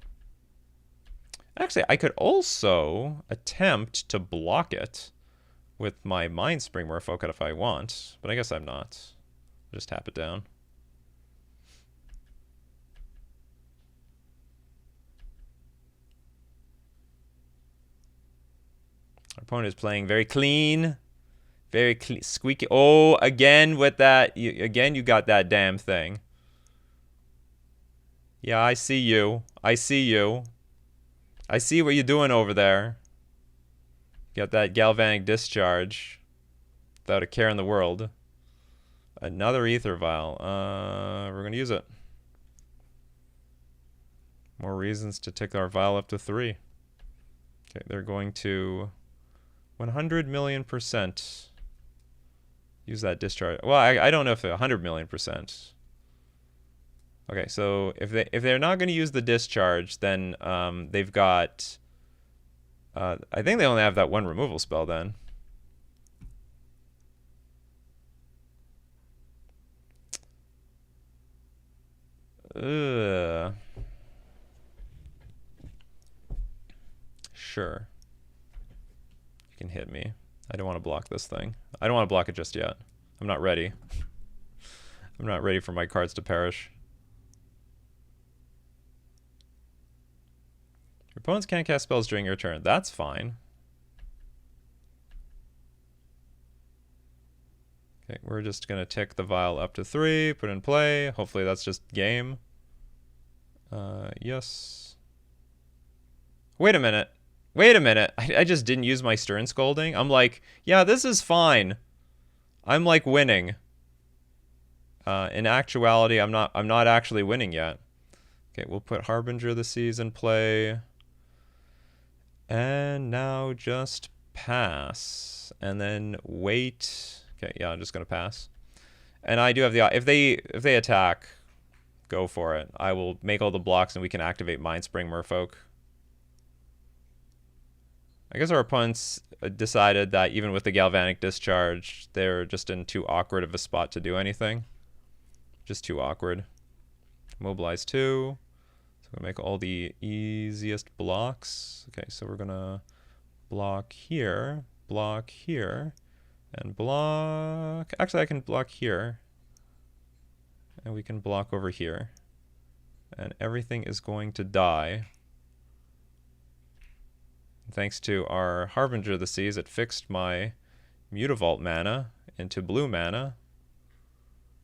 S1: Actually, I could also attempt to block it with my Mindspring Merfolk if I want, but I guess I'm not. I'll just tap it down. opponent is playing very clean. Very clean, squeaky. Oh, again with that. Again, you got that damn thing. Yeah, I see you. I see you. I see what you're doing over there. Got that galvanic discharge. Without a care in the world. Another ether vial. We're going to use it. More reasons to tick our vial up to 3. Okay, they're going to 100 million% use that discharge. Well, I don't know if they're 100 million%. Okay, so if they're not going to use the discharge, then they've got. I think they only have that one removal spell then. Sure. You can hit me. I don't want to block this thing. I don't want to block it just yet. I'm not ready. I'm not ready for my cards to perish. Your opponents can't cast spells during your turn. That's fine. Okay, we're just going to tick the vial up to 3, put in play. Hopefully that's just game. Yes. Wait a minute. Wait a minute. I just didn't use my Stern Scolding. I'm like, yeah, this is fine. I'm like winning. In actuality, I'm not actually winning yet. Okay, we'll put Harbinger of the Seas in play. And now just pass. And then wait. Okay, yeah, I'm just gonna pass. And I do have the if they attack, go for it. I will make all the blocks and we can activate Mindspring Merfolk. I guess our opponents decided that even with the Galvanic Discharge, they're just in too awkward of a spot to do anything. Just too awkward. Mobilize 2. So I'm going to make all the easiest blocks. Okay, so we're going to block here, and block... Actually, I can block here. And we can block over here. And everything is going to die. Thanks to our Harbinger of the Seas, it fixed my Mutavault mana into blue mana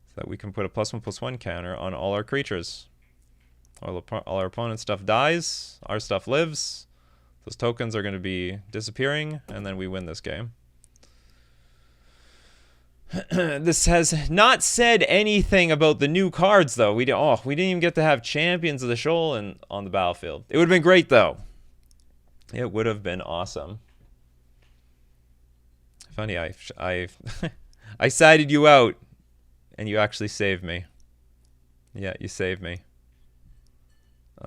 S1: so that we can put a +1/+1 counter on all our creatures. All our opponent's stuff dies, our stuff lives. Those tokens are going to be disappearing, and then we win this game. This has not said anything about the new cards, though. We didn't even get to have Champions of the Shoal on the battlefield. It would have been great, though. It would have been awesome. Funny, I sided you out, and you actually saved me. Yeah, you saved me.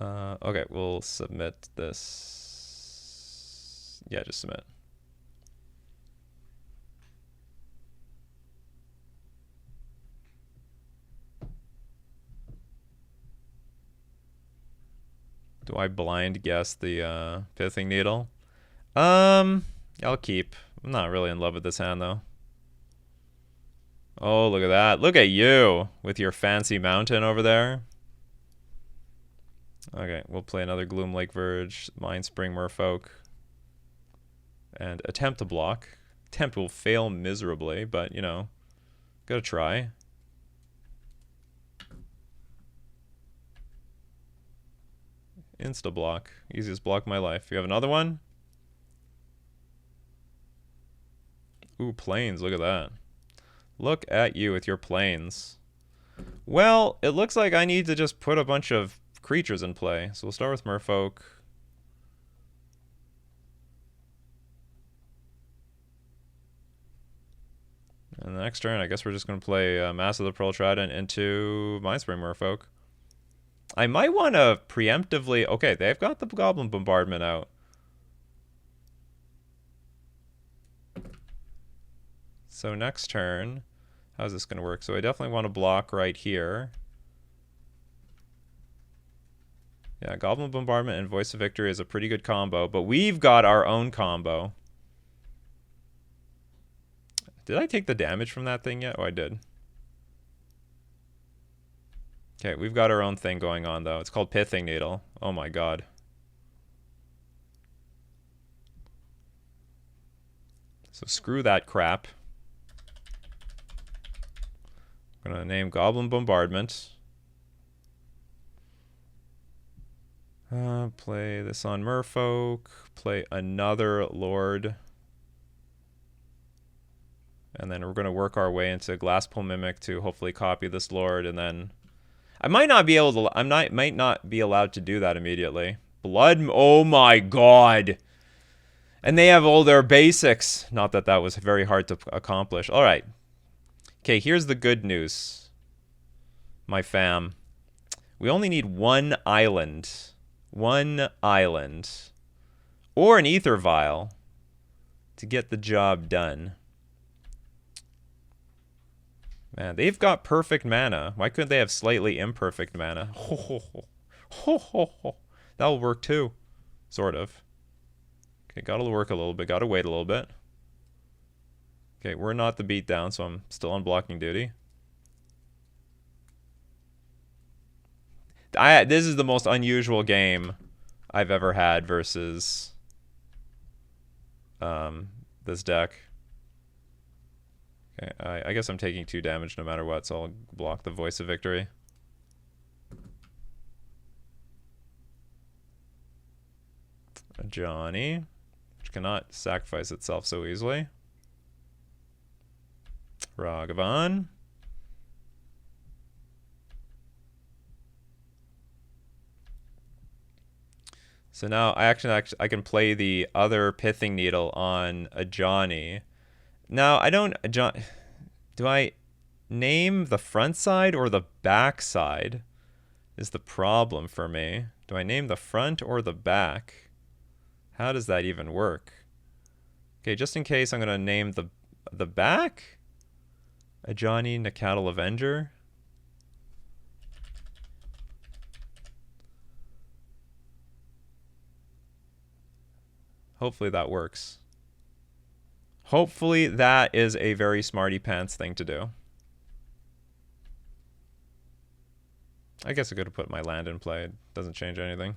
S1: Okay, we'll submit this. Yeah, just submit. Do I blind guess the Pithing Needle? I'll keep. I'm not really in love with this hand, though. Oh, look at that. Look at you with your fancy mountain over there. Okay, we'll play another Gloomlake Verge, Mindspring Merfolk, and attempt to block. Attempt will fail miserably, but, you know, gotta try. Insta-block. Easiest block of my life. You have another one? Ooh, planes. Look at that. Look at you with your planes. Well, it looks like I need to just put a bunch of creatures in play. So we'll start with Merfolk. And the next turn, I guess we're just going to play Mass of the Pearl Trident into Mindspring Merfolk. I might want to preemptively... Okay, they've got the Goblin Bombardment out. So next turn, how's this going to work? So I definitely want to block right here. Yeah, Goblin Bombardment and Voice of Victory is a pretty good combo, but we've got our own combo. Did I take the damage from that thing yet? Oh, I did. Okay, we've got our own thing going on, though. It's called Pithing Needle. Oh my god. So screw that crap. I'm going to name Goblin Bombardment. Play this on Merfolk. Play another Lord. And then we're going to work our way into Glasspool Mimic to hopefully copy this Lord. And then I might not be able to... might not be allowed to do that immediately. Blood... Oh my god! And they have all their basics. Not that that was very hard to accomplish. All right. Okay, here's the good news, my fam. We only need one island. One island. Or an ether vial to get the job done. Man, they've got perfect mana. Why couldn't they have slightly imperfect mana? Ho, ho, ho. Ho, ho, ho. That'll work too. Sort of. Okay, gotta work a little bit. Gotta wait a little bit. Okay, we're not the beatdown, so I'm still on blocking duty. This is the most unusual game I've ever had versus this deck. Okay, I guess I'm taking 2 damage no matter what, so I'll block the Voice of Victory. Johnny, which cannot sacrifice itself so easily. Ragavan. So now I can play the other Pithing Needle on a Johnny. Now do I name the front side or the back side is the problem for me. Do I name the front or the back? How does that even work? Okay, just in case I'm gonna name the back. A Johnny Nikachu Avenger. Hopefully that works. Hopefully that is a very smarty pants thing to do. I guess I could have put my land in play. It doesn't change anything.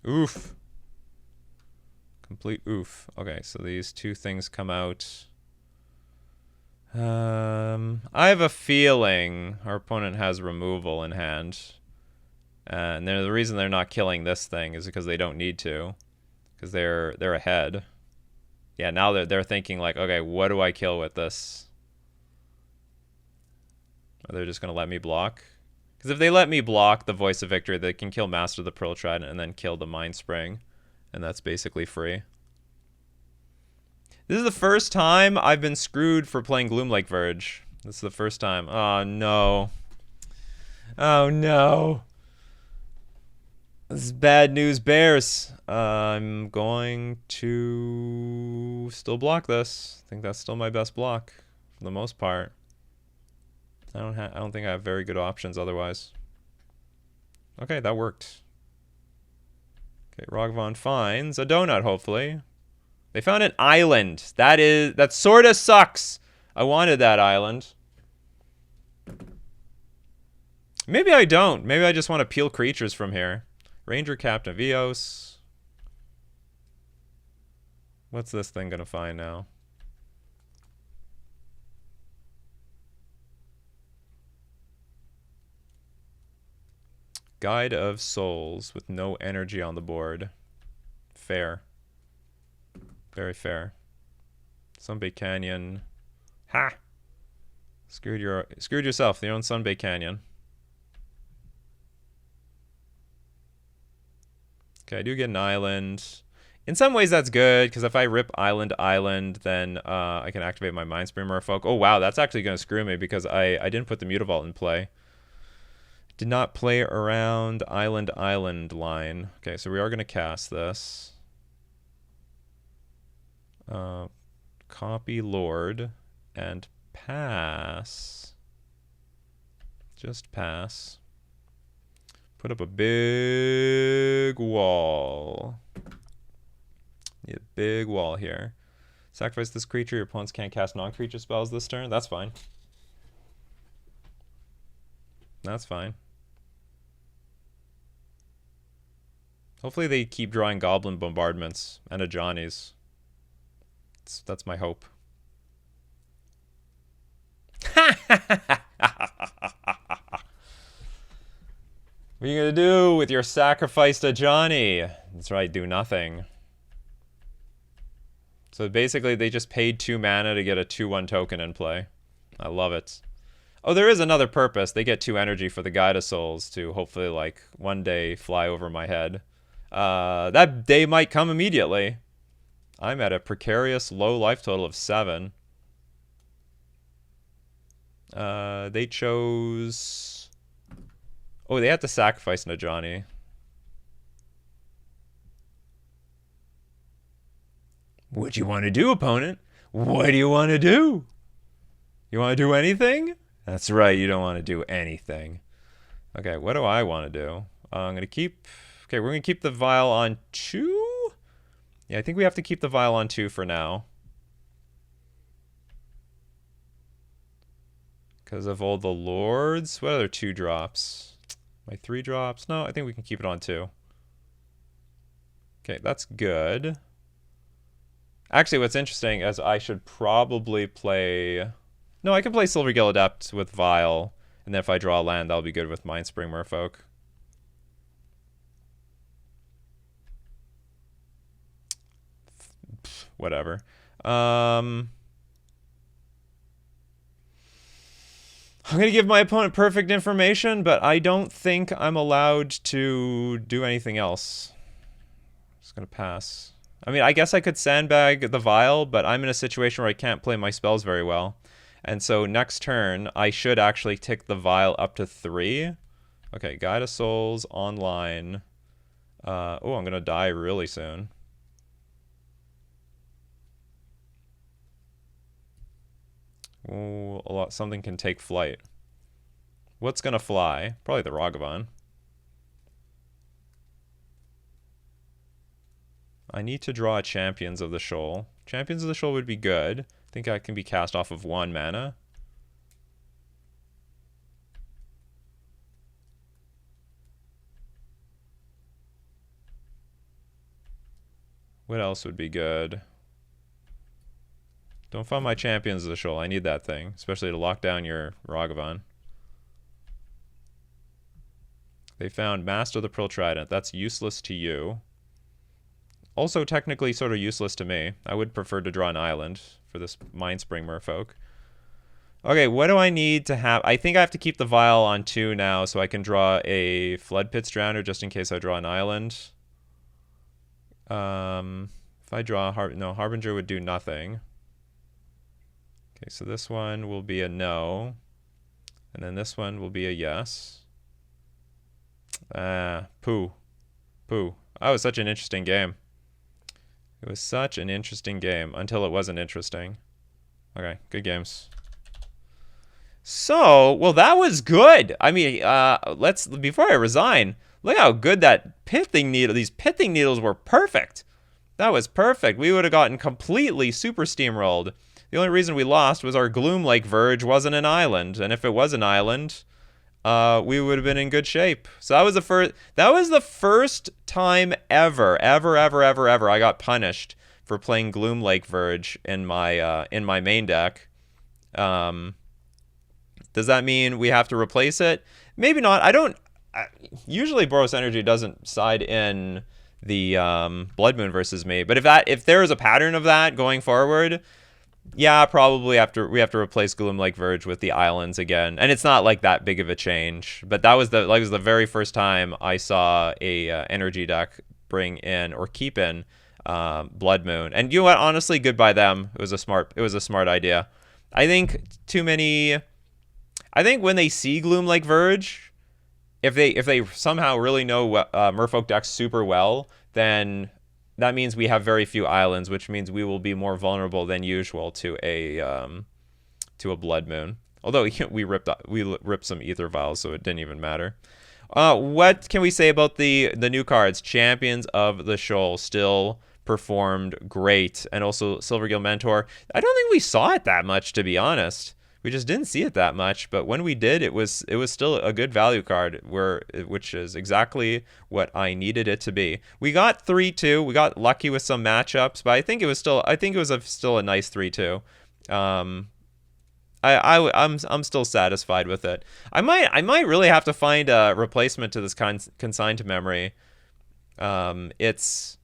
S1: Oof. Complete oof. Okay, so these 2 things come out. I have a feeling our opponent has removal in hand. And the reason they're not killing this thing is because they don't need to. Because they're ahead. Yeah, now they're thinking like, okay, what do I kill with this? Are they just going to let me block? Because if they let me block the Voice of Victory, they can kill Master of the Pearl Trident and then kill the Mind Spring. And that's basically free. This is the first time I've been screwed for playing Gloomlake Verge. This is the first time. Oh, no. Oh, no. This is bad news bears. I'm going to still block this. I think that's still my best block for the most part. I don't think I have very good options otherwise. Okay, that worked. Okay, Ragavan finds a donut, hopefully. They found an island. That sort of sucks. I wanted that island. Maybe I don't. Maybe I just want to peel creatures from here. Ranger Captain of Eos. What's this thing gonna find now? Guide of Souls with no energy on the board. Fair. Very fair. Sunbait Canyon. Ha! Screwed yourself. Your own Sunbait Canyon. Okay, I do get an island. In some ways, that's good, because if I rip island, then I can activate my Mindspring Merfolk. Oh, wow, that's actually going to screw me, because I didn't put the Mutavault in play. Did not play around island line. Okay, so we are going to cast this. Copy Lord and pass. Just pass. Put up a big wall. Need a big wall here. Sacrifice this creature. Your opponents can't cast non-creature spells this turn. That's fine. That's fine. Hopefully they keep drawing Goblin Bombardments and a Johnny's. That's my hope. What are you gonna do with your sacrifice to Johnny? That's right, do nothing. So basically they just paid 2 mana to get a 2/1 token in play. I love it. Oh, there is another purpose. They get 2 energy for the Guide of Souls to hopefully, like, one day fly over my head. That day might come immediately. I'm at a precarious low life total of 7. They chose... Oh, they had to sacrifice Najani. What do you want to do, opponent? What do you want to do? You want to do anything? That's right, you don't want to do anything. Okay, what do I want to do? I'm going to keep... Okay, we're going to keep the Vial on 2? Yeah, I think we have to keep the Vial on 2 for now. Because of all the Lords. What other 2 drops? My 3 drops? No, I think we can keep it on 2. Okay, that's good. Actually, what's interesting is I should probably play... No, I can play Silvergill Adept with Vial, and then if I draw a land, that'll be good with Mindspring Merfolk. Whatever. I'm going to give my opponent perfect information, but I don't think I'm allowed to do anything else. I'm just going to pass. I mean, I guess I could sandbag the Vial, but I'm in a situation where I can't play my spells very well. And so next turn, I should actually tick the Vial up to 3. Okay, Guide of Souls online. Oh, I'm going to die really soon. Ooh, something can take flight. What's going to fly? Probably the Ragavan. I need to draw Champions of the Shoal. Champions of the Shoal would be good. I think I can be cast off of 1 mana. What else would be good? Don't find my Champions of the Shoal. I need that thing, especially to lock down your Ragavan. They found Master of the Pearl Trident. That's useless to you. Also technically sort of useless to me. I would prefer to draw an island for this Mindspring Merfolk. Okay, what do I need to have? I think I have to keep the Vial on 2 now so I can draw a Flood Pits Drowner just in case I draw an island. If I draw Harbinger would do nothing. Okay, so this one will be a no. And then this one will be a yes. Poo. Poo. That was such an interesting game. It was such an interesting game until it wasn't interesting. Okay, good games. So, well, that was good. I mean, before I resign, look how good that pithing needle, these pithing needles were perfect. That was perfect. We would have gotten completely super steamrolled. The only reason we lost was our Gloom Lake Verge wasn't an island, and if it was an island, we would have been in good shape. So that was the first time ever I got punished for playing Gloom Lake Verge in my main deck. Does that mean we have to replace it? Maybe not. Usually Boros Energy doesn't side in the Blood Moon versus me, but if there is a pattern of that going forward, yeah, probably we have to replace Gloom Lake Verge with the islands again. And it's not like that big of a change, but that was the very first time I saw a energy deck bring in or keep in Blood Moon. And you know what? Honestly, good by them. It was a smart idea. I think when they see Gloom Lake Verge, if they somehow really know Merfolk decks super well, then that means we have very few islands, which means we will be more vulnerable than usual to a Blood Moon. Although we ripped some Ether Vials, so it didn't even matter. What can we say about the new cards? Champions of the Shoal still performed great, and also Silvergill Mentor. I don't think we saw it that much, to be honest. we just didn't see it that much. But when we did, it was still a good value card, which is exactly what I needed it to be. We got 3-2. We got lucky with some matchups, but I think it was still a nice 3-2. I'm still satisfied with it. I might really have to find a replacement to this consigned to memory. It's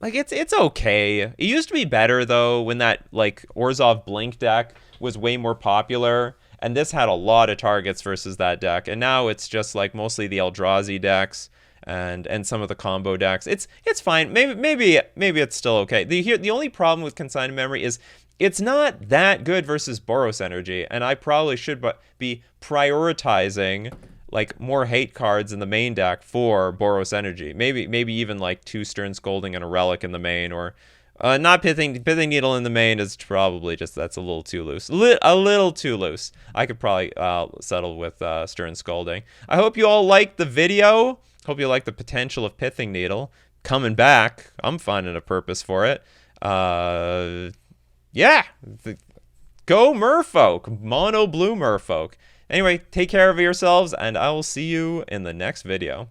S1: okay. It used to be better though when that like Orzhov Blink deck was way more popular, and this had a lot of targets versus that deck. And now it's just like mostly the Eldrazi decks and some of the combo decks. It's fine. Maybe it's still okay. The only problem with consigned memory is it's not that good versus Boros Energy, and I probably should be prioritizing like more hate cards in the main deck for Boros Energy. Maybe even like 2 Stern Scolding and a Relic in the main, or not Pithing Needle in the main is probably just, that's a little too loose. A little too loose. I could probably settle with Stern Scolding. I hope you all liked the video. Hope you like the potential of Pithing Needle coming back. I'm finding a purpose for it. Yeah. Go Merfolk. Mono blue Merfolk. Anyway, take care of yourselves, and I will see you in the next video.